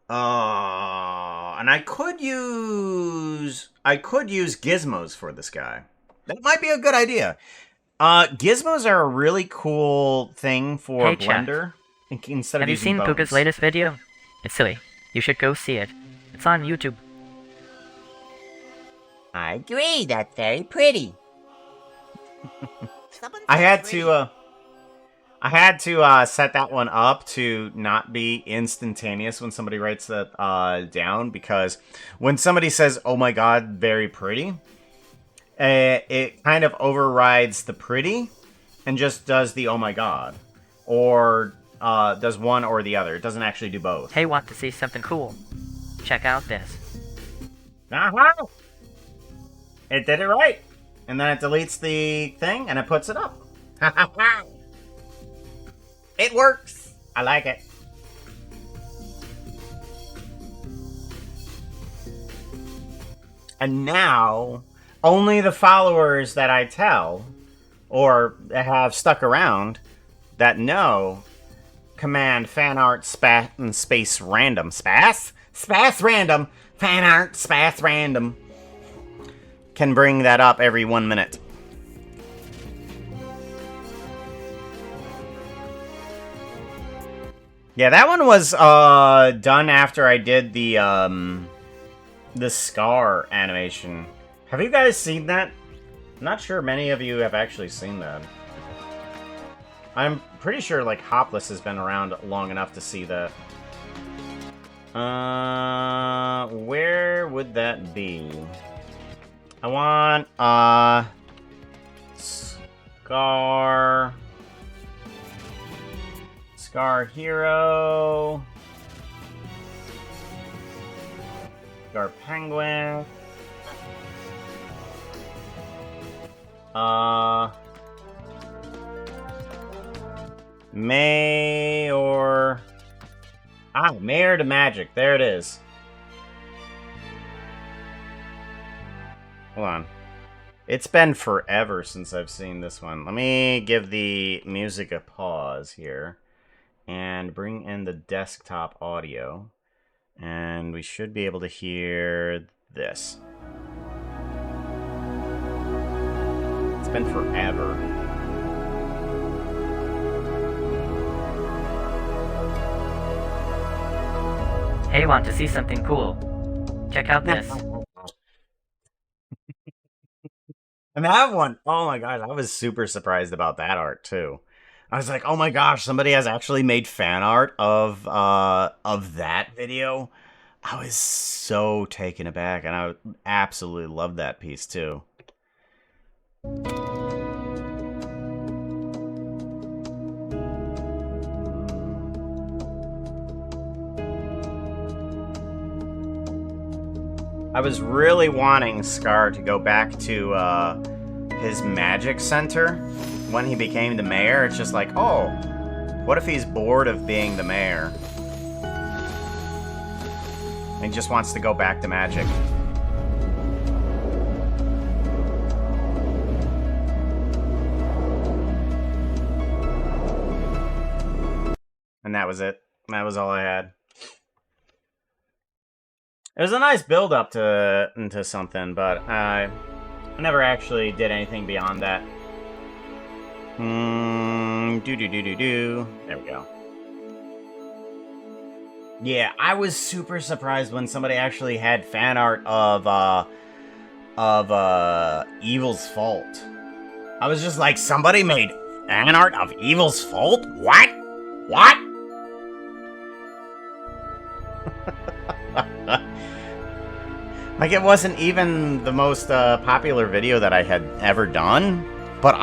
And I could use gizmos for this guy. That might be a good idea. Gizmos are a really cool thing for Hey, chat. Blender. Instead Have of you using seen bones. Puka's latest video? It's silly. You should go see it. It's on YouTube. I agree, that's very pretty. I had to set that one up to not be instantaneous when somebody writes that down, because when somebody says, "Oh my god, very pretty," it kind of overrides the pretty and just does the "oh my god," or does one or the other. It doesn't actually do both. Hey, want to see something cool? Check out this. Uh-huh. It did it right. And then it deletes the thing and it puts it up. It works. I like it. And now, only the followers that I tell, or have stuck around, that know, command fan art spat and space random. Space random. Fan art space random. Can bring that up every 1 minute. Yeah, that one was done after I did the Scar animation. Have you guys seen that? I'm not sure many of you have actually seen that. I'm pretty sure like Hopless has been around long enough to see that. Where would that be? I want Scar Hero, Scar Penguin, Mayor to Magic. There it is. Hold on. It's been forever since I've seen this one. Let me give the music a pause here and bring in the desktop audio. And we should be able to hear this. It's been forever. Hey, want to see something cool? Check out this. And that one, oh my gosh, I was super surprised about that art too. I was like, oh my gosh, somebody has actually made fan art of that video. I was so taken aback, and I absolutely loved that piece too. I was really wanting Scar to go back to his magic center when he became the mayor. It's just like, oh, what if he's bored of being the mayor? And he just wants to go back to magic. And that was it. That was all I had. It was a nice build-up to into something, but I never actually did anything beyond that. There we go. Yeah, I was super surprised when somebody actually had fan art of Evil's Fault. I was just like, somebody made fan art of Evil's Fault? What? What? Like, it wasn't even the most popular video that I had ever done, but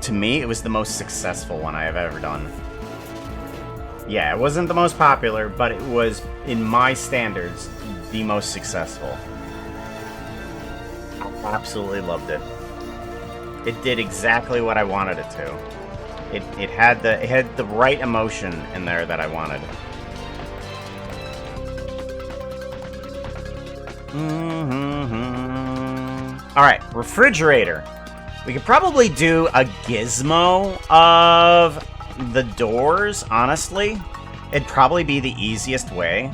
to me, it was the most successful one I have ever done. Yeah, it wasn't the most popular, but it was, in my standards, the most successful. I absolutely loved it. It did exactly what I wanted it to. It had the right emotion in there that I wanted. Alright, refrigerator. We could probably do a gizmo of the doors, honestly. It'd probably be the easiest way.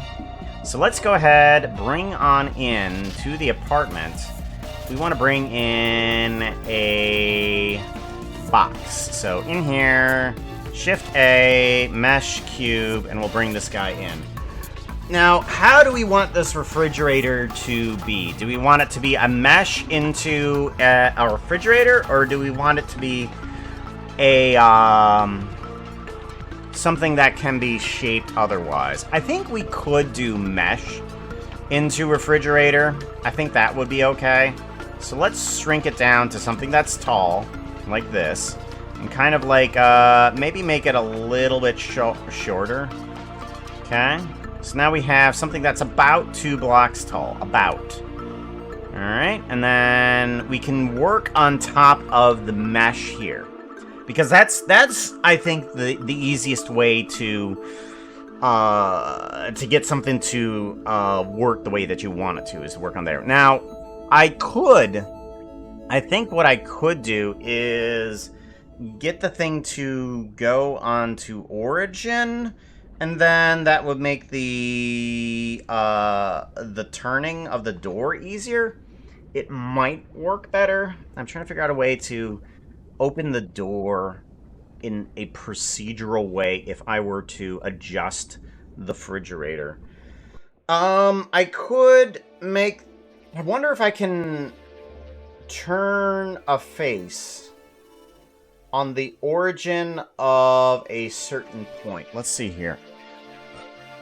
So let's go ahead, bring on in to the apartment. We want to bring in a box. So in here, Shift A, mesh cube, and we'll bring this guy in. Now, how do we want this refrigerator to be? Do we want it to be a mesh into a refrigerator, or do we want it to be a something that can be shaped otherwise? I think we could do mesh into refrigerator. I think that would be okay. So let's shrink it down to something that's tall, like this, and kind of like maybe make it a little bit shorter. Okay. So now we have something that's about 2 blocks tall. About. Alright, and then we can work on top of the mesh here. Because that's I think, the easiest way to get something to work the way that you want it to, is to work on there. Now, I think what I could do is get the thing to go onto origin, and then that would make the turning of the door easier. It might work better. I'm trying to figure out a way to open the door in a procedural way if I were to adjust the refrigerator. I could make... I wonder if I can turn a face on the origin of a certain point. Let's see here.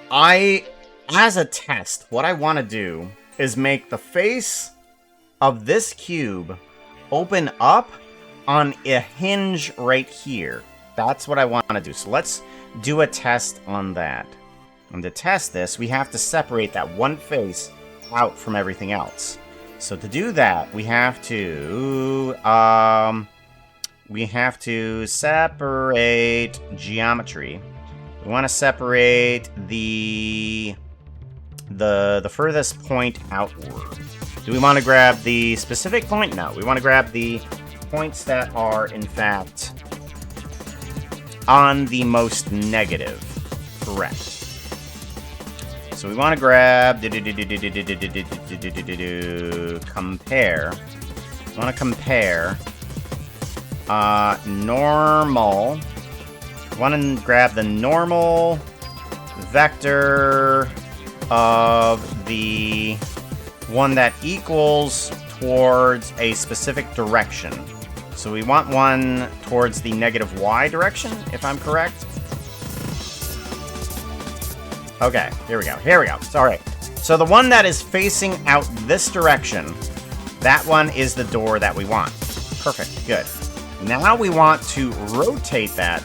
As a test, what I want to do is make the face of this cube open up on a hinge right here. That's what I want to do. So let's do a test on that. And to test this, we have to separate that one face out from everything else. So to do that, we have to separate geometry. We want to separate the furthest point outward. Do we want to grab the specific point? No, we want to grab the points that are, in fact, on the most negative. Correct. So we want to grab... compare. We want to compare... normal... We want to grab the normal vector of the one that equals towards a specific direction. So we want one towards the negative y direction, if I'm correct. Okay, here we go. Here we go. It's all right. So the one that is facing out this direction, that one is the door that we want. Perfect. Good. Now we want to rotate that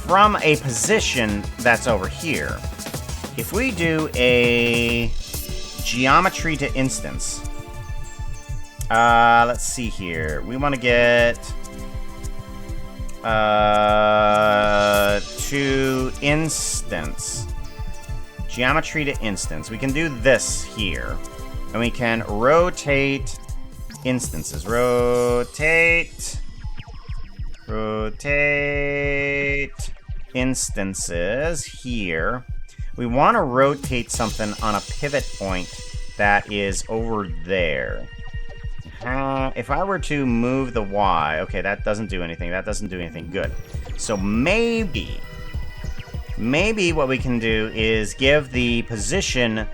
from a position that's over here. If we do a geometry to instance, let's see here. We want to get to instance. Geometry to instance. We can do this here. And we can rotate instances. Rotate instances here. We want to rotate something on a pivot point that is over there. If I were to move the Y, okay, that doesn't do anything. That doesn't do anything. Good. So maybe what we can do is give the position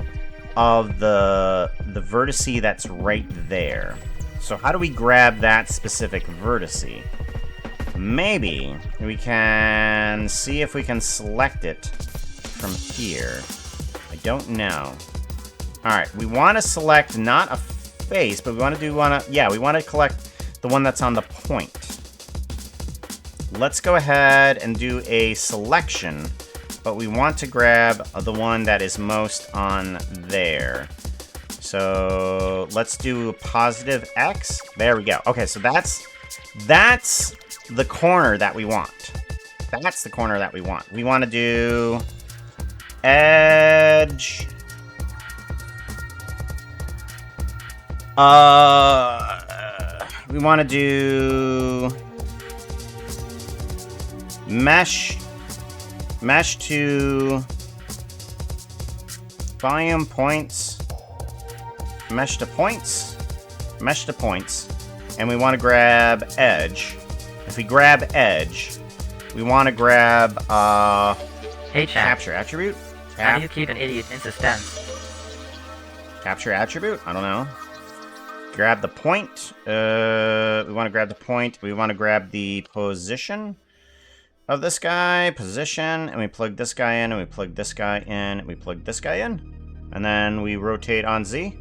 of the vertice that's right there. So how do we grab that specific vertice? Maybe we can see if we can select it from here. I don't know. Alright, we want to select not a face, but we want to do we want to collect the one that's on the point. Let's go ahead and do a selection, but we want to grab the one that is most on there. So let's do a positive X. There we go. Okay, so that's the corner that we want. That's the corner that we want. We want to do edge. We want to do mesh to volume points, mesh to points, and we want to grab edge. if we grab edge, we want to grab Hey, chat. capture attribute. How do you keep an idiot in suspense? Capture attribute? I don't know. Grab the point. We want to grab the point. We want to grab the position of this guy. Position. And we plug this guy in. And we plug this guy in. And we plug this guy in. And then we rotate on Z.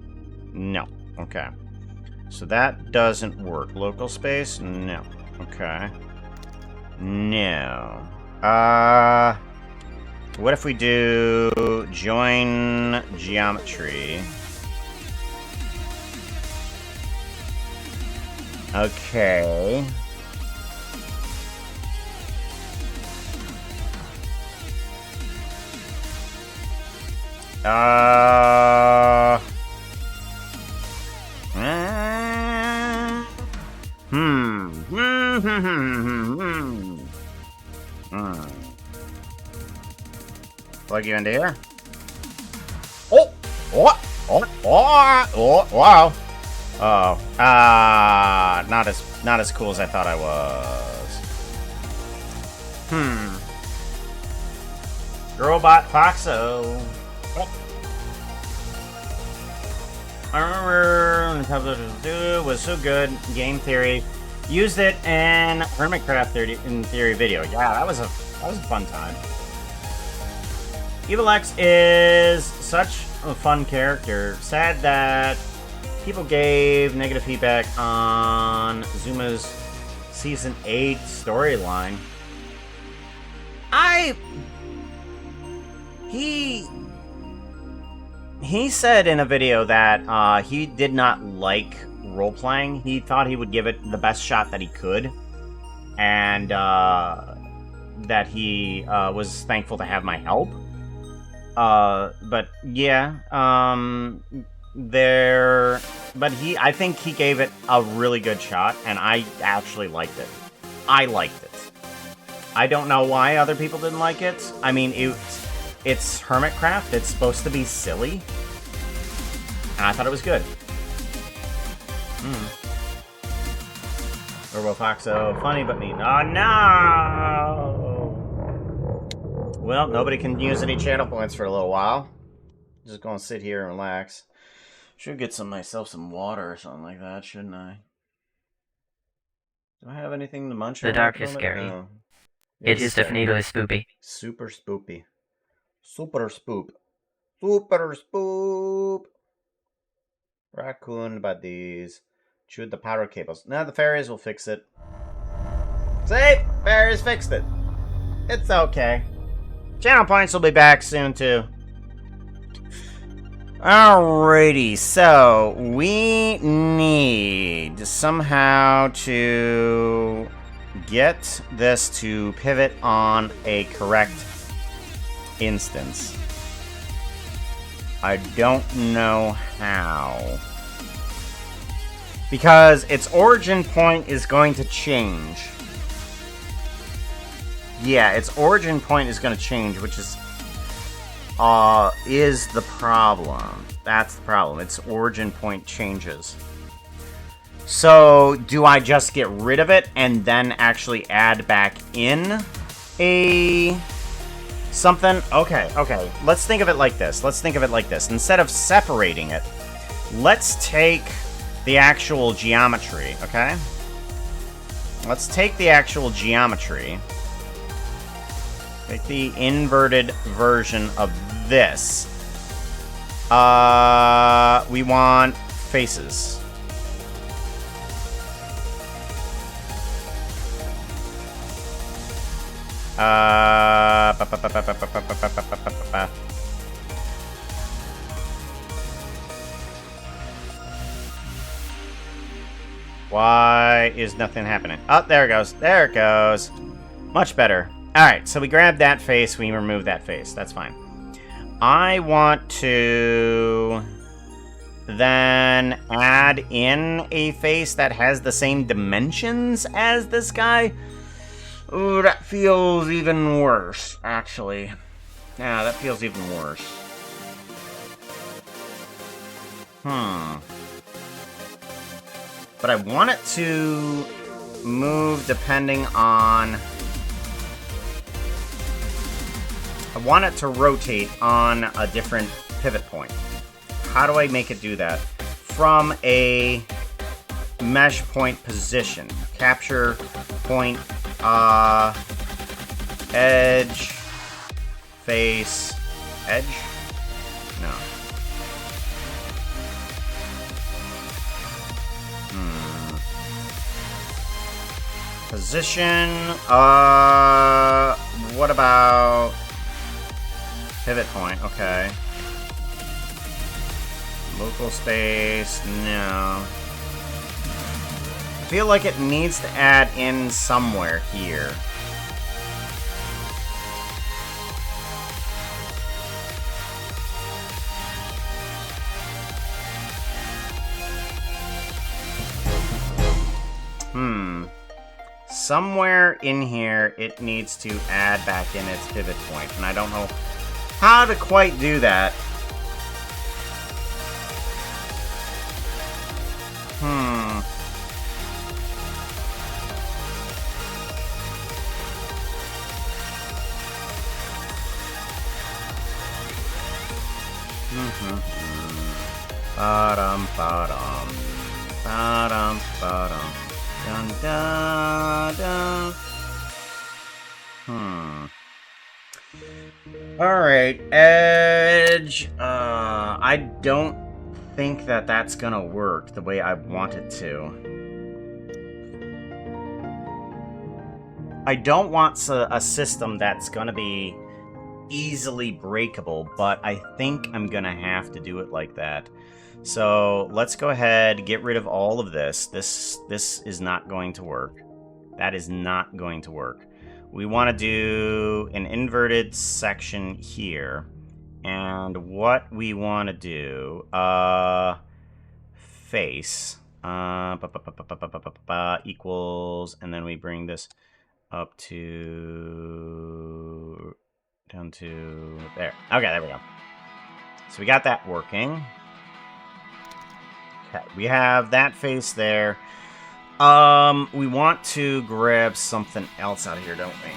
No. Okay. So that doesn't work. Local space? No. Okay. No. What if we do join geometry? Okay. Plug you into here. Oh! Oh! Oh! Oh! Oh! Wow! Oh. Not as cool as I thought I was. Robot Foxo. Oh. I remember it was so good. Game theory. Used it in Hermitcraft in theory video. Yeah, that was a fun time. Evil X is such a fun character. Sad that people gave negative feedback on Zuma's Season 8 storyline. He said in a video that he did not like role-playing. He thought he would give it the best shot that he could. And that he was thankful to have my help. But yeah, I think he gave it a really good shot, and I actually liked it. I liked it. I don't know why other people didn't like it. I mean, it's Hermitcraft. It's supposed to be silly, and I thought it was good. Turbo Foxo, funny but mean. Oh no! Well, nobody can use any channel points for a little while. Just gonna sit here and relax. Should get myself some water or something like that, shouldn't I? Do I have anything to munch on? The dark is scary. No. It is definitely spoopy. Super spoopy. Super spoop. Super spoop. Raccoon buddies. Chewed the power cables. Now the fairies will fix it. See? Fairies fixed it. It's okay. Channel points will be back soon, too. Alrighty, so we need somehow to get this to pivot on a correct instance. I don't know how. Because its origin point is going to change. Yeah, its origin point is going to change, which is the problem. That's the problem. Its origin point changes. So, do I just get rid of it and then actually add back in something? Okay. Let's think of it like this. Instead of separating it, let's take the actual geometry, okay? Let's take the actual geometry. Take the inverted version of this. We want faces. Why is nothing happening? Oh, there it goes. There it goes. Much better. Alright, so we grab that face, we remove that face. That's fine. I want to then add in a face that has the same dimensions as this guy. Ooh, that feels even worse, actually. Yeah, that feels even worse. But I want it to move depending on... I want it to rotate on a different pivot point. How do I make it do that? From a mesh point position. Capture point, edge, face, edge? No. Position, what about pivot point? Okay. Local space, no. I feel like it needs to add in somewhere here. Somewhere in here, it needs to add back in its pivot point, and I don't know how to quite do that. Ba-dum, ba-dum. Ba-dum, ba-dum. Dun, dun, dun. Alright, edge. I don't think that that's gonna work the way I want it to. I don't want a system that's gonna be easily breakable, but I think I'm gonna have to do it like that. So let's go ahead, get rid of all of this. This is not going to work. That is not going to work. We want to do an inverted section here. And what we want to do, face, equals, and then we bring this up to, down to there. Okay, there we go. So we got that working. Okay, we have that face there. We want to grab something else out of here, don't we?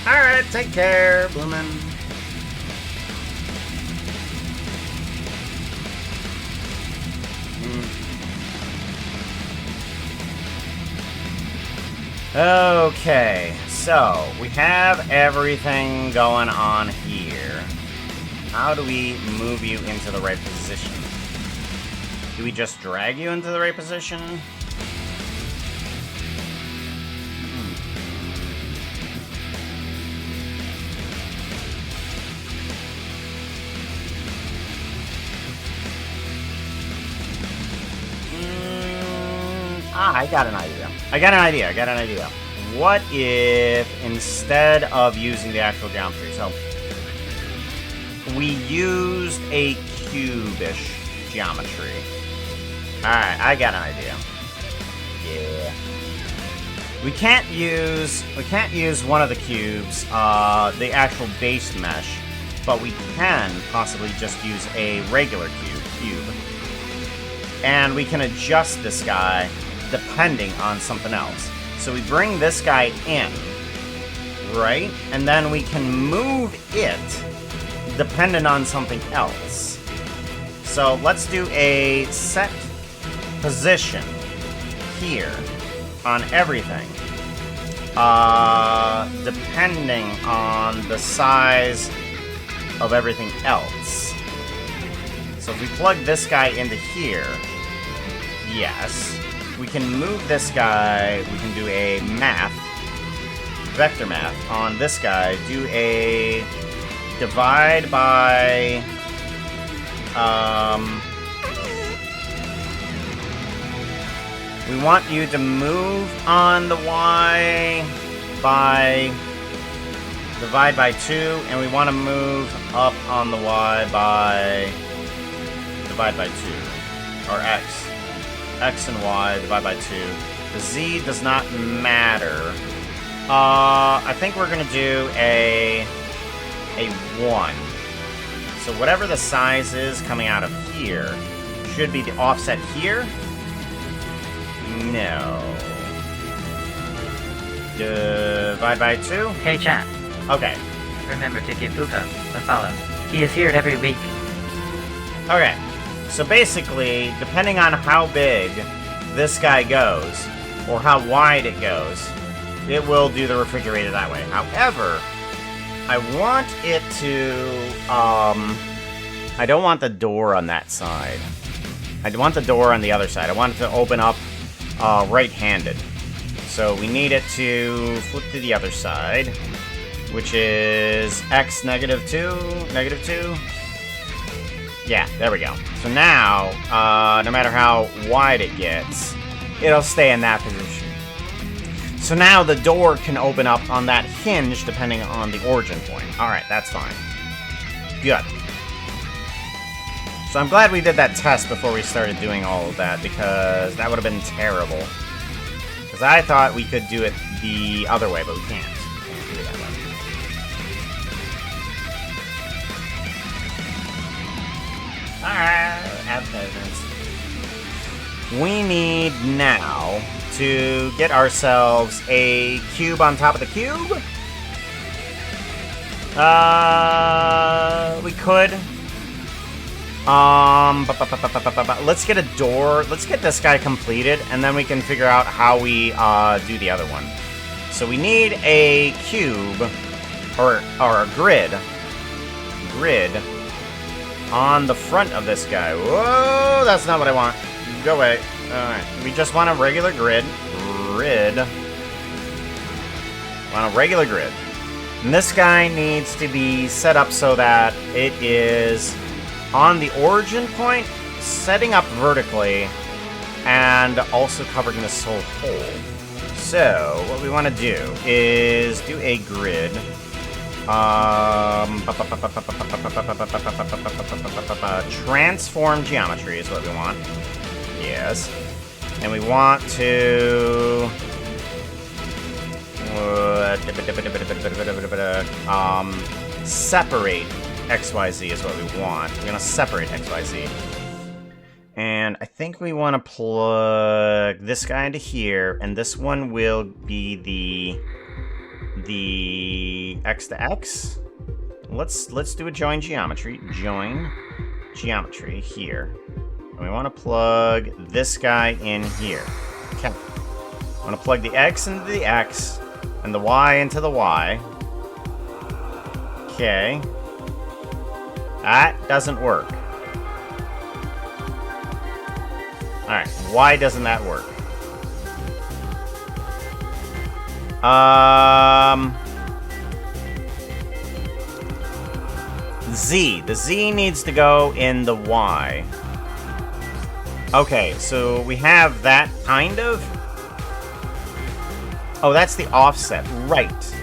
Alright, take care, Bloomin'. Okay, so we have everything going on here. How do we move you into the right position? Do we just drag you into the right position? I got an idea. What if, instead of using the actual geometry, so we used a cube-ish geometry. Alright, I got an idea. Yeah. We can't use one of the cubes, the actual base mesh, but we can possibly just use a regular cube. And we can adjust this guy depending on something else. So we bring this guy in, right? And then we can move it dependent on something else. So let's do a set position here on everything, depending on the size of everything else. So if we plug this guy into here, yes, we can move this guy. We can do a vector math on this guy, do a divide by we want you to move on the Y by divide by 2, and we want to move up on the Y by divide by 2, or X and Y divide by 2. The Z does not matter. I think we're gonna do a 1. So whatever the size is coming out of here should be the offset here, No. Divide by 2? Hey chat, Okay. remember to give Uka a follow. He is here every week. Okay. So basically, depending on how big this guy goes, or how wide it goes, it will do the refrigerator that way. However, I want it to, I don't want the door on that side. I want the door on the other side. I want it to open up right-handed. So we need it to flip to the other side, which is x -2, -2. Yeah, there we go. So now, no matter how wide it gets, it'll stay in that position. So now the door can open up on that hinge depending on the origin point. Alright, that's fine. Good. So I'm glad we did that test before we started doing all of that, because that would have been terrible. Because I thought we could do it the other way, but we can't. We can't do it that way. Alright, advertisements. We need now to get ourselves a cube on top of the cube. We could. Let's get a door. Let's get this guy completed, and then we can figure out how we do the other one. So we need a cube, or a grid. On the front of this guy. Whoa, that's not what I want. Go away. Alright, we just want a regular grid. Want a regular grid. And this guy needs to be set up so that it is on the origin point, setting up vertically, and also covering this whole hole. So, what we want to do is do a grid. Transform geometry is what we want. Yes. And we want to separate XYZ is what we want. We're gonna separate XYZ. And I think we want to plug this guy into here, and this one will be the X to X. Let's do a join geometry. Join geometry here. And we want to plug this guy in here. Okay. I want to plug the X into the X, and the Y into the Y. Okay. That doesn't work. Alright, why doesn't that work? Z. The Z needs to go in the Y. Okay, so we have that, kind of. Oh, that's the offset. Right.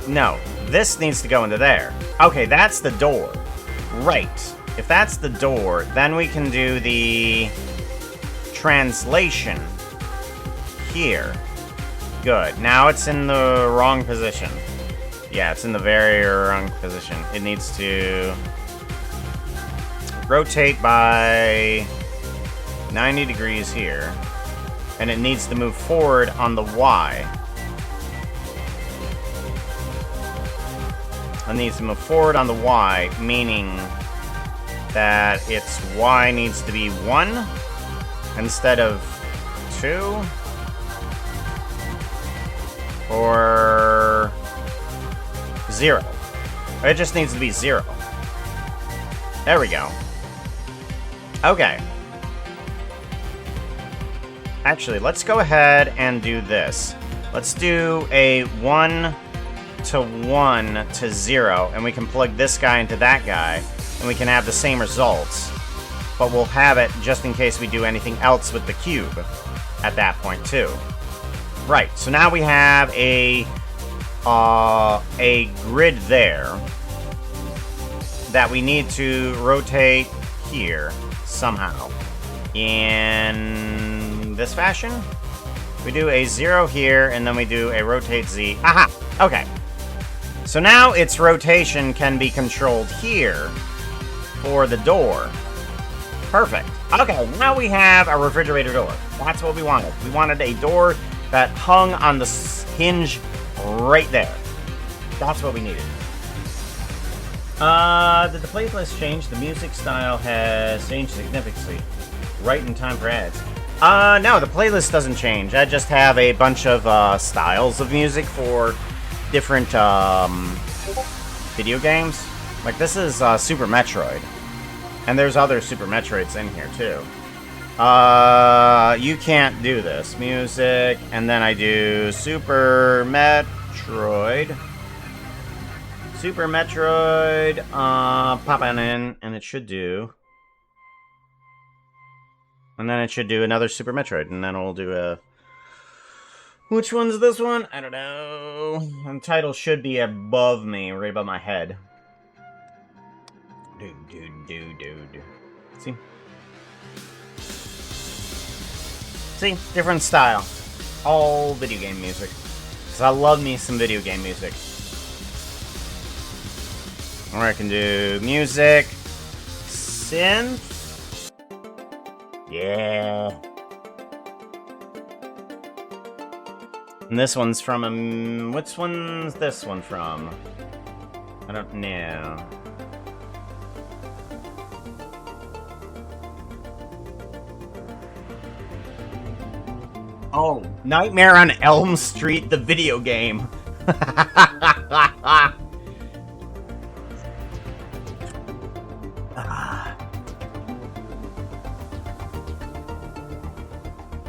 No, this needs to go into there. Okay, that's the door. Right. If that's the door, then we can do the translation here. Good. Now it's in the wrong position. Yeah, it's in the very wrong position. It needs to rotate by 90 degrees here. And it needs to move forward on the Y. It needs to move forward on the Y, meaning that its Y needs to be 1 instead of 2. Or 0. It just needs to be 0. There we go. Okay. Actually, let's go ahead and do this. Let's do a 1 to 1 to 0, and we can plug this guy into that guy, and we can have the same results. But we'll have it just in case we do anything else with the cube at that point, too. Right, so now we have a grid there that we need to rotate here somehow. In this fashion, we do a 0 here, and then we do a rotate Z. Aha! Okay. So now its rotation can be controlled here for the door. Perfect. Okay, now we have a refrigerator door. That's what we wanted. We wanted a door that hung on the hinge right there. That's what we needed. Did the playlist change? The music style has changed significantly. Right in time for ads. No, the playlist doesn't change. I just have a bunch of styles of music for different video games. Like this is Super Metroid. And there's other Super Metroids in here too. You can't do this. Music, and then I do Super Metroid. Super Metroid, pop on in, and it should do. And then it should do another Super Metroid, and then we'll do a... Which one's this one? I don't know. The title should be above me, right above my head. Dude. See? See? Different style. All video game music. Because I love me some video game music. Or I can do music. Synth. Yeah. And this one's from which one's this one from? I don't know. Oh, Nightmare on Elm Street, the video game.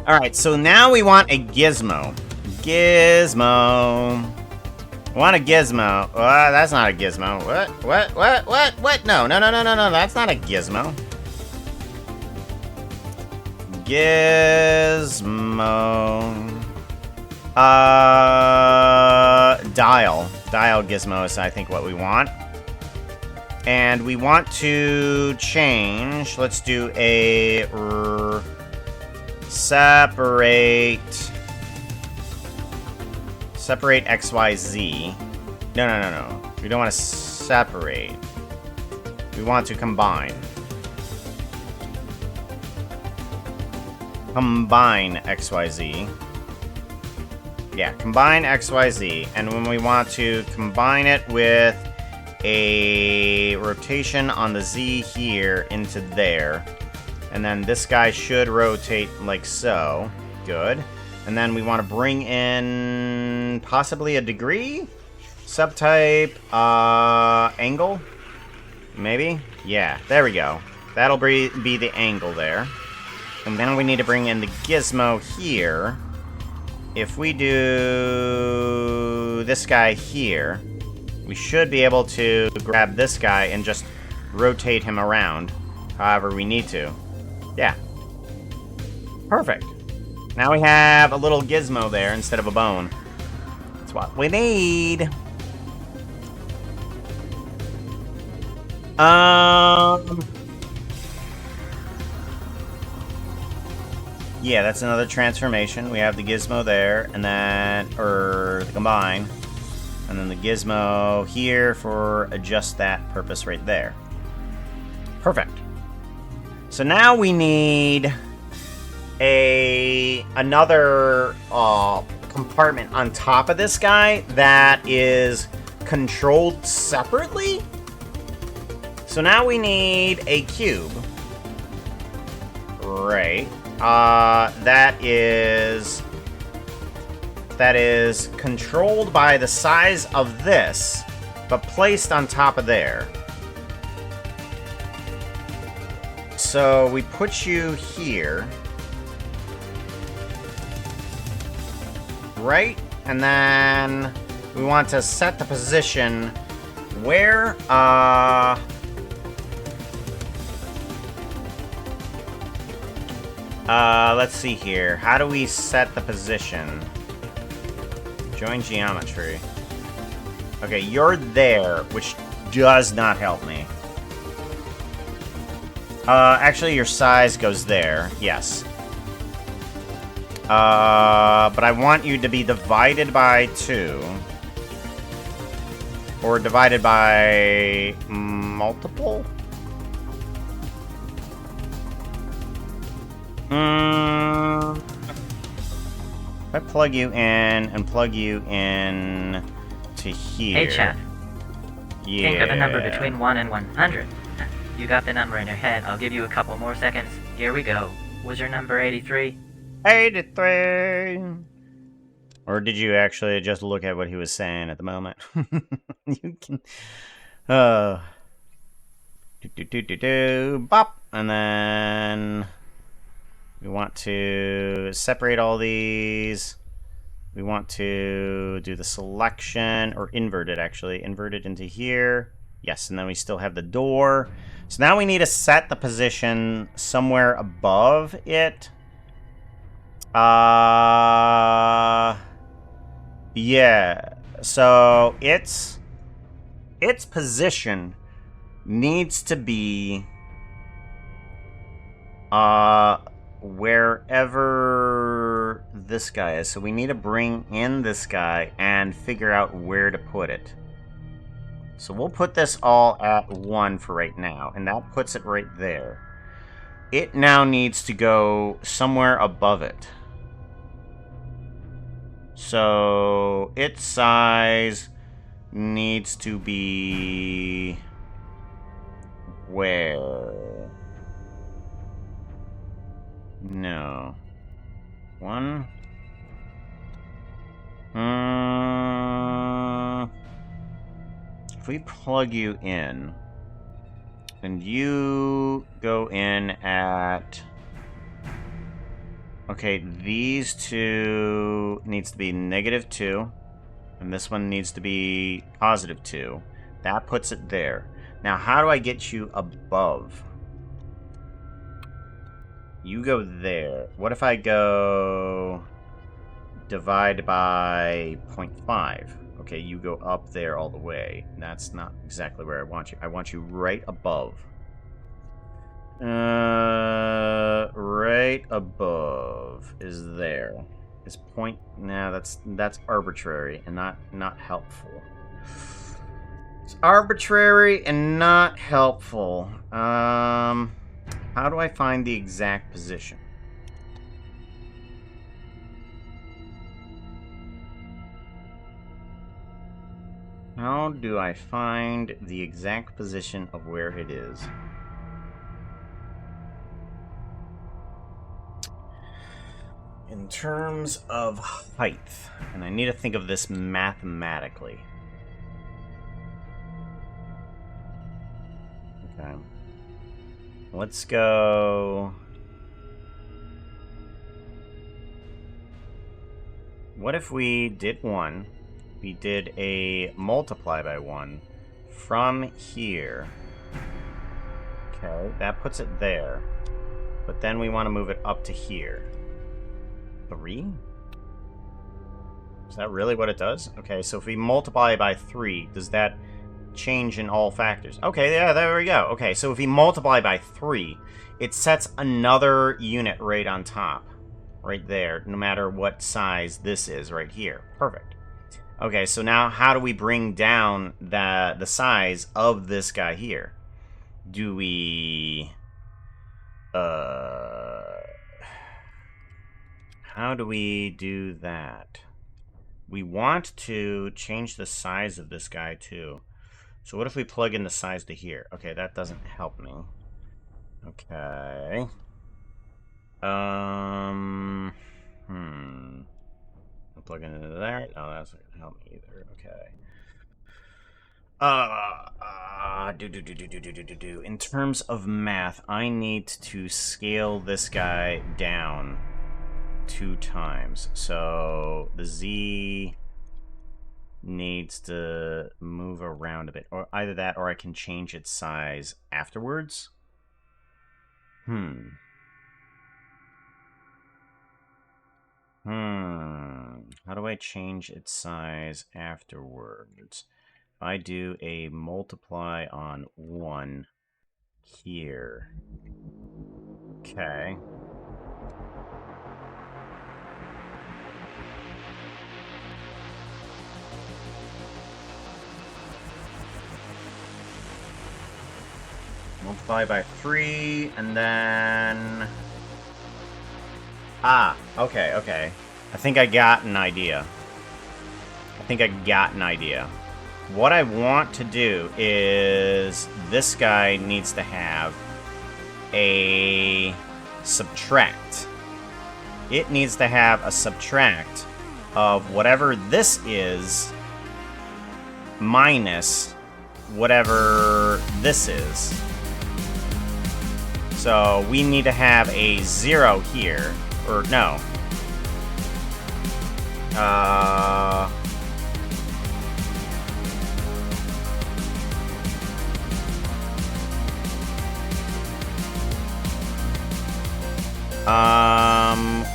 Alright, so now we want a gizmo. Gizmo. We want a gizmo. That's not a gizmo. What? No, that's not a gizmo. Gizmo. Dial. Dial gizmo is, I think, what we want. And we want to change. Let's do a... Separate XYZ. No. We don't want to separate. We want to combine. Combine XYZ. Yeah, combine XYZ. And when we want to combine it with a rotation on the Z here into there. And then this guy should rotate like so. Good. And then we want to bring in possibly a degree? Subtype, angle? Maybe? Yeah, there we go. That'll be the angle there. And then we need to bring in the gizmo here. If we do this guy here, we should be able to grab this guy and just rotate him around however we need to. Yeah. Perfect. Now we have a little gizmo there instead of a bone. That's what we need. Yeah, that's another transformation. We have the gizmo there, and then, or the combine. And then the gizmo here for just that purpose right there. Perfect. So now we need another compartment on top of this guy that is controlled separately. So now we need a cube. Right. That is controlled by the size of this, but placed on top of there. So we put you here. Right? And then we want to set the position where, let's see here. How do we set the position? Join geometry. Okay, you're there, which does not help me. Actually, your size goes there. Yes. But I want you to be divided by 2. Or divided by multiple? If I plug you in and plug you in to here. Hey, chat. Yeah. Think of a number between 1 and 100. You got the number in your head. I'll give you a couple more seconds. Here we go. Was your number 83? 83. Or did you actually just look at what he was saying at the moment? You can. Bop. And then we want to separate all these. We want to do the selection, or invert it actually. Invert it into here. Yes, and then we still have the door. So now we need to set the position somewhere above it. Yeah. So its position needs to be wherever this guy is. So we need to bring in this guy and figure out where to put it. So we'll put this all at 1 for right now, and that puts it right there. It now needs to go somewhere above it. So its size needs to be where? No. 1. If we plug you in, and you go in at... Okay, these two needs to be -2, and this one needs to be +2. That puts it there. Now, how do I get you above? You go there. What if I go divide by 0.5? Okay, you go up there all the way. That's not exactly where I want you. I want you right above. Right above is there. Is point? Nah, that's arbitrary and not helpful. It's arbitrary and not helpful. How do I find the exact position? How do I find the exact position of where it is? In terms of height, and I need to think of this mathematically. Okay. Let's go... What if we did 1? We did a multiply by 1 from here. Okay, that puts it there. But then we want to move it up to here. 3? Is that really what it does? Okay, so if we multiply by 3, does that change in all factors? Okay, yeah, there we go. Okay, so if we multiply by 3, it sets another unit right on top. Right there, no matter what size this is right here. Perfect. Okay, so now how do we bring down the size of this guy here? Do we... How do we do that? We want to change the size of this guy too. So what if we plug in the size to here? Okay, that doesn't help me. Okay. I'll plug it into there. No, that's not gonna help me either. Okay. In terms of math, I need to scale this guy down 2 times. So the Z needs to move around a bit, or either that, or I can change its size afterwards. How do I change its size afterwards? If I do a multiply on 1 here. Okay. Multiply by 3, and then... Ah, okay, okay. I think I got an idea. What I want to do is this guy needs to have a subtract. It needs to have a subtract of whatever this is minus whatever this is. So we need to have a 0 here. Or no.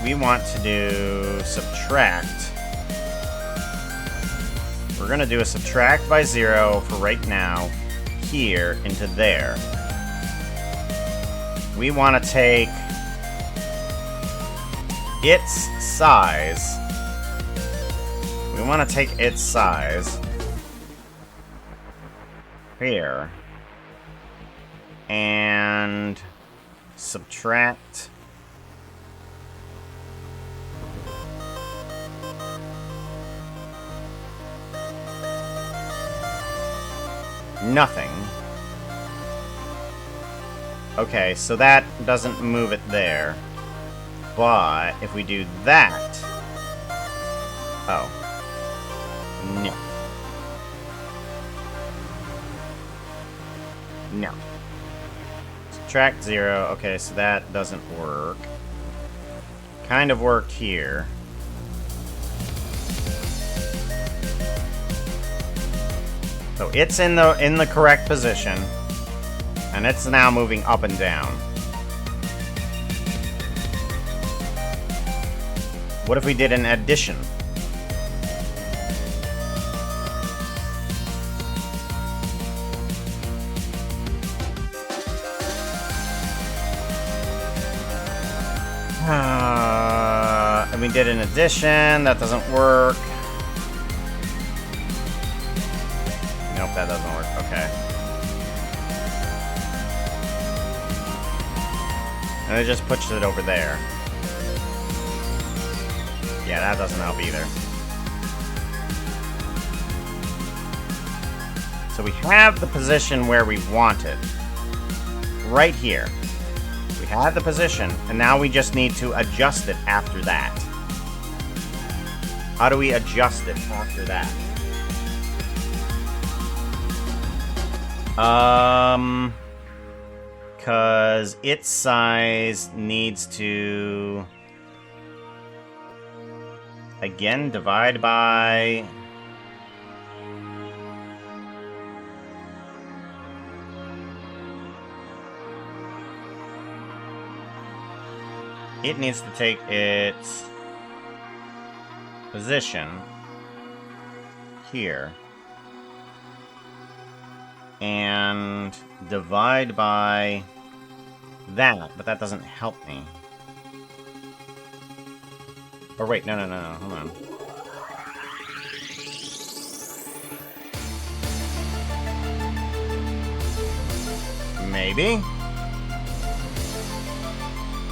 We want to do subtract. We're gonna do a subtract by 0 for right now, here into there. We want to take its size. We want to take its size here and subtract nothing. Okay, so that doesn't move it there. But if we do that... Oh. No. No. Subtract 0. Okay, so that doesn't work. Kind of worked here. So it's in the correct position. And it's now moving up and down. What if we did an addition? And we did an addition. That doesn't work. Nope, that doesn't work. Okay. And it just pushes it over there. Yeah, that doesn't help either. So we have the position where we want it. Right here. We have the position, and now we just need to adjust it after that. How do we adjust it after that? Because its size needs to... Again, divide by... It needs to take its position here and divide by that, but that doesn't help me. Or wait, no, hold on. Maybe?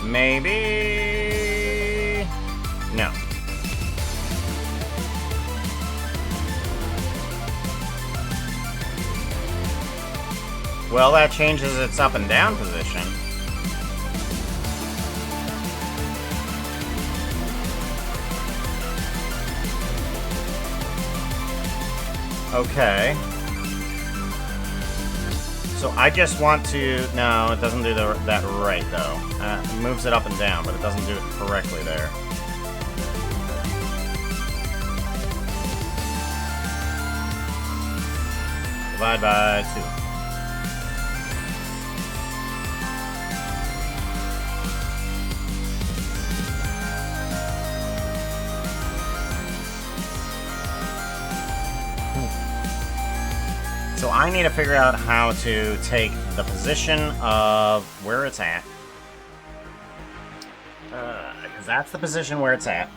Maybe... No. Well, that changes its up and down position. Okay. So I just want to... No, it doesn't do that right, though. It moves it up and down, but it doesn't do it correctly there. Divide by 2. So I need to figure out how to take the position of where it's at. Because that's the position where it's at.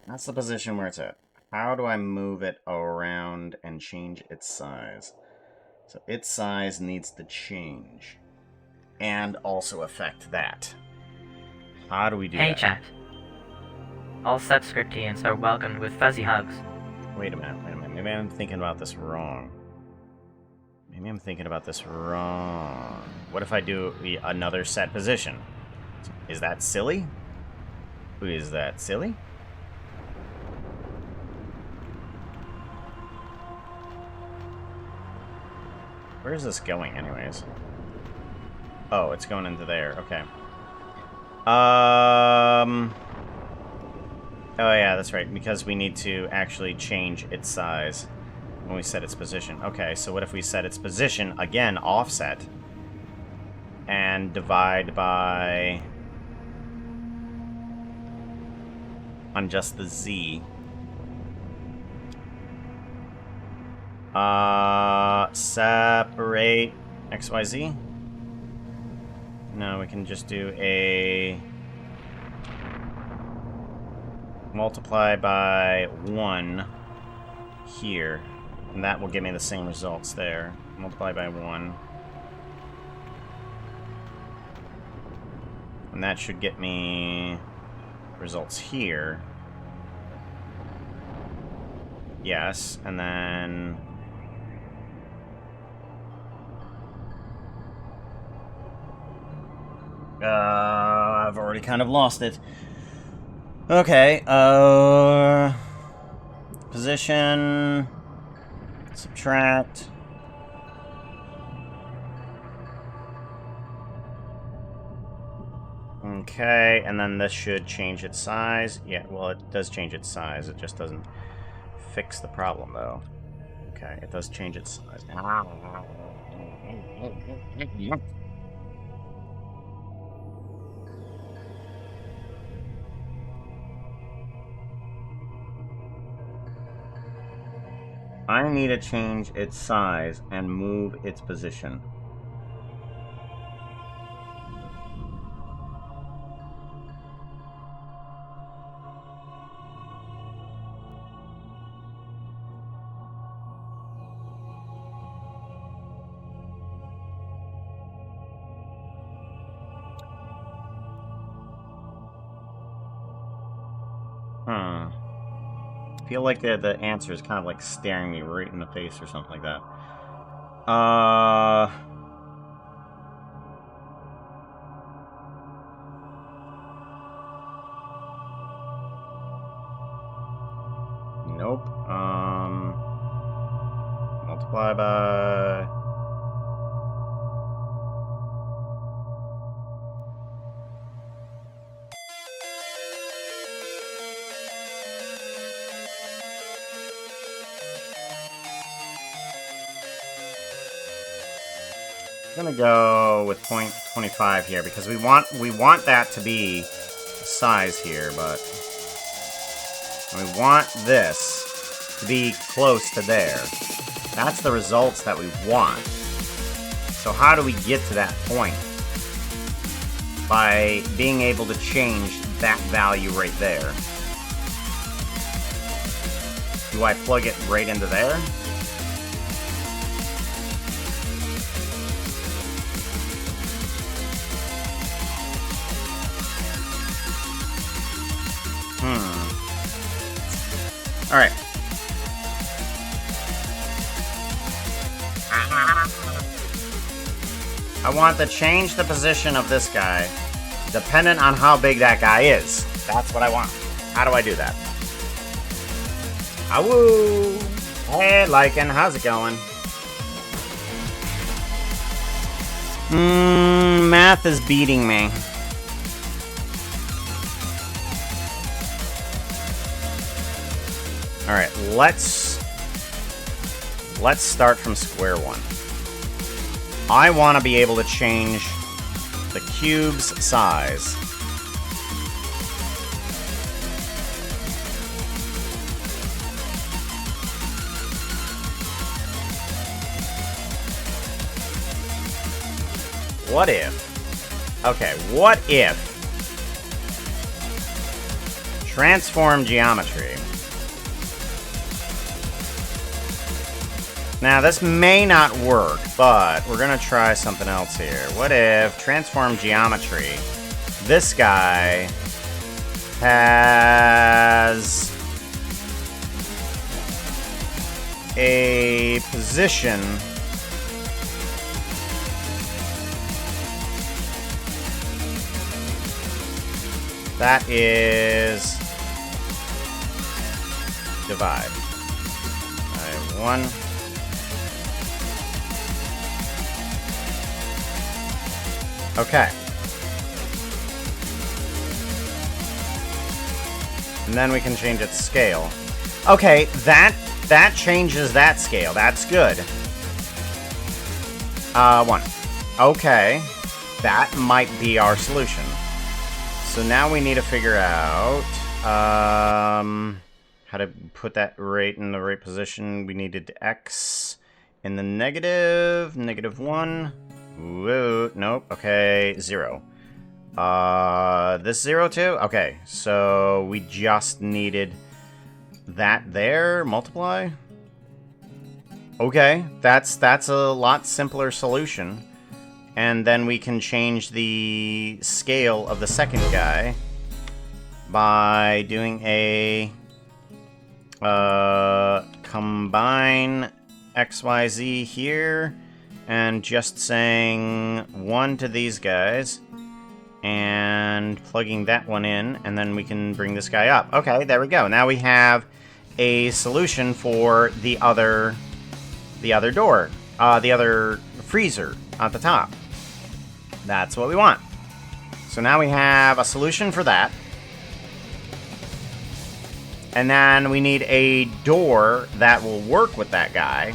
That's the position where it's at. How do I move it around and change its size? So its size needs to change. And also affect that. How do we do Hey that? chat. All subscriptians are welcomed with fuzzy hugs. Wait a minute. Maybe I'm thinking about this wrong. What if I do another set position? Is that silly? Is that silly? Where is this going, anyways? Oh, it's going into there. Okay. Oh yeah, that's right. Because we need to actually change its size when we set its position. Okay, so what if we set its position again, offset, and divide by on just the Z. Separate XYZ? No, we can just do a multiply by 1 here. And that will give me the same results there. Multiply by 1. And that should get me results here. Yes, and then I've already kind of lost it. Okay, position, subtract. Okay, and then this should change its size. Yeah, well, it does change its size. It just doesn't fix the problem, though. Okay, it does change its size. I need to change its size and move its position. I feel like the answer is kind of like staring me right in the face or something like that. Nope. Multiply by... I'm gonna go with 0.25 here because we want that to be the size here, but we want this to be close to there. That's the results that we want. So how do we get to that point? By being able to change that value right there. Do I plug it right into there? Alright. I want to change the position of this guy dependent on how big that guy is. That's what I want. How do I do that? Awoo! Hey, Lycan, how's it going? Math is beating me. Alright, let's start from square one. I want to be able to change the cube's size. What if? Okay, what if transform geometry? Now, this may not work, but we're gonna try something else here. What if transform geometry? This guy has a position that is divide by 1. Okay. And then we can change its scale. Okay, that changes that scale. That's good. 1. Okay. That might be our solution. So now we need to figure out how to put that right in the right position. We needed X in the negative. -1. Whoa, nope. Okay, 0. This 0 too? Okay, so we just needed that there. Multiply? Okay, that's a lot simpler solution. And then we can change the scale of the second guy by doing a combine XYZ here and just saying 1 to these guys and plugging that one in, and then we can bring this guy up. Okay, there we go. Now we have a solution for the other door, the other freezer at the top. That's what we want. So now we have a solution for that. And then we need a door that will work with that guy.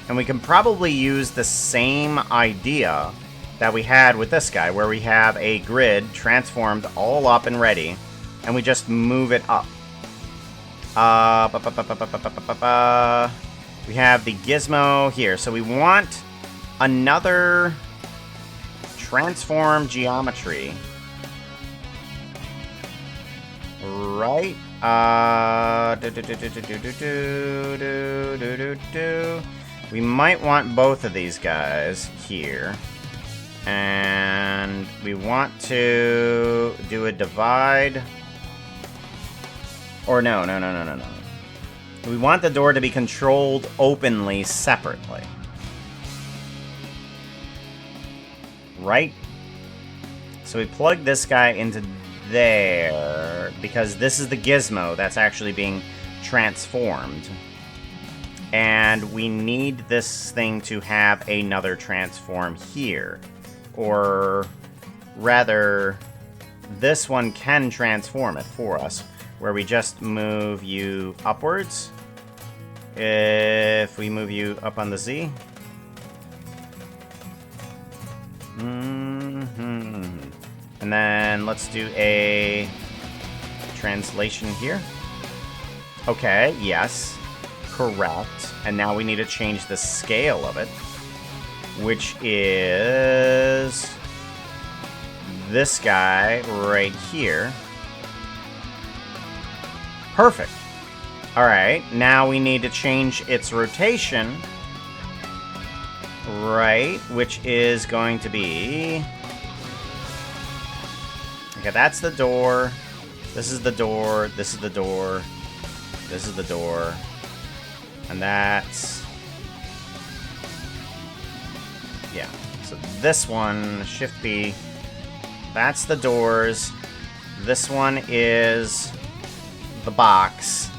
And we can probably use the same idea that we had with this guy, where we have a grid transformed all up and ready, and we just move it up. We have the gizmo here. So we want another transform geometry. Right? We might want both of these guys here. And we want to do a divide. Or no. We want the door to be controlled openly separately. Right? So we plug this guy into there because this is the gizmo that's actually being transformed. And we need this thing to have another transform here. Or rather, this one can transform it for us, where we just move you upwards. If we move you up on the Z. And then let's do a translation here. Okay, yes. Correct. And now we need to change the scale of it, which is this guy right here. Perfect. Alright, now we need to change its rotation. Right, which is going to be... Okay, that's the door. This is the door. This is the door. This is the door. And that's... Yeah. So this one, Shift B. That's the doors. This one is the box.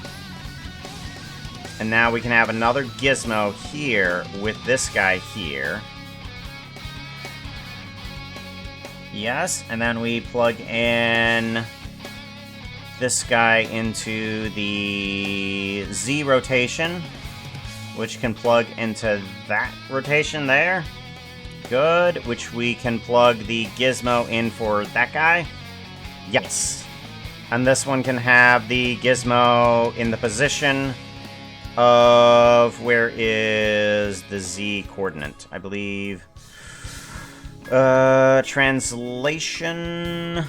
And now we can have another gizmo here with this guy here. Yes, and then we plug in this guy into the Z rotation, which can plug into that rotation there. Good, which we can plug the gizmo in for that guy. Yes. And this one can have the gizmo in the position of where is the Z coordinate, I believe. Translation.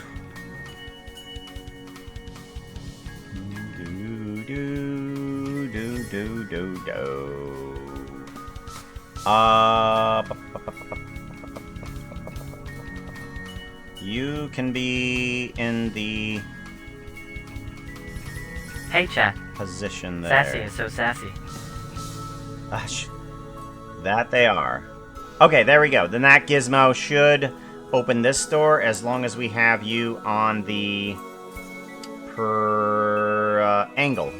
You can be in the Hey, chat. position there. Sassy is so sassy. That they are. Okay, there we go. Then that gizmo should open this door as long as we have you on the angle.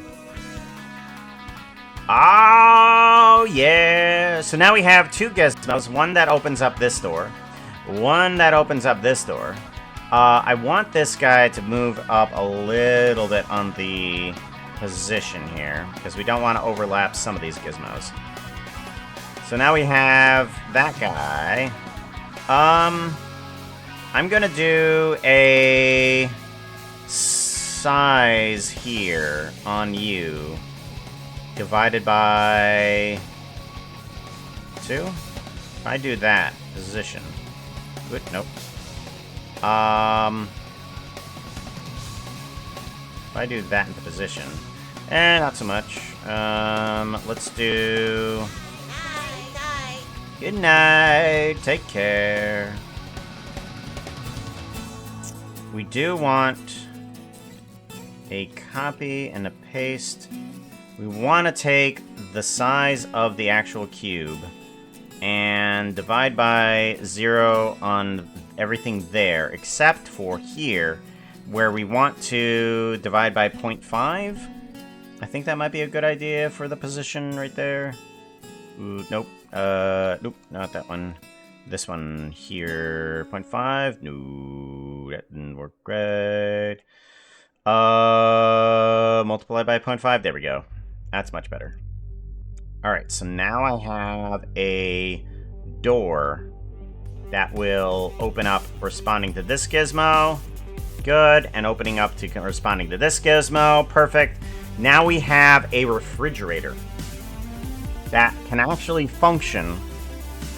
Oh, yeah. So now we have two gizmos. One that opens up this door. One that opens up this door. I want this guy to move up a little bit on the position here, because we don't want to overlap some of these gizmos. So now we have that guy. I'm gonna do a size here on you, divided by 2. If I do that, position. Good, nope. If I do that into position, not so much. Let's do. Night. Good night. Take care. We do want a copy and a paste. We want to take the size of the actual cube and divide by 0 on everything there, except for here, where we want to divide by 0.5. I think that might be a good idea for the position right there. Ooh, nope. Nope, not that one. This one here, 0.5. No, that didn't work great. Multiply by 0.5. There we go. That's much better. Alright, so now I have a door that will open up responding to this gizmo. Good. And opening up to responding to this gizmo. Perfect. Now we have a refrigerator that can actually function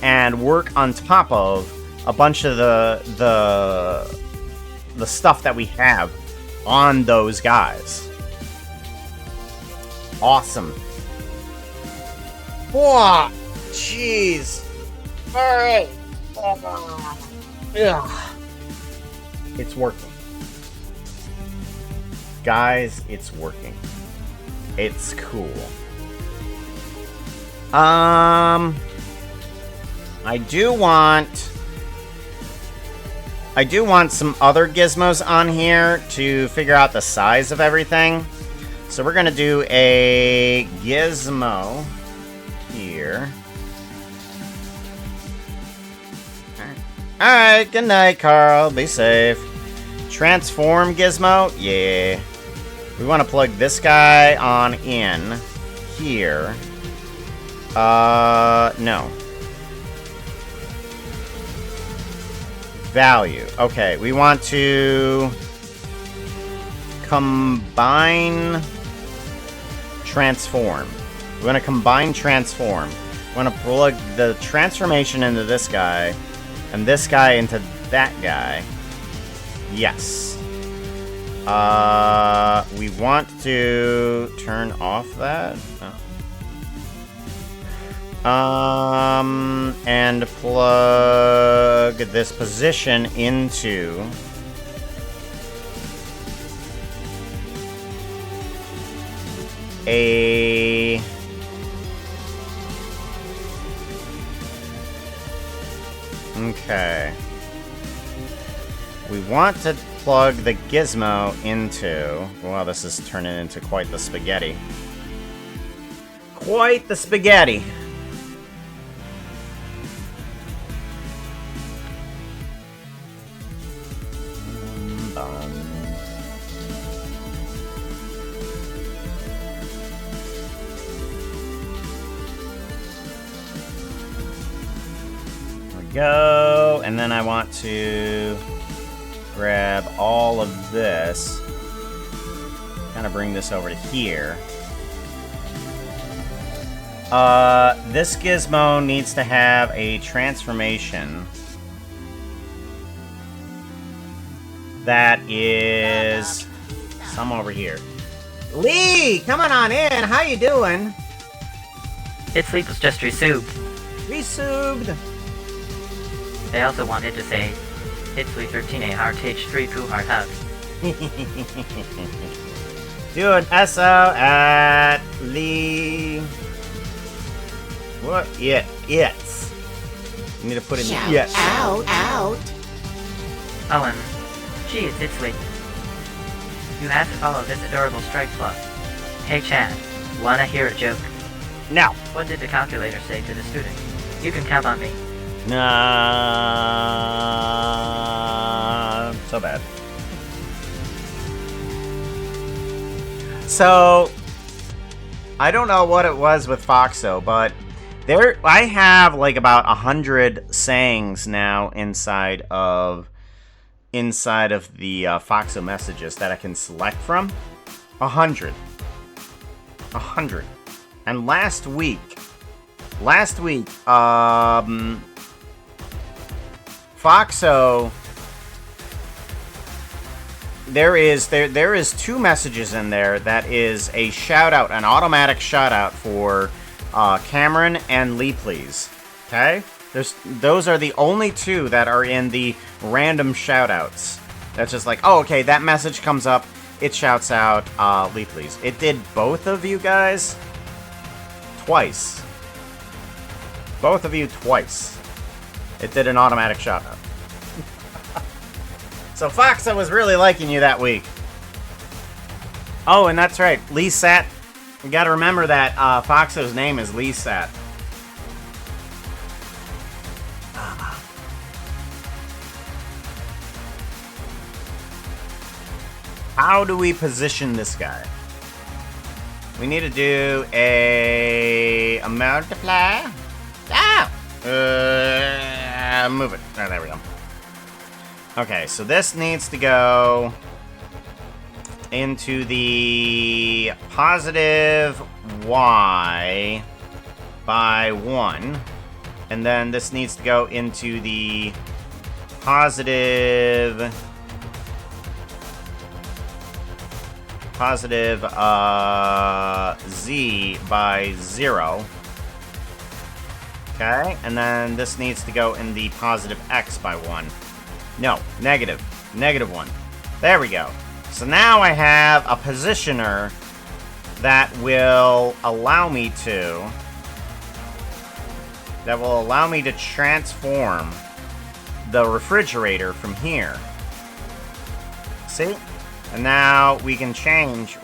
and work on top of a bunch of the stuff that we have on those guys. Awesome. Whoa! Jeez. Alright. It's working. Guys, it's working. It's cool. I do want some other gizmos on here to figure out the size of everything. So we're gonna do a gizmo here. Alright, good night, Carl. Be safe. Transform gizmo? Yeah. We want to plug this guy on in here. No. Value. Okay, we want to combine transform. We want to combine transform. We want to plug the transformation into this guy and this guy into that guy. Yes. We want to turn off that. Oh. And plug this position into a okay. We want to plug the gizmo into... Wow, this is turning into quite the spaghetti. Quite the spaghetti. There we go. And then I want to grab all of this, kind of bring this over to here. This gizmo needs to have a transformation that is some over here. Lee, come on in. How you doing? Its sleep was just resumed. Resubbed! They also wanted to say, Hitsui 13A RH3 Poo Heart Hug. Do an SO at Lee. What? Yeah, it's. You need to put in Shout yes. out. Oh, and gee, it's Hitsui. You have to follow this adorable Strike Plus. Hey Chad, wanna hear a joke? No. What did the calculator say to the student? You can count on me. Nah. So bad. So, I don't know what it was with Foxo, but I have like about 100 sayings now inside of the Foxo messages that I can select from. 100. And last week, Foxo, there is 2 messages in there that is a shout out, an automatic shout out for Cameron and Lee, please. Okay, those are the only 2 that are in the random shout outs. That's just like, oh, okay, that message comes up, it shouts out Lee, please. It did both of you guys twice. Both of you twice. It did an automatic shout out. So Foxa was really liking you that week. Oh, and that's right, Lee Sat. You gotta remember that Foxo's name is Lee Sat. How do we position this guy? We need to do a multiply. Move it. Oh, there we go. Okay, so this needs to go into the positive y by 1. And then this needs to go into the positive z by 0. Okay, and then this needs to go in the positive x by 1. No, negative 1. There we go. So now I have a positioner that will allow me to transform the refrigerator from here. See? And now we can change.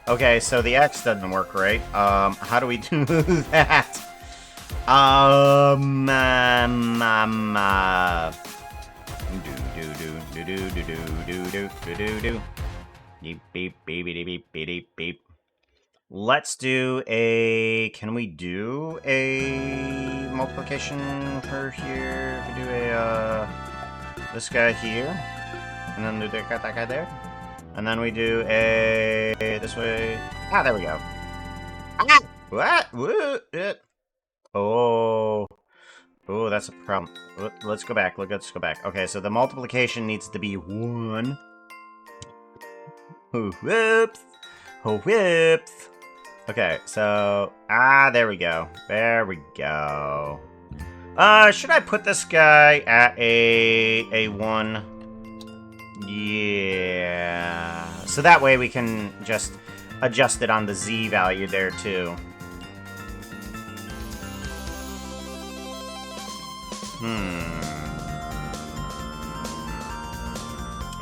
Okay, so the X doesn't work right. How do we do that? Beep. Let's do a. Can we do a multiplication for here? We do a this guy here, and then do that guy there, and then we do a this way. Ah, there we go. Ah, what? Oh, that's a problem. Let's go back. Let's go back. Okay, so the multiplication needs to be 1. Oh, whoops. Oh, whoops. Okay, so there we go. There we go. Should I put this guy at a 1? Yeah. So that way we can just adjust it on the Z value there too.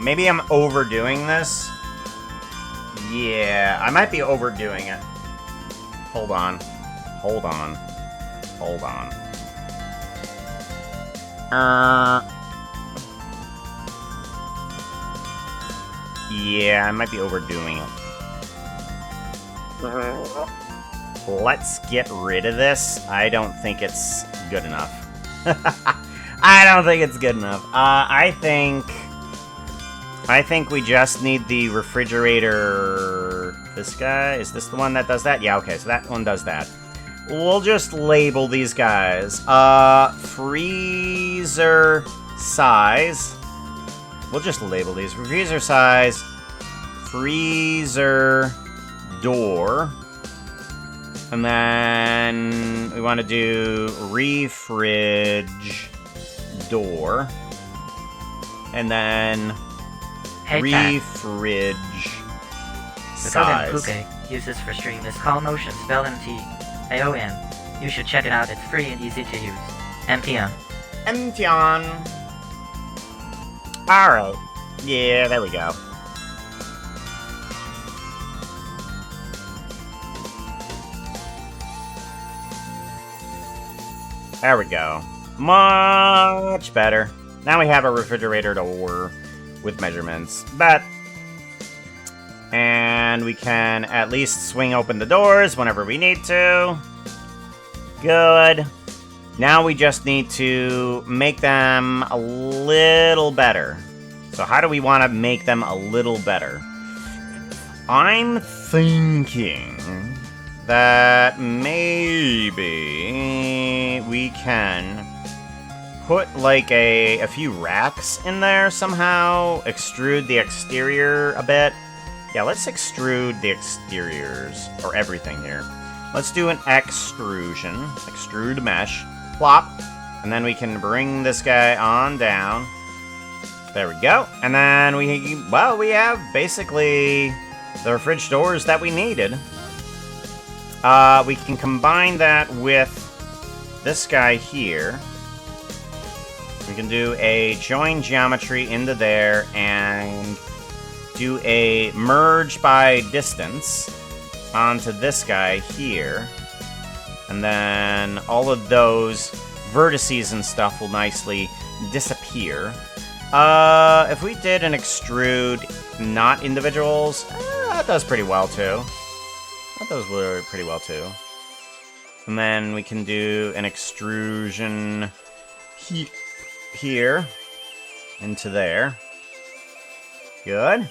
Maybe I'm overdoing this. Yeah, I might be overdoing it. Hold on. Yeah, I might be overdoing it. Let's get rid of this. I don't think it's good enough. I don't think it's good enough. I think we just need the refrigerator. This guy? Is this the one that does that? Yeah, okay, so that one does that. We'll just label these guys. Freezer size. We'll just label these. Freezer size. Freezer door. And then we want to do refridge door. And then Hey, Pat. refridge The code size. Puke uses for stream is call motion spelled MT-AON. You should check it out, it's free and easy to use. MTN. Emption. Alright. Yeah, there we go. There we go. Much better. Now we have a refrigerator door with measurements. And we can at least swing open the doors whenever we need to. Good. Now we just need to make them a little better. So how do we want to make them a little better? I'm thinking that maybe we can put like a few racks in there somehow. Extrude the exterior a bit. Yeah, let's extrude the exteriors, or everything here. Let's do an extrusion. Extrude mesh. Plop. And then we can bring this guy on down. There we go. And then we have basically the fridge doors that we needed. We can combine that with this guy here. We can do a join geometry into there and do a merge by distance onto this guy here. And then all of those vertices and stuff will nicely disappear. If we did an extrude, not individuals, that does pretty well too. That does pretty well too. And then we can do an extrusion here into there. Good.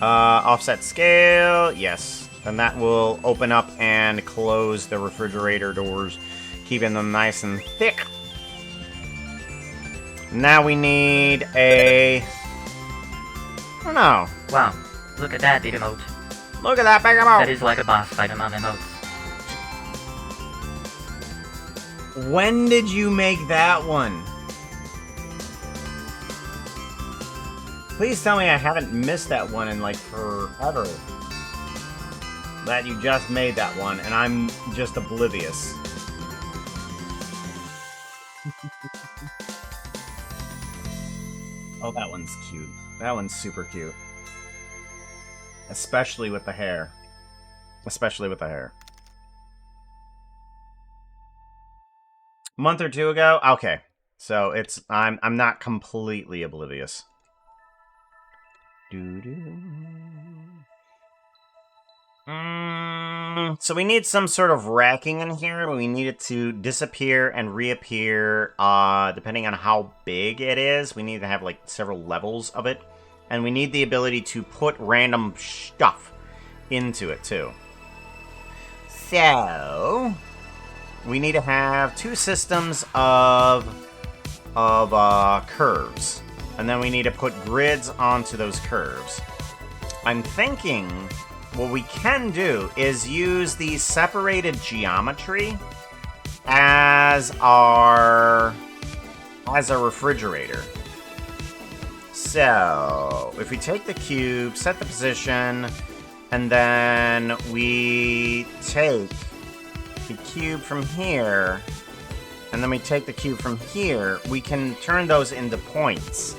Offset scale, yes. And that will open up and close the refrigerator doors, keeping them nice and thick. Now we need a... I don't know. Wow, look at that big emote. Look at that big emote! That is like a boss fight among emotes. When did you make that one? Please tell me I haven't missed that one in like forever. That you just made that one, and I'm just oblivious. Oh, that one's cute. That one's super cute. Especially with the hair. Especially with the hair. A month or two ago? Okay. So it's I'm not completely oblivious. So we need some sort of racking in here. We need it to disappear and reappear depending on how big it is. We need to have like several levels of it. And we need the ability to put random stuff into it too. So we need to have two systems of curves. And then we need to put grids onto those curves. I'm thinking what we can do is use the separated geometry as our refrigerator. So if we take the cube, set the position, and then we take the cube from here, and then we take the cube from here, we can turn those into points.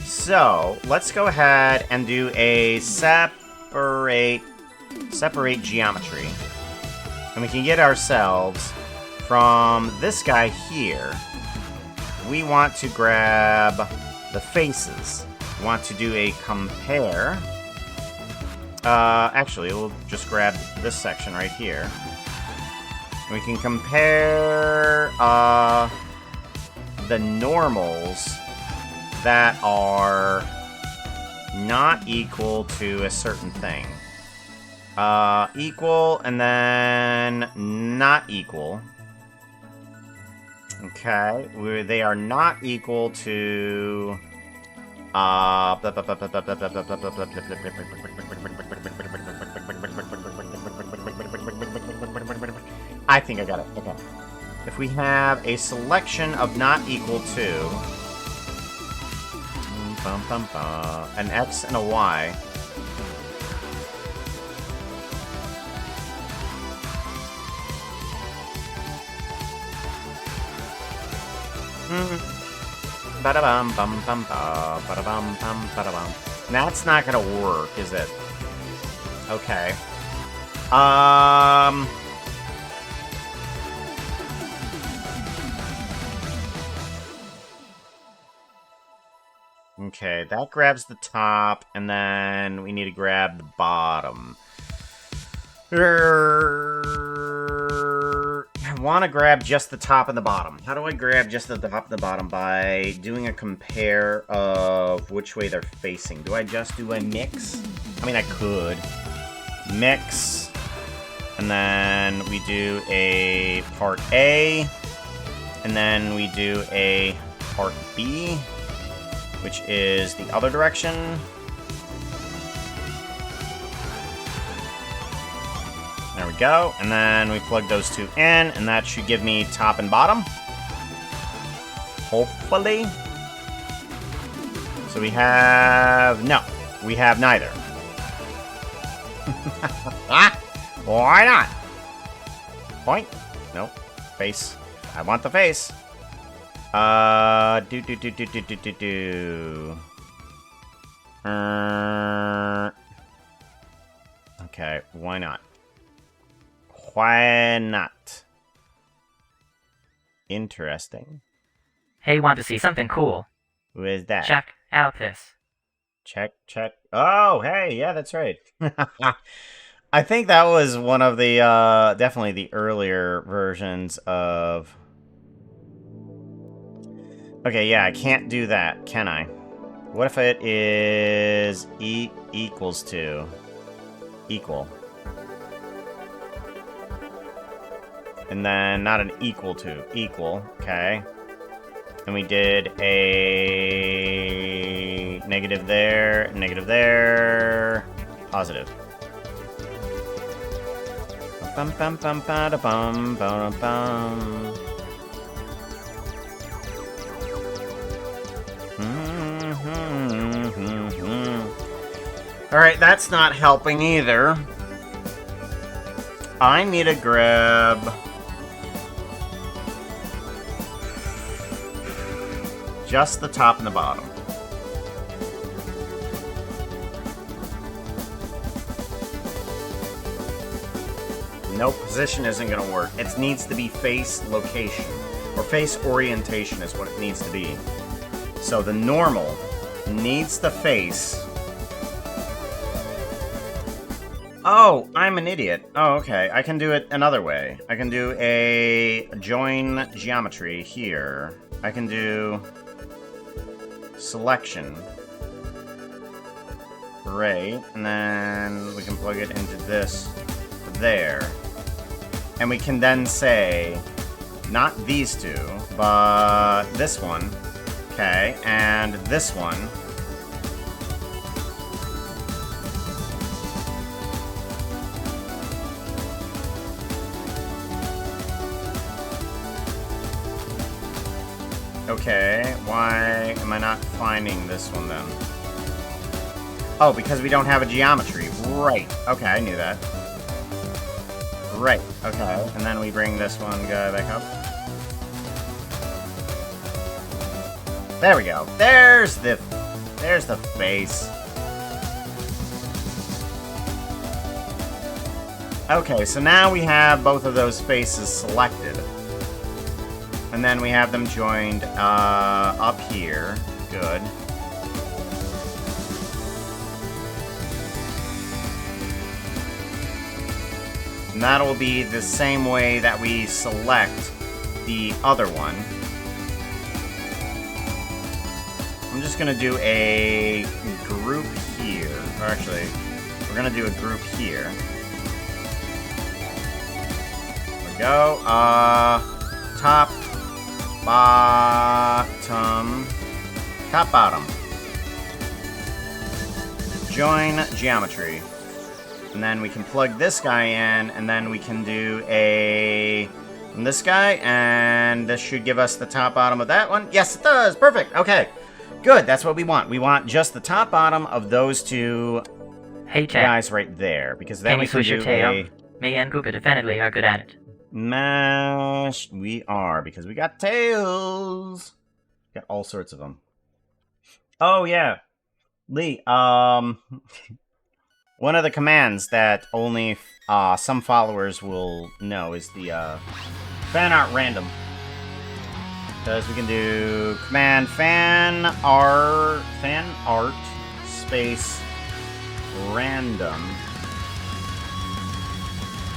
So let's go ahead and do a separate geometry. And we can get ourselves from this guy here. We want to grab the faces. We want to do a compare. Actually, we'll just grab this section right here. We can compare the normals that are not equal to a certain thing. Equal and then not equal. Okay, they are not equal to I think I got it. Okay. If we have a selection of not equal to an X and a Y. Ba-da-bum, bum, bum, ba, ba-da-bum, bum, ba-da-bum. That's not gonna work, is it? Okay. Okay, that grabs the top, and then we need to grab the bottom. I want to grab just the top and the bottom. How do I grab just the top and the bottom? By doing a compare of which way they're facing. Do I just do a mix? I mean, I could. Mix. And then we do a part A. And then we do a part B, which is the other direction. There we go. And then we plug those two in, and that should give me top and bottom. Hopefully. So we have... No, we have neither. Why not? Point? Nope. Face. I want the face. Okay, why not? Why not? Interesting. Hey, want to see something cool? Who is that? Check out this. Check. Oh, hey, yeah, that's right. I think that was one of the, definitely the earlier versions of... Okay, yeah, I can't do that, can I? What if it is equals to? Equal. And then not an equal to, equal, okay. And we did a negative there, positive. Bum bum bum ba da bum bum bum. Alright, that's not helping either. I need to grab... just the top and the bottom. No, position isn't going to work. It needs to be face location. Or face orientation is what it needs to be. So the normal needs the face. Oh, I'm an idiot. Oh, okay. I can do it another way. I can do a join geometry here. I can do selection. Right. And then we can plug it into this there. And we can then say, not these two, but this one. Okay, and this one. Okay, why am I not finding this one then? Oh, because we don't have a geometry. Right. Okay, I knew that. Right. Okay, and then we bring this one guy back up. There we go. There's the face. Okay, so now we have both of those faces selected. And then we have them joined up here. Good. And that'll be the same way that we select the other one. I'm just gonna do a group here. Or actually, we're gonna do a group here. There we go. Top, bottom, top, bottom. Join geometry. And then we can plug this guy in, and then we can do a... this guy, and this should give us the top bottom of that one. Yes, it does. Perfect. Okay. Good. That's what we want. We want just the top bottom of those two Hey, Jack. guys right there, because then Can we you can switch your do tail? a Me and Koopa definitely are good at it. mash. We are, because we got tails. Got all sorts of them. Oh yeah, Lee. One of the commands that only some followers will know is the fan art random. Because we can do command fan art space random.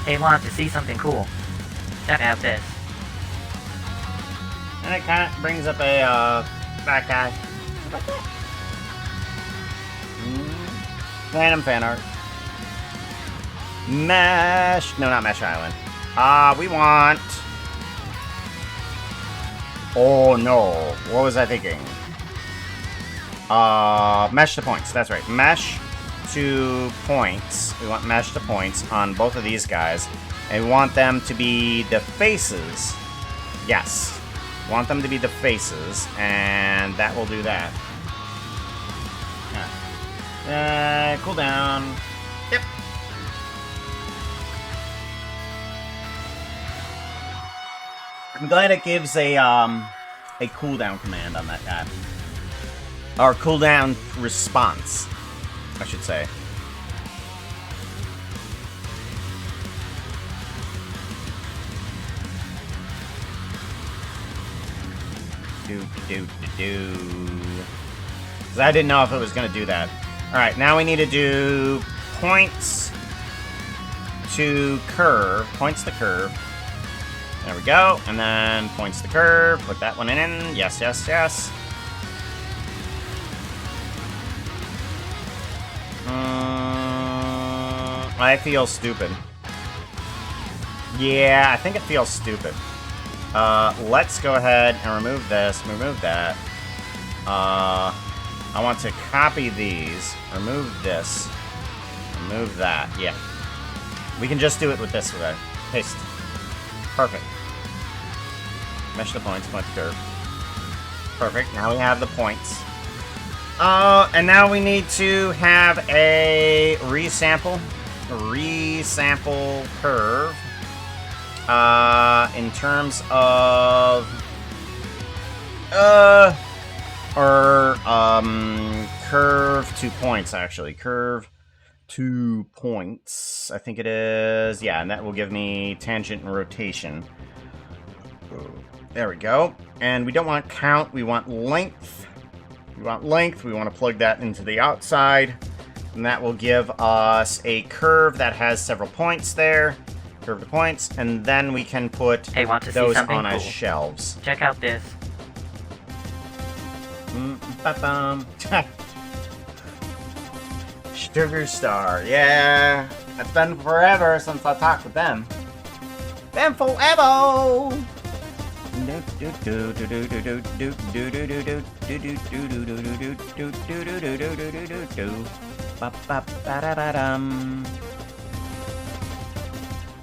Hey, want to see something cool? Check out this. And it kind of brings up a that guy. Random fan art. Mesh. No, not Mesh Island. We want. Oh no. What was I thinking? Mesh to points. That's right. Mesh to points. We want mesh to points on both of these guys. And we want them to be the faces. Yes. Want them to be the faces. And that will do that. Cool down. Yep. I'm glad it gives a cooldown command on that guy. Or cooldown response, I should say. Because I didn't know if it was going to do that. Alright, now we need to do points to curve. Points to curve. There we go. And then points to curve. Put that one in. Yes, yes, yes. I feel stupid. Yeah, I think it feels stupid. Let's go ahead and remove this. Remove that. I want to copy these. Remove this. Remove that. Yeah. We can just do it with this way. Paste. Perfect. Mesh the points. Point the curve. Perfect. Now we have the points. And now we need to have a resample. Resample curve. In terms of... curve 2 points, actually. Curve 2 points, I think it is. Yeah, and that will give me tangent and rotation. There we go. And we don't want count, we want length. We want length, we want to plug that into the outside. And that will give us a curve that has several points there. Curve to points. And then we can put want to see those something on as cool? shelves. Check out this. Sugar Star, yeah. It's been forever since I talked with them. Been forever!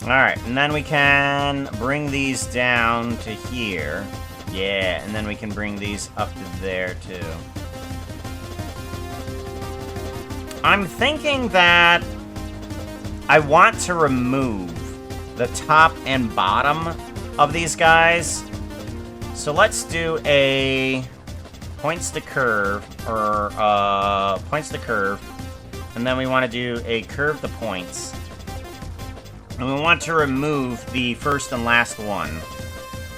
Alright, and then we can bring these down to here. Yeah, and then we can bring these up to there, too. I'm thinking that I want to remove the top and bottom of these guys. So let's do a points to curve, or points to curve, and then we want to do a curve to points. And we want to remove the first and last one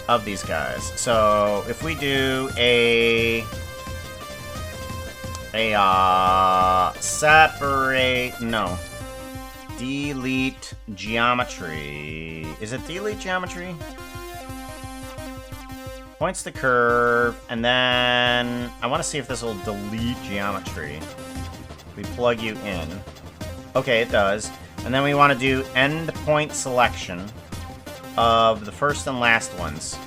of these guys. So if we do a separate, no, delete geometry. Is it delete geometry? Points to curve, and then I want to see if this will delete geometry. We plug you in. Okay, it does. And then we want to do end point selection of the first and last ones.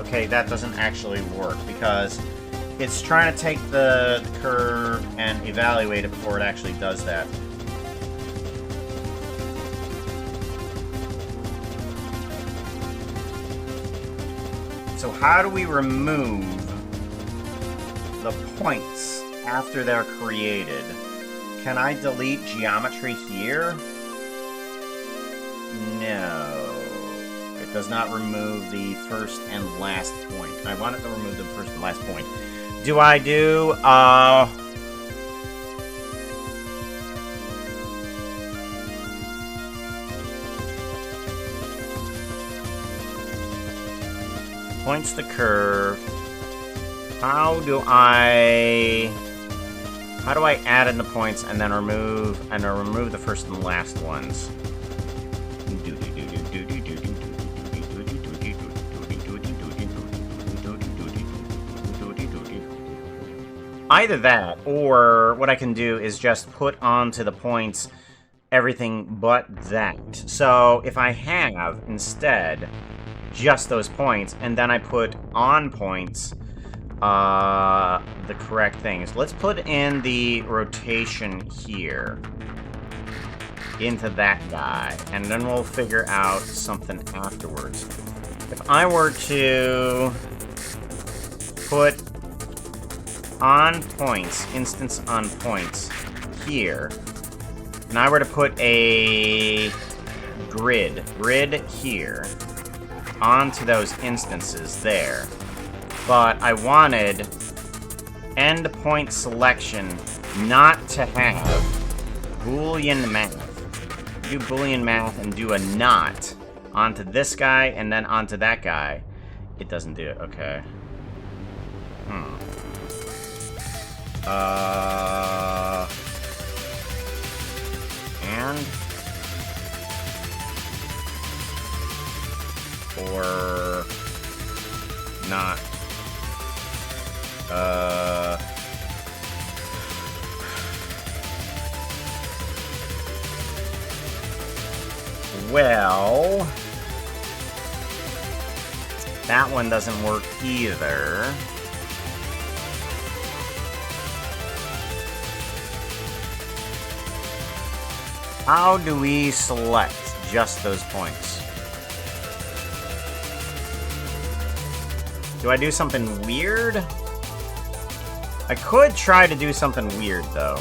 Okay, that doesn't actually work because It's trying to take the curve and evaluate it before it actually does that. So how do we remove the points after they're created? Can I delete geometry here? No. It does not remove the first and last point. I want it to remove the first and last point. Do I do, points the curve. How do I add in the points and then remove the first and last ones? Either that, or what I can do is just put onto the points everything but that. So if I have, instead, just those points, and then I put on points the correct things. Let's put in the rotation here into that guy, and then we'll figure out something afterwards. If I were to put on points, instance on points here, and I were to put a grid here onto those instances there, but I wanted endpoint selection not to have Boolean math. Do Boolean math and do a not onto this guy and then onto that guy. It doesn't do it. Okay. And or not. Well, that one doesn't work either. How do we select just those points? Do I do something weird? I could try to do something weird, though.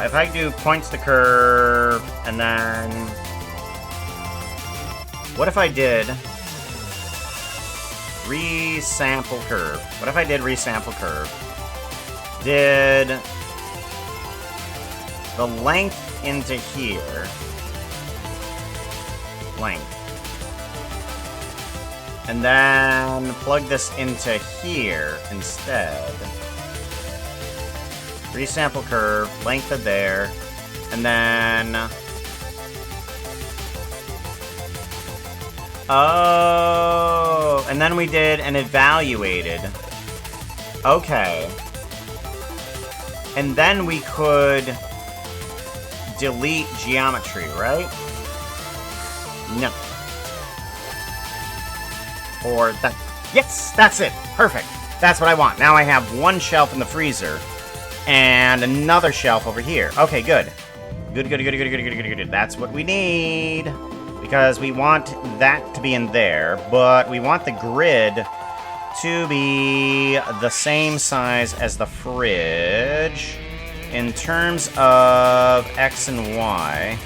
If I do points to curve, and then... What if I did... resample curve? What if I did resample curve? Did... the length into here. Length. And then plug this into here instead. Resample curve, length of there, and then... oh, and then we did an evaluated. Okay. And then we could delete geometry, right? No. Or that. Yes, that's it. Perfect. That's what I want. Now I have one shelf in the freezer and another shelf over here. Okay, good. Good. That's what we need. Because we want that to be in there, but we want the grid to be the same size as the fridge in terms of X and Y.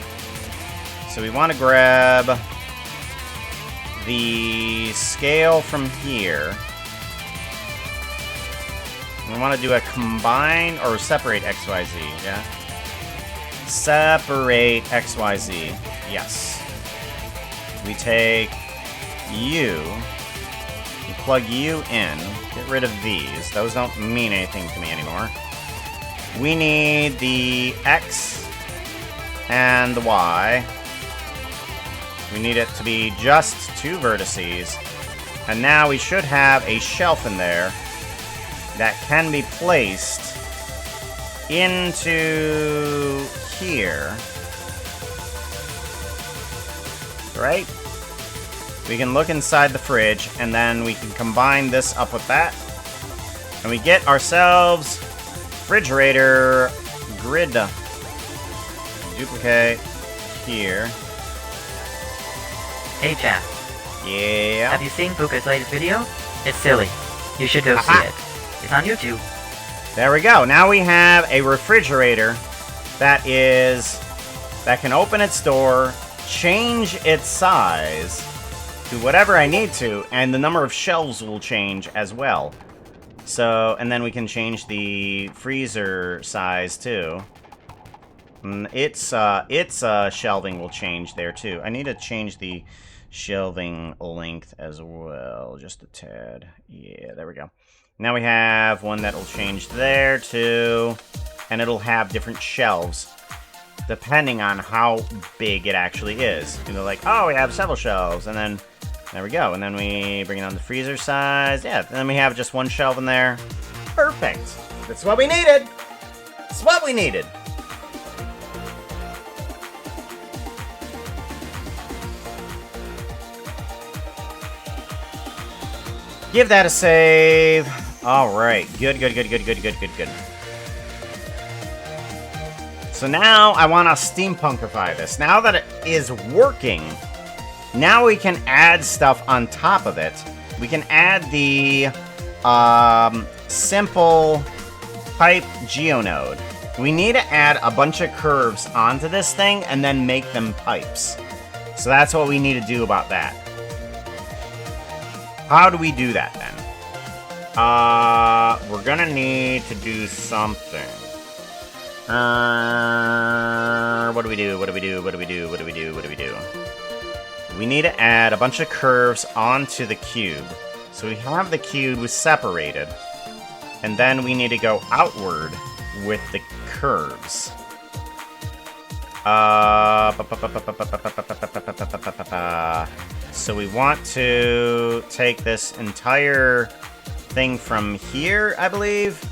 So we want to grab the scale from here. We want to do a combine or separate XYZ, yeah? Separate XYZ, yes. We take you, and plug you in, get rid of these. Those don't mean anything to me anymore. We need the X and the Y. We need it to be just two vertices. And now we should have a shelf in there that can be placed into here. right? We can look inside the fridge, and then we can combine this up with that. And we get ourselves refrigerator grid. Duplicate here. Hey chap, Yeah. have you seen Puka's latest video? It's silly. You should go see it. It's on YouTube. There we go. Now we have a refrigerator that can open its door, change its size to whatever I need to, and the number of shelves will change as well. So, and then we can change the freezer size too. And its shelving will change there too. I need to change the shelving length as well, just a tad. Yeah, there we go. Now we have one that will change there too, and it'll have different shelves depending on how big it actually is. You know, like, oh, we have several shelves, and then there we go. And then we bring it on the freezer size. Yeah, and then we have just one shelf in there. Perfect. That's what we needed. That's what we needed. Give that a save. All right. Good. So now I want to steampunkify this. Now that it is working, now we can add stuff on top of it. We can add the simple pipe geonode. We need to add a bunch of curves onto this thing and then make them pipes. So that's what we need to do about that. How do we do that then? We're gonna need to do something. What do we do? We need to add a bunch of curves onto the cube. So we have the cube separated. And then we need to go outward with the curves. So we want to take this entire thing from here, I believe.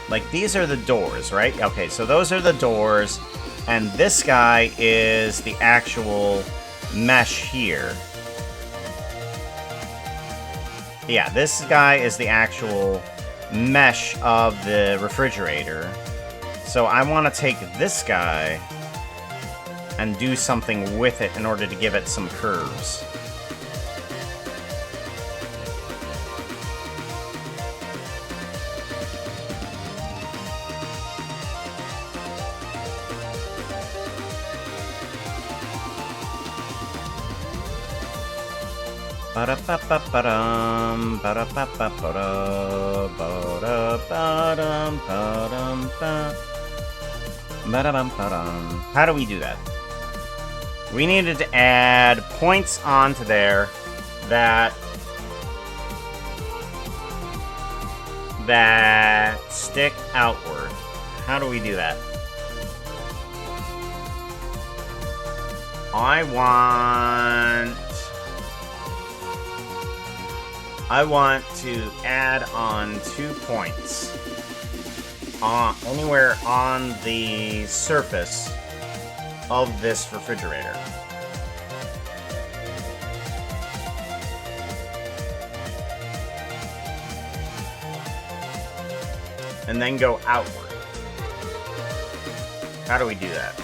Like, these are the doors, right? Okay, so those are the doors. And this guy is the actual mesh here. Yeah, this guy is the actual mesh of the refrigerator. So I want to take this guy and do something with it in order to give it some curves. Ba-da-ba-ba-ba-dum, ba-da-ba-ba-ba-da, ba-da-ba-dum-ba-dum-ba. Ba-da-bum-ba-dum. How do we do that? We needed to add points onto there that stick outward. How do we do that? I want to add on 2 points anywhere on the surface of this refrigerator. And then go outward. How do we do that?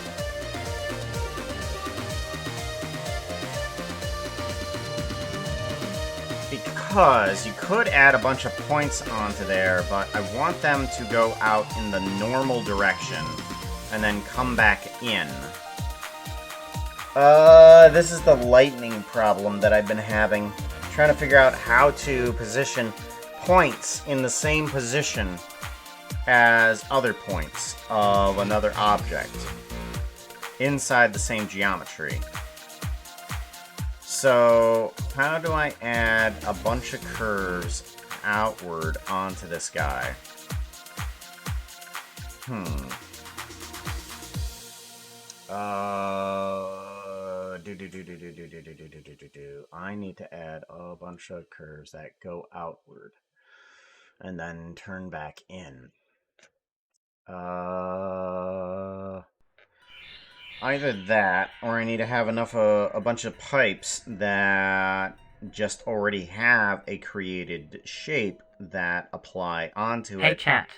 Because you could add a bunch of points onto there, but I want them to go out in the normal direction and then come back in. This is the lightning problem that I've been having. Trying to figure out how to position points in the same position as other points of another object inside the same geometry. So, how do I add a bunch of curves outward onto this guy? I need to add a bunch of curves that go outward and then turn back in. Either that, or I need to have enough a bunch of pipes that just already have a created shape that apply onto Hey it. chat.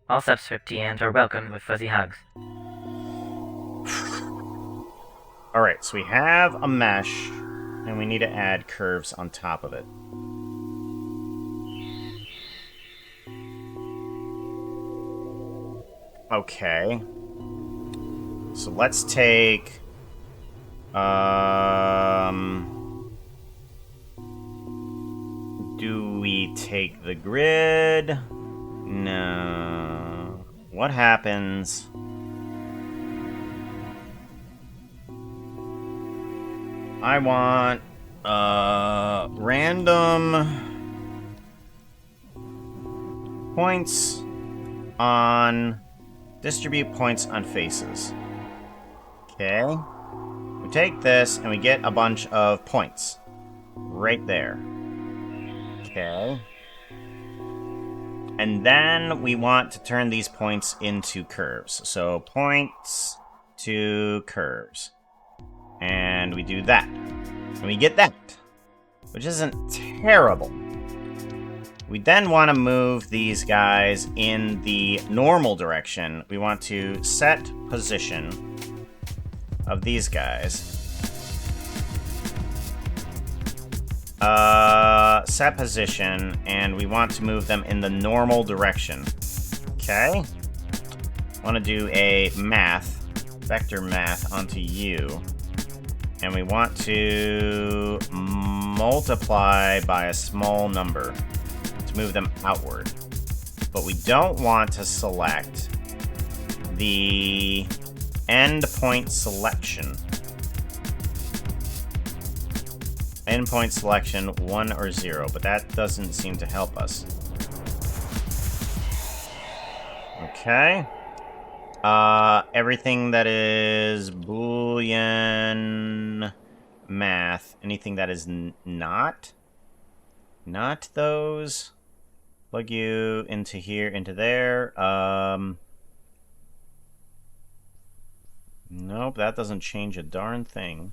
All subscriptians are welcome with fuzzy hugs. Alright, so we have a mesh, and we need to add curves on top of it. Okay. So let's take... Do we take the grid? No. What happens? I want random points on distribute points on faces. Okay. We take this and we get a bunch of points right there. Okay. And then we want to turn these points into curves. So points to curves. And we do that. And we get that, which isn't terrible. We then want to move these guys in the normal direction. We want to set position of these guys. Set position, and we want to move them in the normal direction. Okay? I want to do a vector math onto you. And we want to multiply by a small number to move them outward. But we don't want to select the endpoint selection. Endpoint selection 1 or 0, but that doesn't seem to help us. Okay. Everything that is Boolean math, anything that is not those, plug you into here, into there. Nope, that doesn't change a darn thing.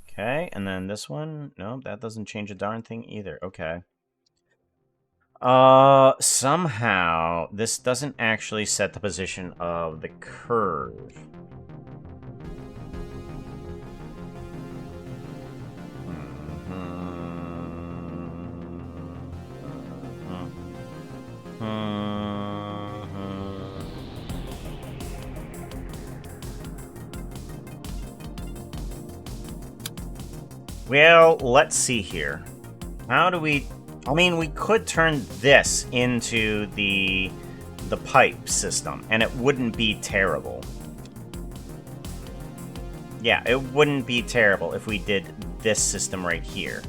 Okay, and then this one, nope, that doesn't change a darn thing either. Okay. Somehow, this doesn't actually set the position of the curve. Well, let's see here. How do we... I mean, we could turn this into the pipe system, and it wouldn't be terrible. Yeah, it wouldn't be terrible if we did this system right here.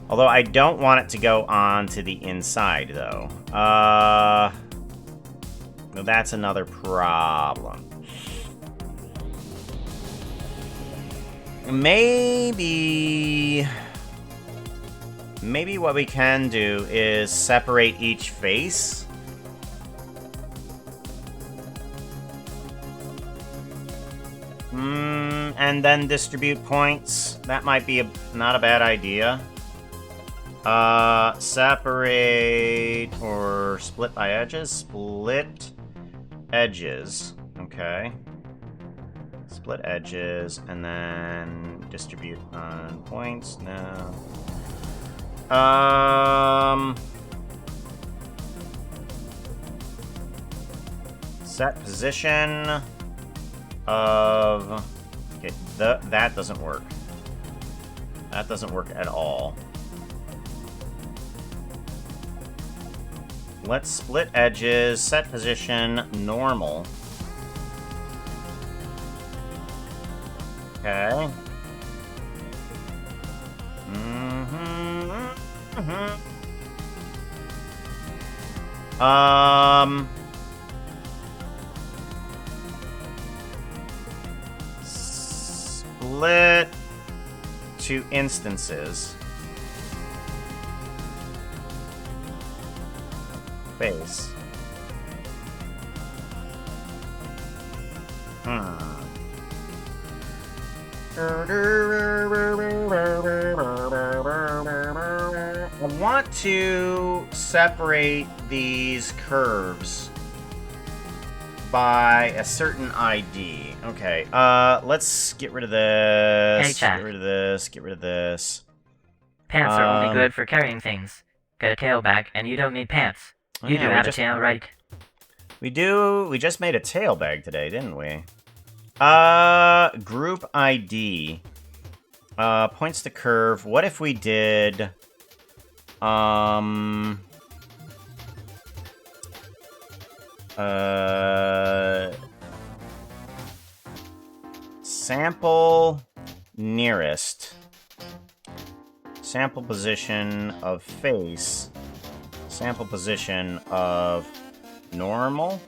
Although I don't want it to go on to the inside, though. Well, that's another problem. Maybe what we can do is separate each face. And then distribute points. That might be not a bad idea. Separate or split by edges? Split edges. Okay. Split edges and then distribute on points. No. Set position of... Okay, that doesn't work. That doesn't work at all. Let's split edges, set position, normal. Okay. Split to instances. Face. I want to separate these curves by a certain ID. Okay, let's get rid of this. Hey, chat. Get rid of this. Get rid of this. Pants are only good for carrying things. Get a tail bag, and you don't need pants. Oh, You yeah, do we have just- a tail, right? We do. We just made a tail bag today, didn't we? Group ID. Points to curve. What if we did... Sample nearest. Sample position of face. Sample position of normal.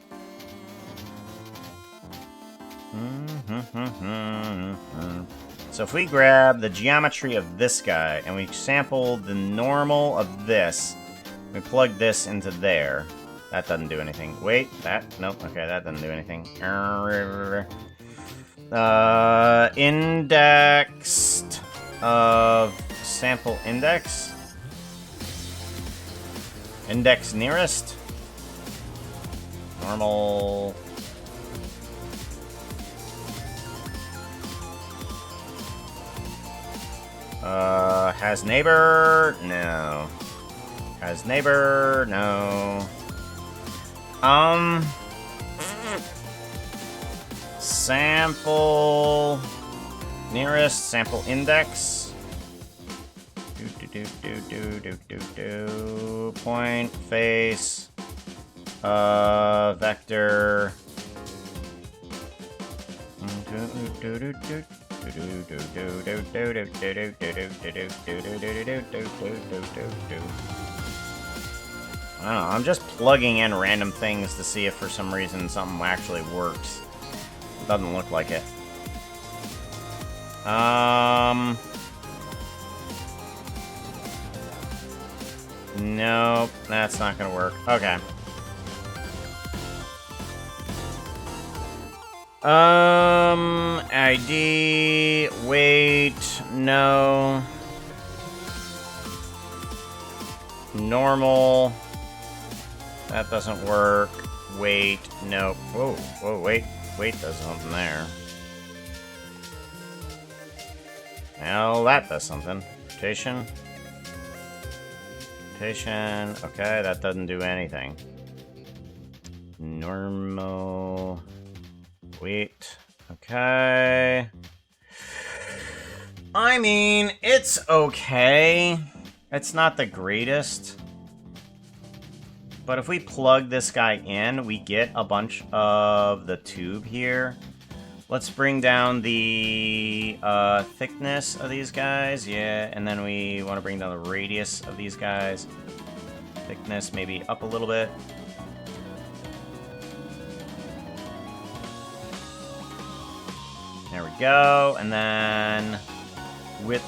So if we grab the geometry of this guy and we sample the normal of this, we plug this into there. That doesn't do anything. Wait, that? Nope. Okay, that doesn't do anything. Indexed of sample index. Index nearest. Normal. Has neighbor? No. Has neighbor? No. Sample nearest sample index. Point face. Vector. I don't know, I'm just plugging in random things to see if for some reason something actually works. It doesn't look like it. Nope, that's not gonna work. Okay. ID, weight, no. Normal. That doesn't work. Weight, nope. Whoa, wait. Weight does something there. Well, that does something. Rotation. Rotation. Okay, that doesn't do anything. Normal. Weight. Okay. I mean, it's okay. It's not the greatest. But if we plug this guy in, we get a bunch of the tube here. Let's bring down the thickness of these guys. Yeah, and then we want to bring down the radius of these guys. Thickness maybe up a little bit. There we go. And then width.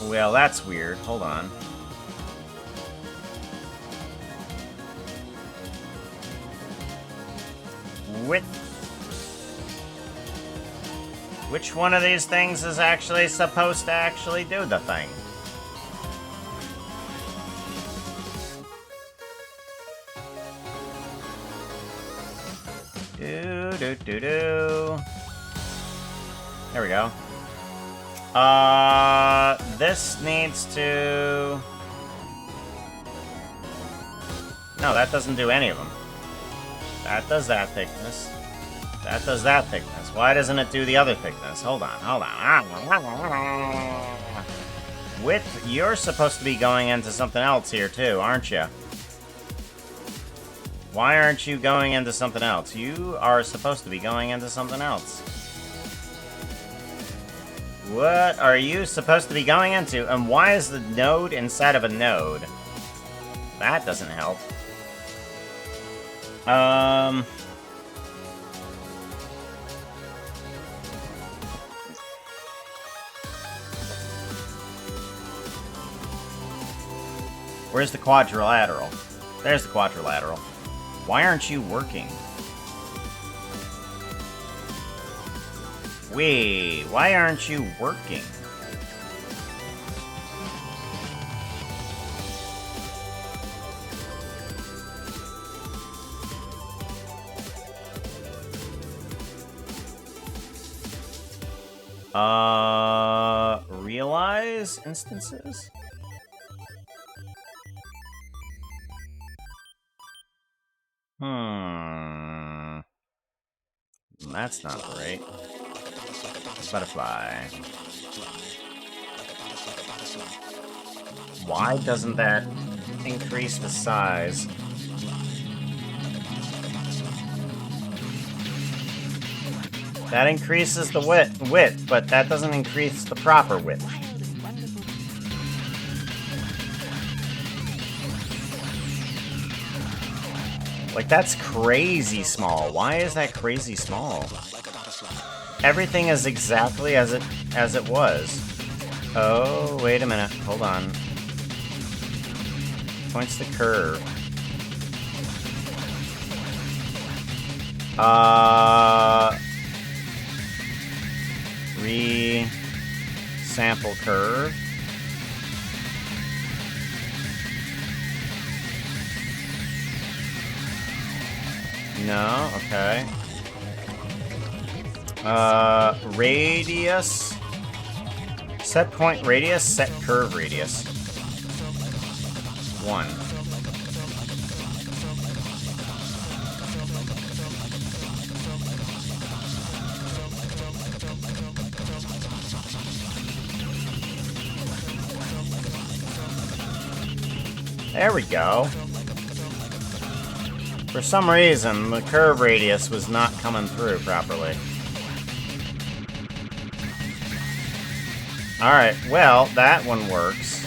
Well, that's weird. Hold on. Width. Which one of these things is actually supposed to actually do the thing? Do. There we go. This needs to... No, that doesn't do any of them. That does that thickness. That does that thickness. Why doesn't it do the other thickness? Hold on. Width, you're supposed to be going into something else here too, aren't you? Why aren't you going into something else? You are supposed to be going into something else. What are you supposed to be going into? And why is the node inside of a node? That doesn't help. Where's the quadrilateral? There's the quadrilateral. Why aren't you working? Wait, why aren't you working? Realize instances? That's not great. Butterfly. Why doesn't that increase the size? That increases the width, but that doesn't increase the proper width. Like, that's crazy small. Why is that crazy small? Everything is exactly as it was. Oh, wait a minute. Hold on. Points the curve. Sample curve. No, okay. Radius. Set point radius, set curve radius. 1. There we go. For some reason, the curve radius was not coming through properly. Alright, well, that one works.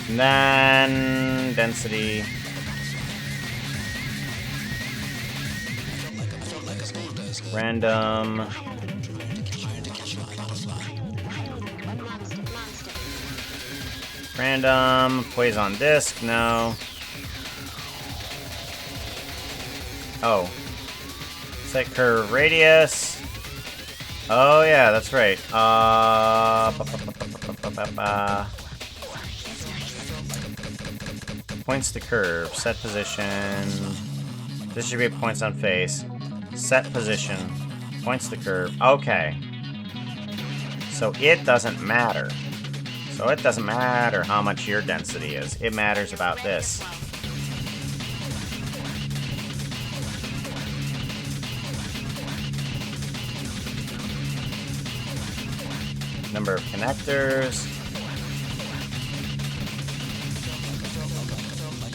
And then density. Random. Random. Poison disk, no. Oh. Set curve radius. Oh yeah, that's right. Points to curve. Set position. Distribute points on face. Set position. Points to curve. Okay. So it doesn't matter. So it doesn't matter how much your density is. It matters about this. Number of connectors.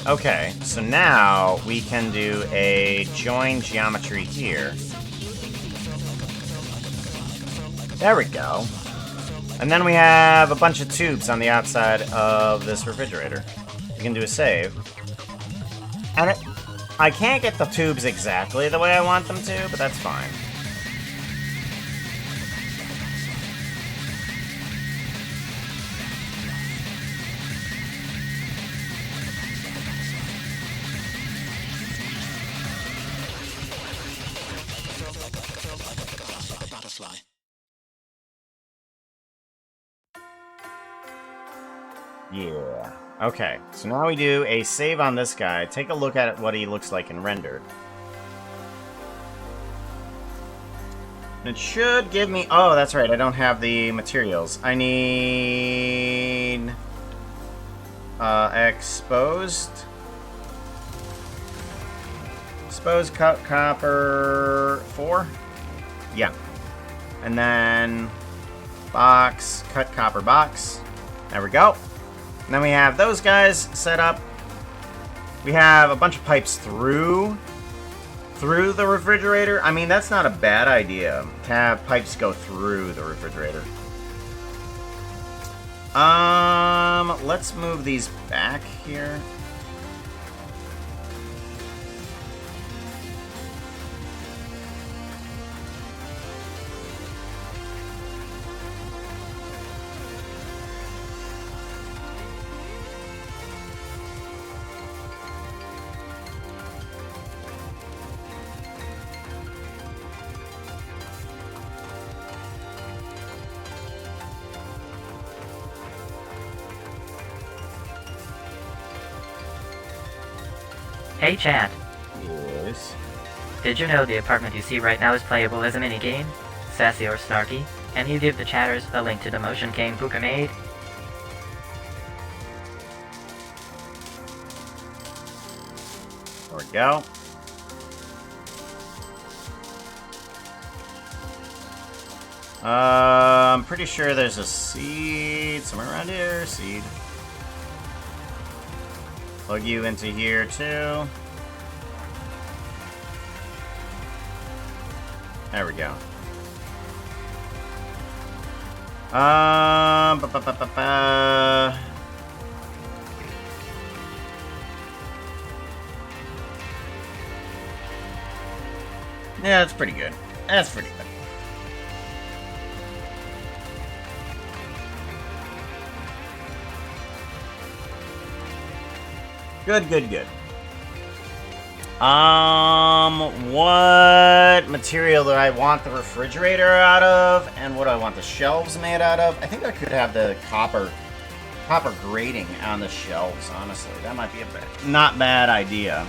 Okay, so now we can do a join geometry here. There we go. And then we have a bunch of tubes on the outside of this refrigerator. We can do a save. And I can't get the tubes exactly the way I want them to, but that's fine. Yeah. Okay, so now we do a save on this guy. Take a look at what he looks like in rendered. It should give me... Oh, that's right, I don't have the materials. I need... exposed. Exposed cut copper 4? Yeah. And then... box, cut copper box. There we go. And then we have those guys set up. We have a bunch of pipes through the refrigerator. I mean, that's not a bad idea to have pipes go through the refrigerator. Let's move these back here. Hey chat, Yes. did you know the apartment you see right now is playable as a minigame? Sassy or snarky? Can you give the chatters a link to the motion game Puka made? There we go. I'm pretty sure there's a seed somewhere around here. Seed. Plug you into here too. There we go. Ba, ba, ba, ba, ba. Yeah, that's pretty good. That's pretty good. Good, good, good. What material do I want the refrigerator out of, and what do I want the shelves made out of? I think I could have the copper grating on the shelves, honestly. That might be a not bad idea.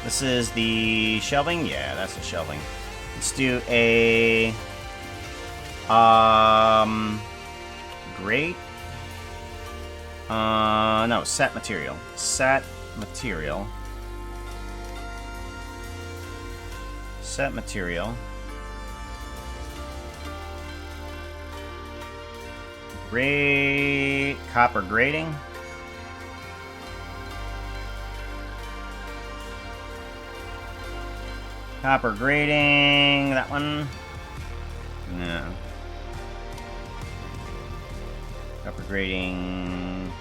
This is the shelving? Yeah, that's the shelving. Let's do a grate. No, set material. Set material. Set material. Grate, copper grating. Copper grating, that one. No. Copper grating.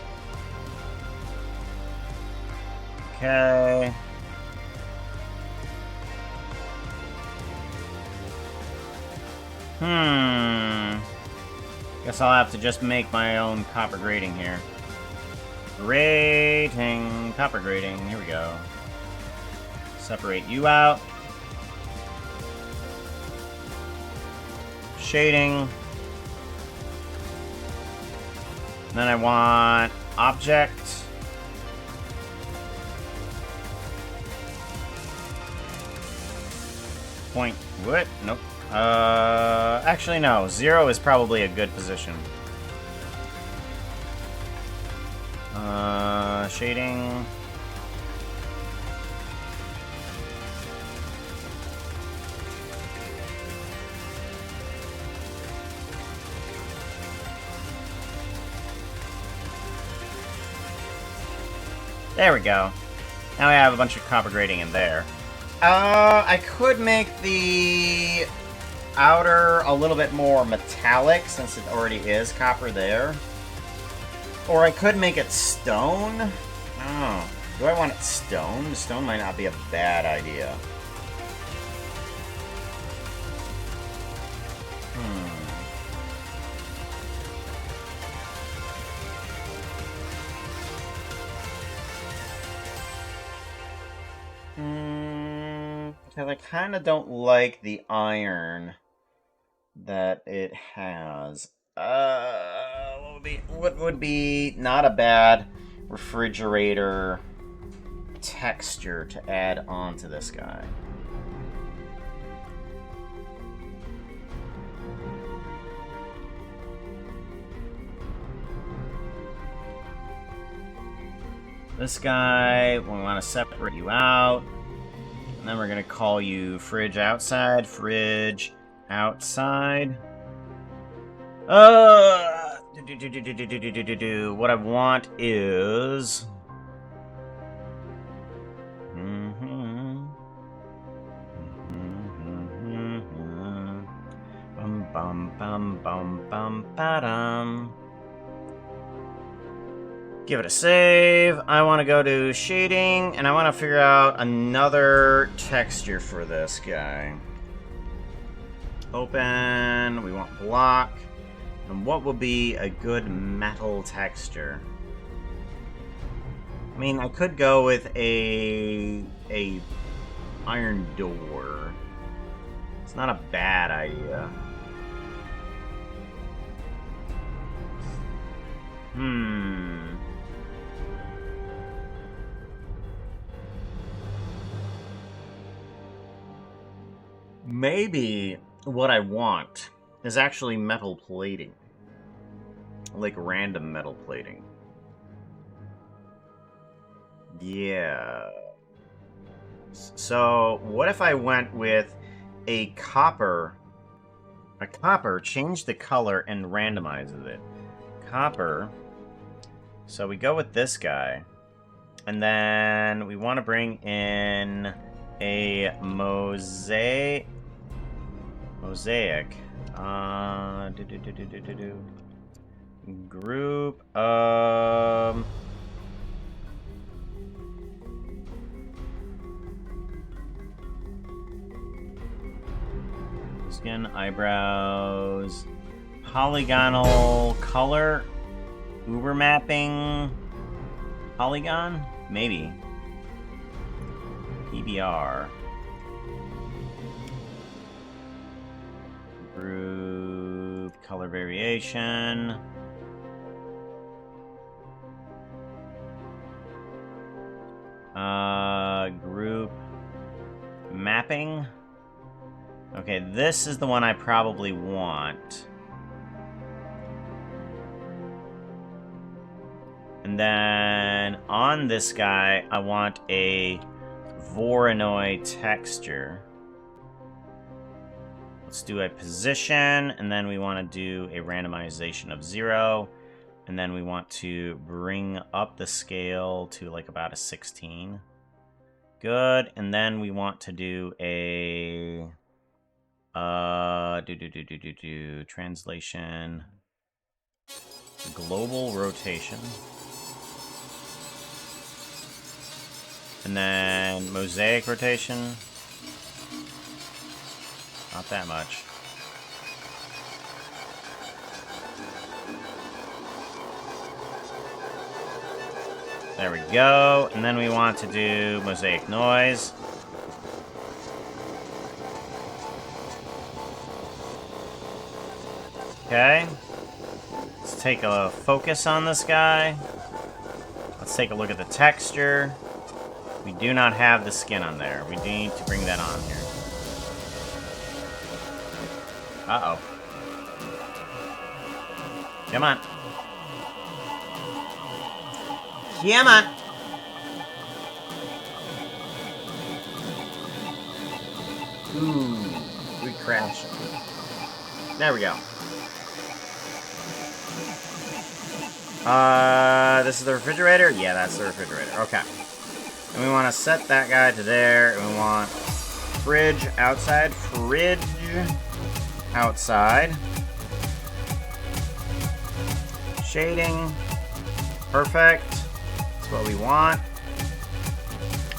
Okay. Guess I'll have to just make my own copper grating here. Grating. Copper grating. Here we go. Separate you out. Shading. Then I want object. Point. What? Nope. Actually no. 0 is probably a good position. Shading. There we go. Now we have a bunch of copper grating in there. I could make the outer a little bit more metallic since it already is copper there. Or I could make it stone. Oh, do I want it stone? Stone might not be a bad idea. Because I kind of don't like the iron that it has. What would be not a bad refrigerator texture to add onto this guy? This guy, we want to separate you out. And then we're going to call you fridge outside, fridge outside. What I want is... Bum bum bum bum bum ba-dum. Give it a save. I want to go to shading, and I want to figure out another texture for this guy. Open. We want block. And what would be a good metal texture? I mean, I could go with a iron door. It's not a bad idea. Maybe what I want is actually metal plating. Like random metal plating. Yeah. So, what if I went with a copper, change the color and randomizes it. Copper. So we go with this guy. And then we want to bring in a mosaic. Group. Skin, eyebrows, polygonal color, Uber mapping, polygon, maybe. PBR. Group, color variation. Group mapping. Okay, this is the one I probably want. And then on this guy, I want a Voronoi texture. Let's do a position, and then we want to do a randomization of 0. And then we want to bring up the scale to like about a 16. Good. And then we want to do a translation, global rotation, and then mosaic rotation. Not that much. There we go. And then we want to do mosaic noise. Okay. Let's take a focus on this guy. Let's take a look at the texture. We do not have the skin on there. We need to bring that on here. Uh-oh. Come on. Come on. Ooh, we crashed. There we go. This is the refrigerator? Yeah, that's the refrigerator. Okay. And we want to set that guy to there, and we want fridge outside. Fridge outside. Shading. Perfect. That's what we want.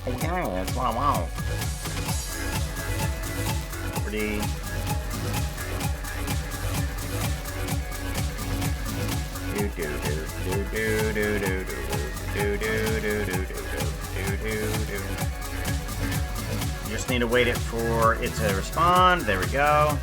Okay, that's what I want. Pretty. Just need to wait it for it to respond. There we go.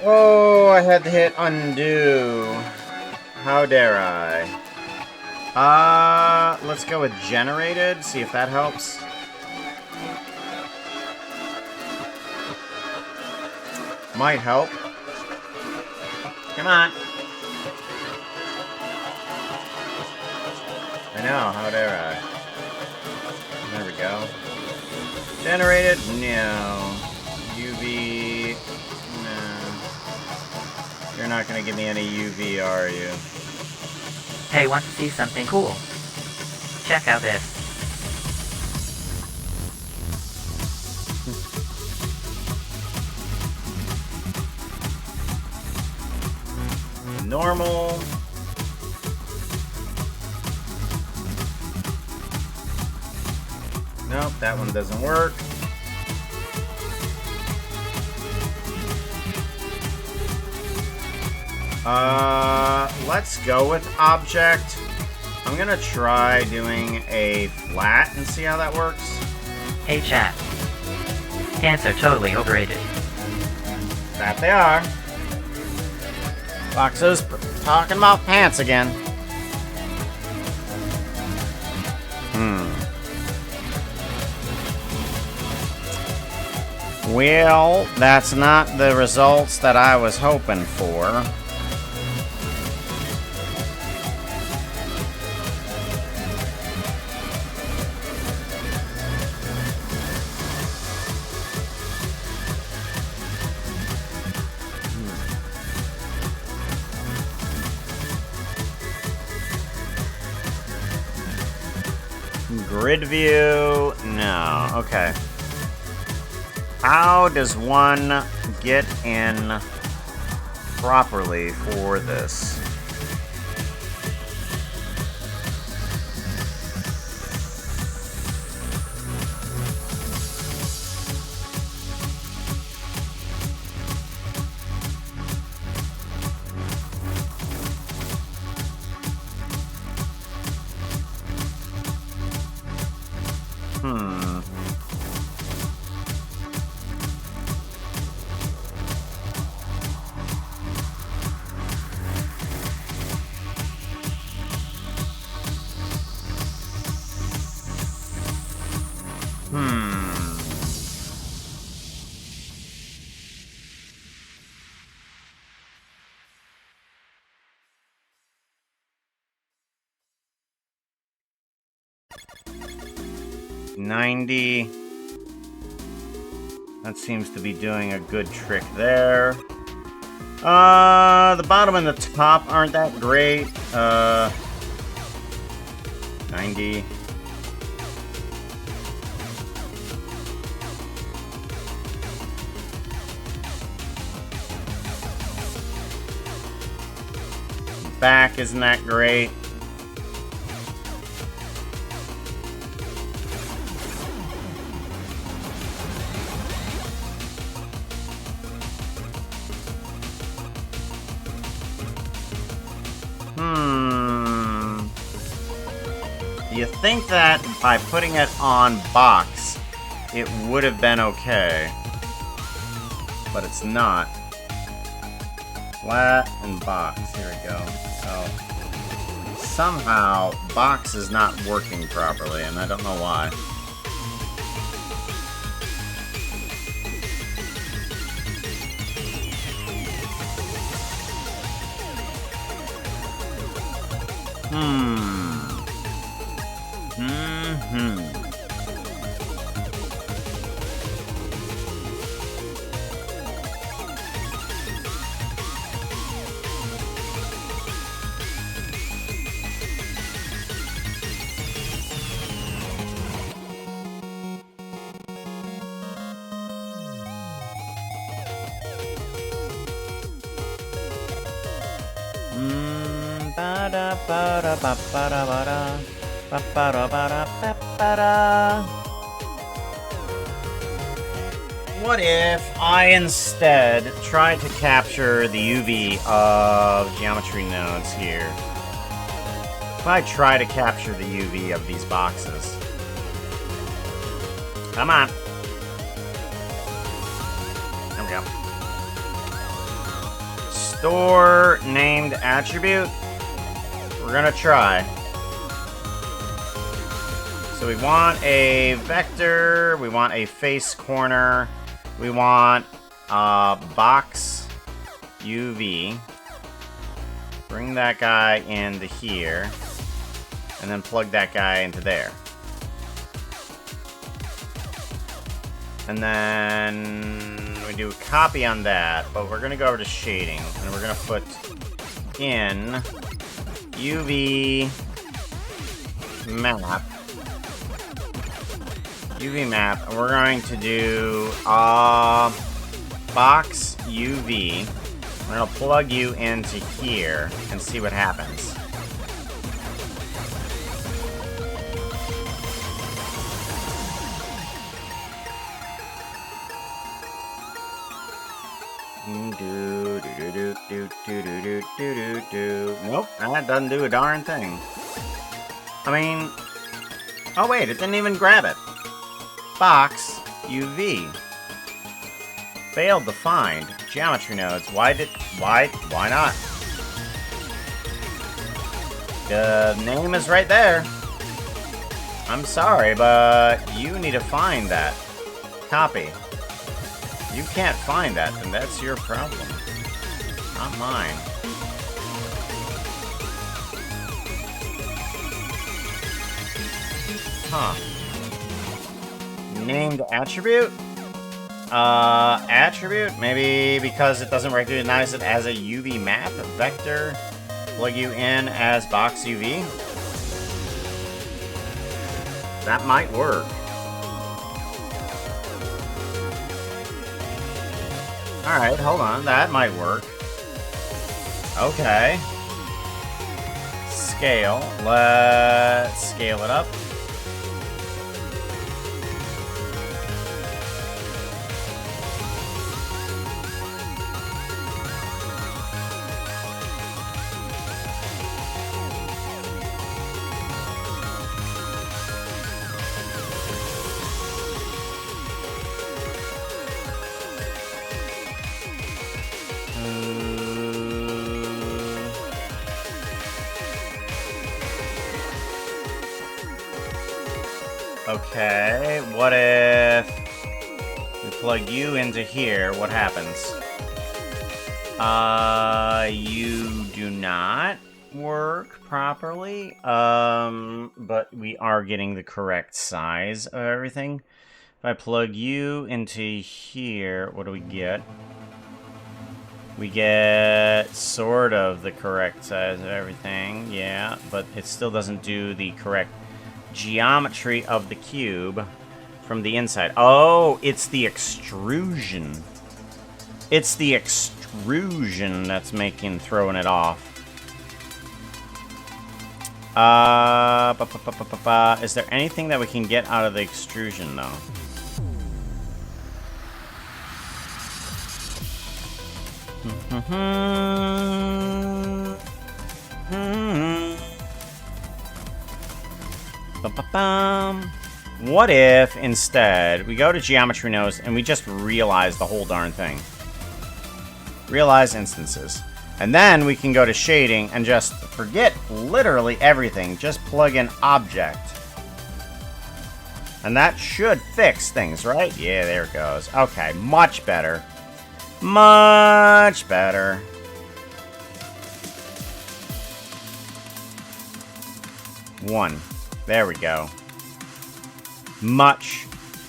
Oh, I had to hit undo. How dare I? Let's go with generated, see if that helps. Might help. Come on. I know, how dare I? There we go. Generated? No. UV? No. You're not gonna give me any UV, are you? Hey, want to see something cool? Check out this. Normal. Nope, that one doesn't work. Let's go with object. I'm gonna try doing a flat and see how that works. Hey chat. Pants are totally overrated. That they are. Foxo's talking about pants again. Well, that's not the results that I was hoping for. Grid view? No. Okay. How does one get in properly for this? $90. That seems to be doing a good trick there. The bottom and the top aren't that great. 90. Back isn't that great. You think that by putting it on box, it would have been okay. But it's not. Flat and box. Here we go. So, somehow, box is not working properly, and I don't know why. What if I instead tried to capture the UV of geometry nodes here? If I try to capture the UV of these boxes. Come on. There we go. Store named attribute. We're gonna try. So we want a vector, we want a face corner, we want a box UV. Bring that guy into here, and then plug that guy into there. And then we do a copy on that, but we're gonna go over to shading, and we're gonna put in UV map. UV map, and we're going to do box UV. We're gonna plug you into here and see what happens. Nope, that doesn't do a darn thing. I mean, oh wait, it didn't even grab it. Box UV. Failed to find geometry nodes. Why not? The name is right there. I'm sorry, but you need to find that. Copy. You can't find that, then that's your problem. Not mine. Huh. Named attribute? Attribute? Maybe because it doesn't recognize it as a UV map, a vector. Plug you in as box UV. That might work. Alright, hold on. That might work. Okay. Scale. Let's scale it up. Okay, what if we plug you into here? What happens? You do not work properly. But we are getting the correct size of everything. If I plug you into here, what do we get? We get sort of the correct size of everything, yeah, but it still doesn't do the correct geometry of the cube from the inside. Oh, it's the extrusion. It's the extrusion that's throwing it off. Is there anything that we can get out of the extrusion, though? What if, instead, we go to geometry nodes and we just realize the whole darn thing? Realize instances. And then we can go to shading and just forget literally everything. Just plug in object. And that should fix things, right? Yeah, there it goes. Okay, much better. Much better. One. There we go. Much,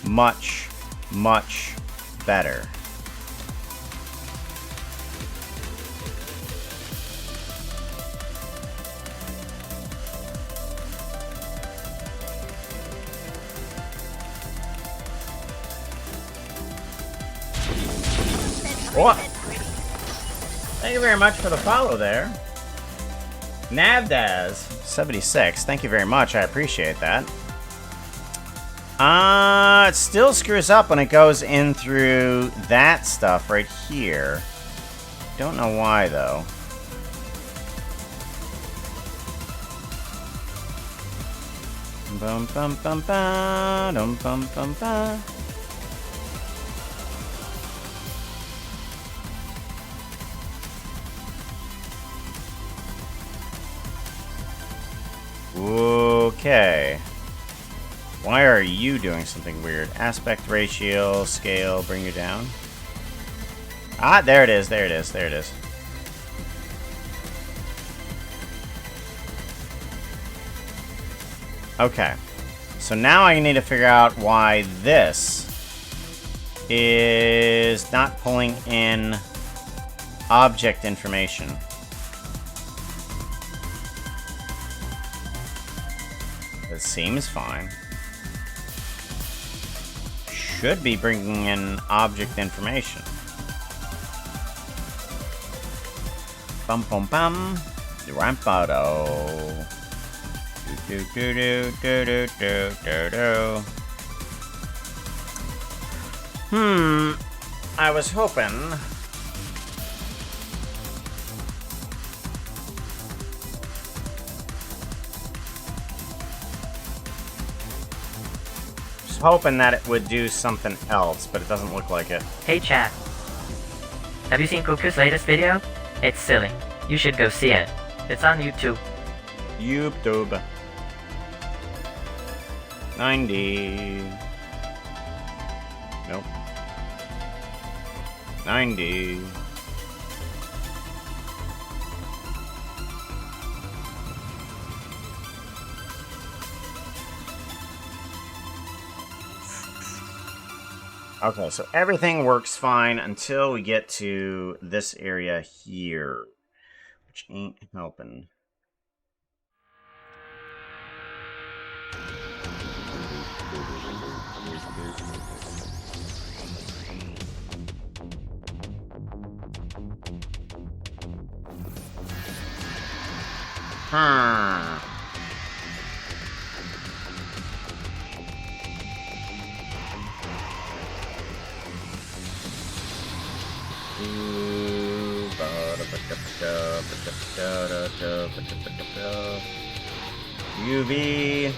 much, much better. What? Thank you very much for the follow there. Navdaz76, thank you very much. I appreciate that. It still screws up when it goes in through that stuff right here. Don't know why, though. Bum bum bum ba dum bum bum ba. Okay. Why are you doing something weird? Aspect ratio, scale, bring you down. Ah, there it is, there it is, there it is. Okay. So now I need to figure out why this is not pulling in object information. It seems fine. Should be bringing in object information. Bum bum bum. Rampado. Do do do do do do do do. I was hoping. Hoping that it would do something else, but it doesn't look like it. Hey chat, Have you seen Goku's latest video? It's silly. You should go see it. It's on YouTube. YouTube. 90. Nope. 90. Okay, so everything works fine until we get to this area here, which ain't helping. UV.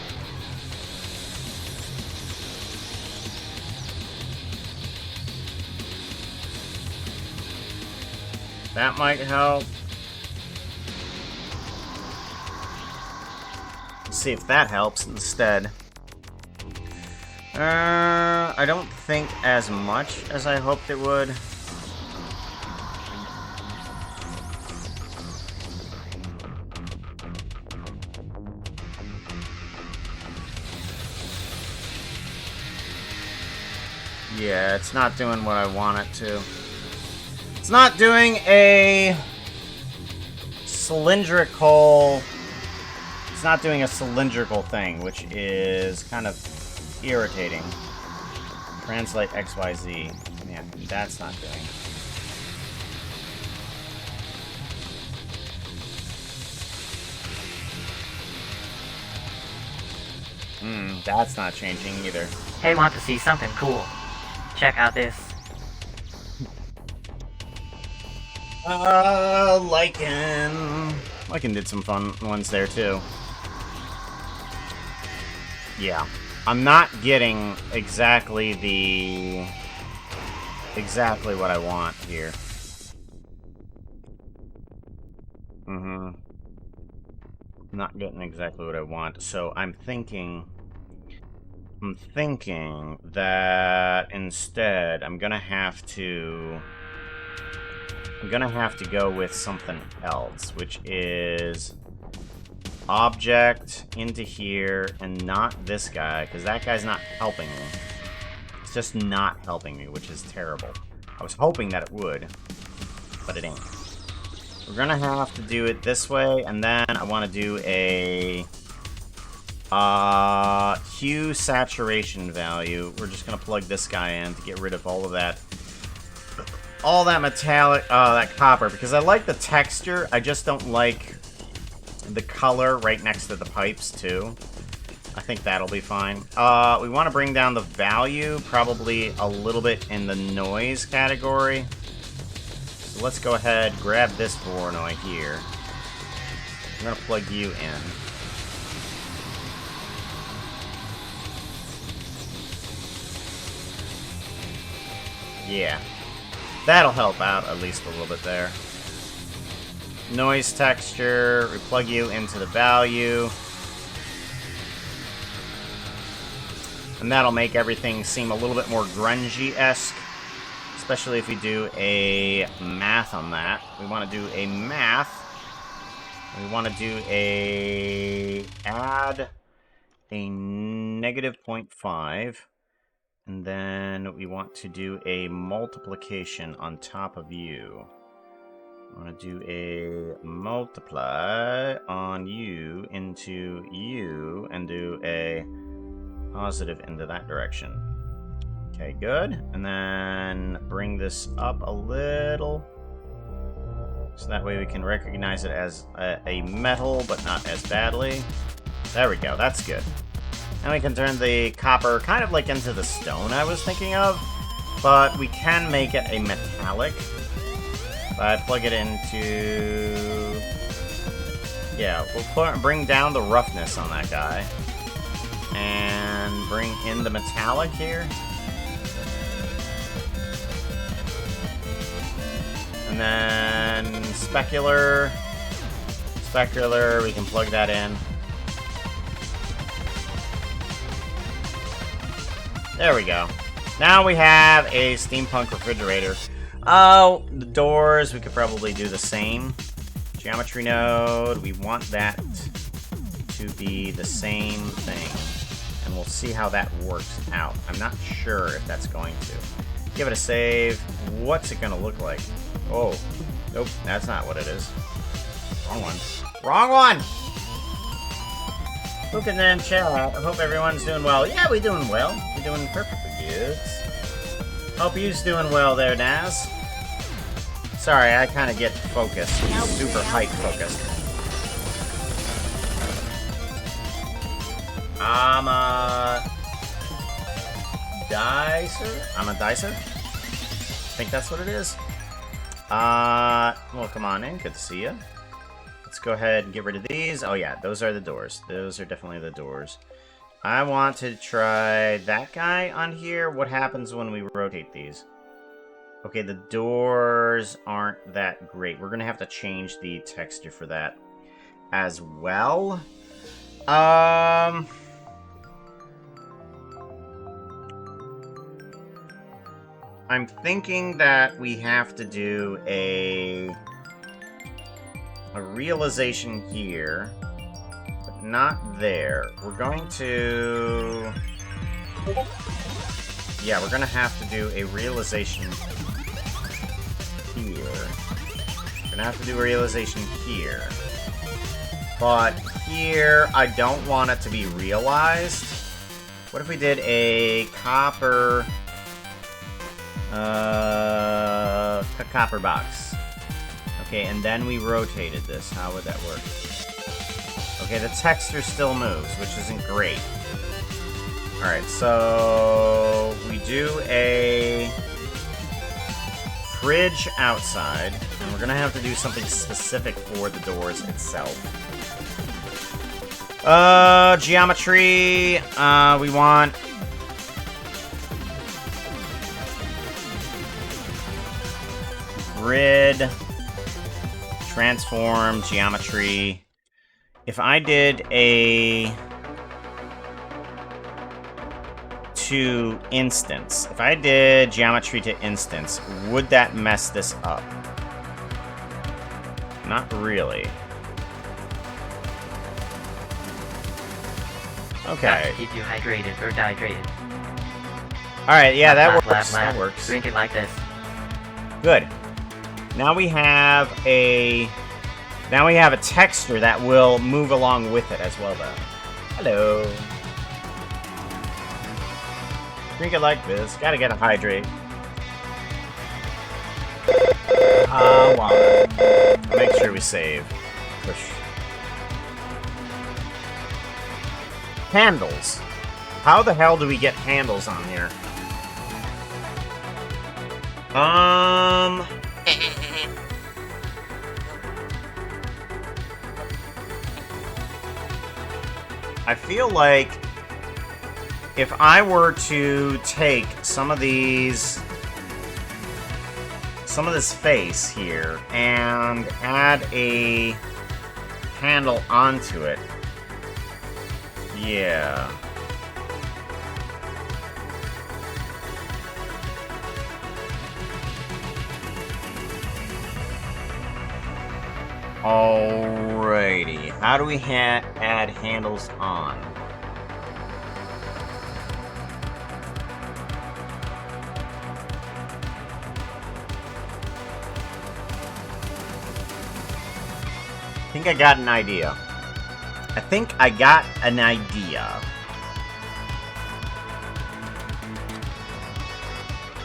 That might help. Let's see if that helps instead. I don't think as much as I hoped it would. Yeah, it's not doing what I want it to. It's not doing a cylindrical... It's not doing a cylindrical thing, which is kind of irritating. Translate XYZ. Yeah, that's not doing. That's not changing either. Hey, want to see something cool? Check out this. Lycan. Lycan did some fun ones there too. Yeah. I'm not getting exactly what I want here. Not getting exactly what I want. So I'm thinking that instead I'm gonna have to go with something else, which is object into here and not this guy, because that guy's not helping me. It's just not helping me, which is terrible. I was hoping that it would, but it ain't. We're gonna have to do it this way, and then I want to do a hue saturation value. We're just gonna plug this guy in to get rid of all that metallic, that copper, because I like the texture. I just don't like the color right next to the pipes too. I think that'll be fine. We want to bring down the value, probably a little bit in the noise category. So let's go ahead, grab this Voronoi here. I'm gonna plug you in. Yeah. That'll help out at least a little bit there. Noise texture, we plug you into the value. And that'll make everything seem a little bit more grungy-esque. Especially if we do a math on that. We want to do a math. We want to do a add a negative 0.5. And then we want to do a multiplication on top of you. I want to do a multiply on you into you and do a positive into that direction. Okay, good. And then bring this up a little. So that way we can recognize it as a metal, but not as badly. There we go, that's good. And we can turn the copper kind of like into the stone I was thinking of, but we can make it a metallic. I plug it into... Yeah, we'll bring down the roughness on that guy. And bring in the metallic here. And then specular. Specular, we can plug that in. There we go. Now we have a steampunk refrigerator. Oh, the doors, we could probably do the same. Geometry node, we want that to be the same thing. And we'll see how that works out. I'm not sure if that's going to. Give it a save. What's it going to look like? Oh, nope, that's not what it is. Wrong one. Wrong one! Who can then chat? I hope everyone's doing well. Yeah, we're doing well. We're doing perfectly good. Hope you's doing well there, Naz. Sorry, I kind of get focused. Super height focused. I'm a dicer? I'm a dicer? I think that's what it is. Well, come on in. Good to see you. Let's go ahead and get rid of these. Oh, yeah, those are the doors. Those are definitely the doors. I want to try that guy on here. What happens when we rotate these? Okay, the doors aren't that great. We're going to have to change the texture for that as well. I'm thinking that we have to do a realization here, but not there. We're going to... Yeah, we're going to have to do a realization here. We're going to have to do a realization here. But here, I don't want it to be realized. What if we did a copper... copper box? Okay, and then we rotated this. How would that work? Okay, the texture still moves, which isn't great. Alright, so we do a fridge outside, and we're gonna have to do something specific for the doors itself. Geometry, we want... Grid... Transform, geometry. If I did a... to instance. If I did geometry to instance, would that mess this up? Not really. Okay. Keep you hydrated or dehydrated. Alright, yeah, that Laugh, works. laugh, laugh. That works. Drink it like this. Good. Now we have a texture that will move along with it as well, though. Hello. Drink it like this. Gotta get a hydrate. Water. Make sure we save. Push. Handles. How the hell do we get handles on here? I feel like if I were to take some of this face here and add a handle onto it, yeah. Alrighty, how do we add handles on? I think I got an idea.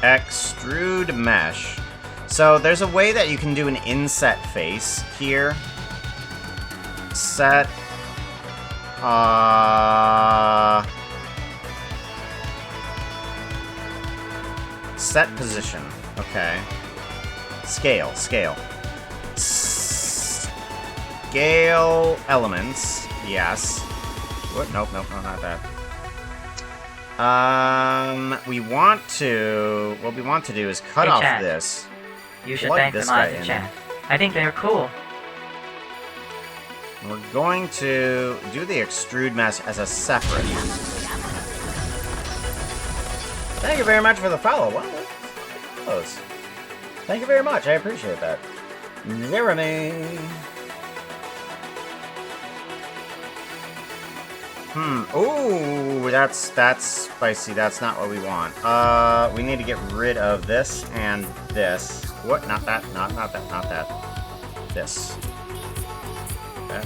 Extrude mesh. So there's a way that you can do an inset face here. Set set position. Okay. Scale elements. Yes. What? Nope, no, not that. What we want to do is cut off this. You should plug thank the this mods guy in in. chat. I think they're cool. We're going to do the extrude mesh as a separate. Thank you very much for the follow. What? Close. Thank you very much. I appreciate that. Jeremy. Ooh, that's spicy. That's not what we want. We need to get rid of this and this. What? Not that. Not that. Not that. This.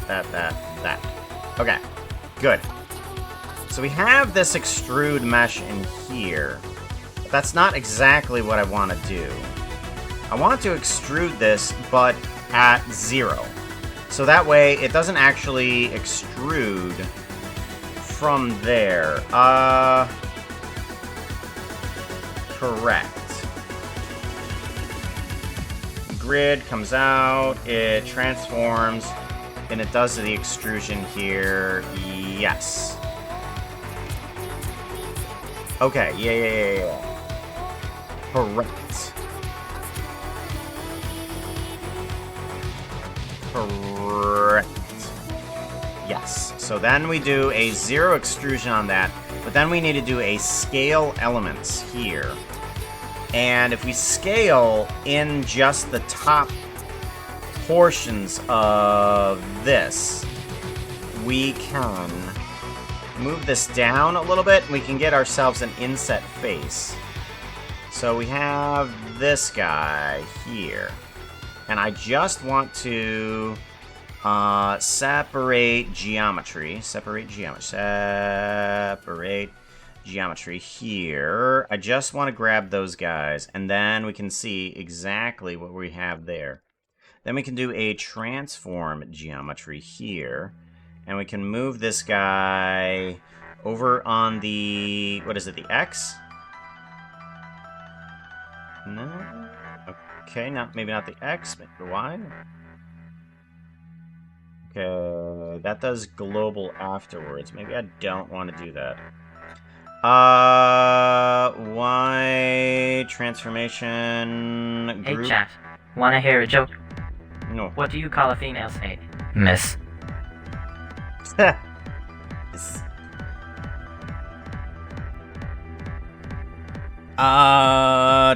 That. Okay. Good. So we have this extrude mesh in here. But that's not exactly what I want to do. I want to extrude this, but at 0. So that way, it doesn't actually extrude from there. Correct. Grid comes out, it transforms, and it does the extrusion here. Yes. Okay, yeah. Correct. Yes. So then we do a 0 extrusion on that, but then we need to do a scale elements here. And if we scale in just the top portions of this, we can move this down a little bit, and we can get ourselves an inset face. So we have this guy here. And I just want to separate geometry here. I just want to grab those guys, and then we can see exactly what we have there. Then we can do a transform geometry here, and we can move this guy over on the, what is it, the X? No? Okay, maybe not the X, but the Y? Okay, that does global afterwards. Maybe I don't want to do that. Y transformation group. Hey chat, wanna hear a joke? No. What do you call a female snake? Miss.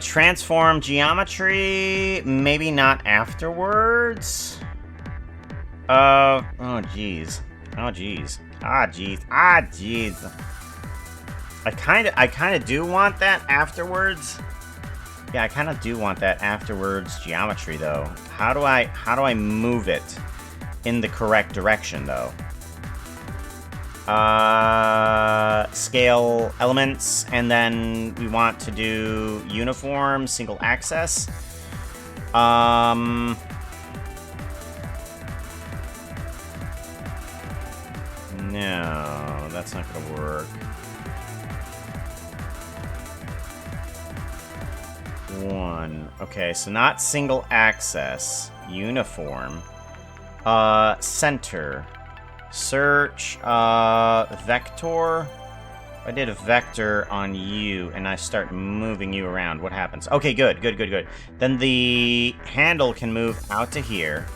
Transform geometry, maybe not afterwards. Oh jeez. I kind of do want that afterwards. Yeah, I kind of do want that afterwards geometry though. How do I move it in the correct direction though? Scale elements, and then we want to do uniform single access. No, that's not gonna work. Okay, so not single access. Uniform. Center. Search, vector. If I did a vector on you and I start moving you around, what happens? Okay, good. Then the handle can move out to here.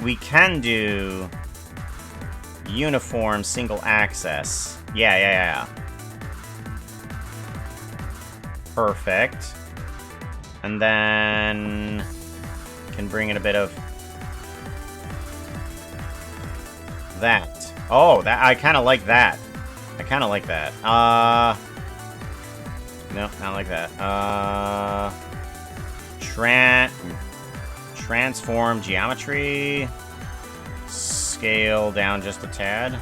We can do uniform single access. Yeah. Perfect. And then can bring in a bit of that. Oh, that I kind of like that. No, not like that. Transform geometry. Scale down just a tad.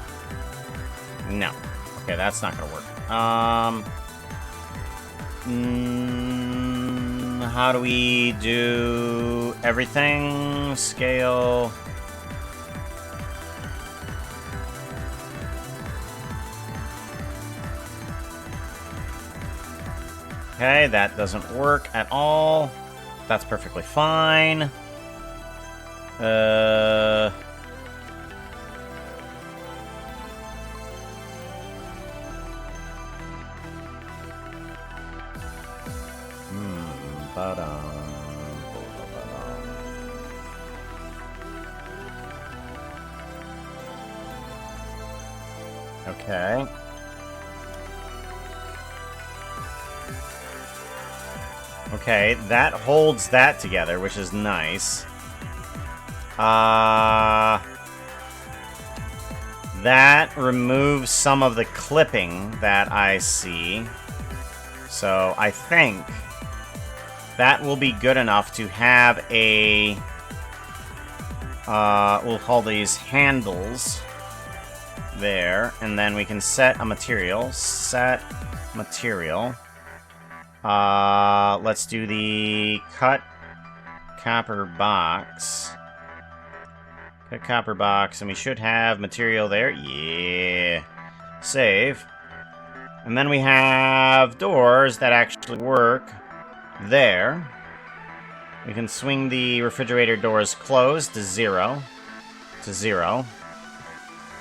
No. Okay, that's not gonna work. How do we do everything? Scale. Okay, that doesn't work at all. That's perfectly fine. Okay. Okay, that holds that together, which is nice. That removes some of the clipping that I see. So I think that will be good enough to have a... we'll call these handles there, and then we can set a material. Set material. Let's do the cut copper box. Cut copper box, and we should have material there. Yeah. Save. And then we have doors that actually work there. We can swing the refrigerator doors closed to 0. To 0.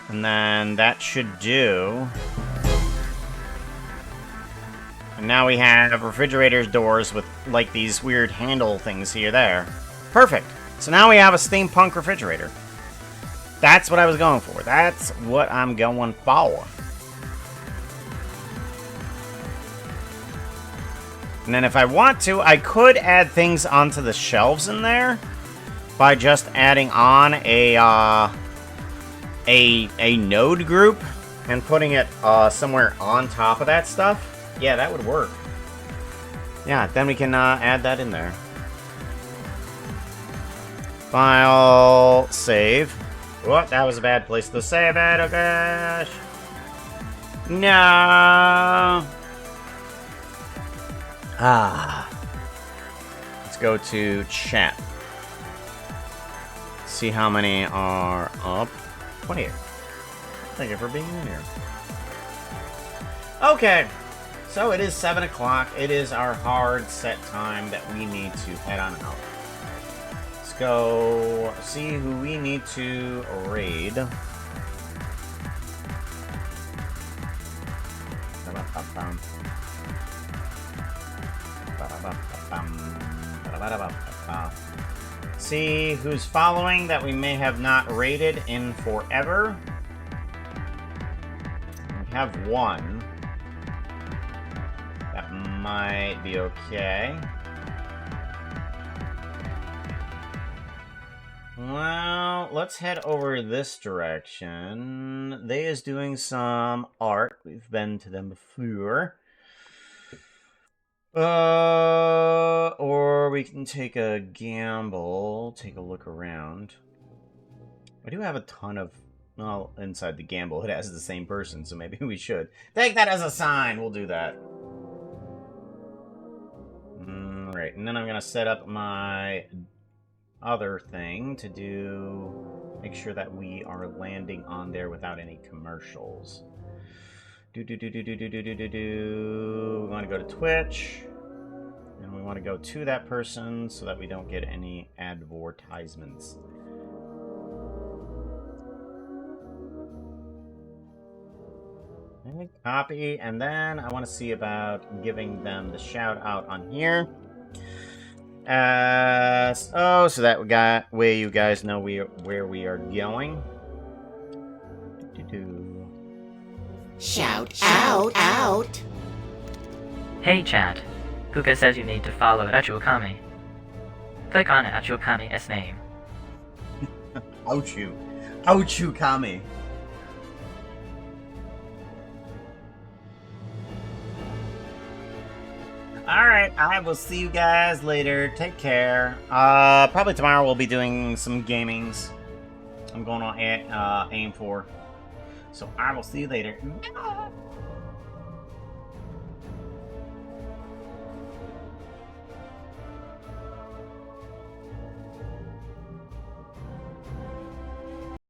And then that should do... And now we have refrigerator doors with, like, these weird handle things here there. Perfect! So now we have a steampunk refrigerator. That's what I was going for. That's what I'm going for. And then if I want to, I could add things onto the shelves in there by just adding on a node group and putting it somewhere on top of that stuff. Yeah, that would work. Yeah, then we can add that in there. File, save. What? That was a bad place to save it. Oh gosh. No. Let's go to chat. See how many are up. 28. Thank you for being here. Okay. So it is 7 o'clock. It is our hard set time that we need to head on out. Let's go see who we need to raid. See who's following that we may have not raided in forever. We have one. That might be okay. Well, let's head over this direction. They is doing some art. We've been to them before. Or we can take a gamble, take a look around. I do have a ton of, well, inside the gamble, it has the same person, so maybe we should. Take that as a sign, we'll do that. Right, and then I'm gonna set up my other thing to do, make sure that we are landing on there without any commercials. We want to go to Twitch, and we want to go to that person so that we don't get any advertisements. And copy, and then I want to see about giving them the shout out on here. So that way you guys know where we are going. Shout out. Hey chat, Kuka says you need to follow Achuokami. Click on Achuokami's name. Achuokami. Alright, I will see you guys later. Take care. Probably tomorrow we'll be doing some gamings. I'm going on AIM 4. So I will see you later. Bye.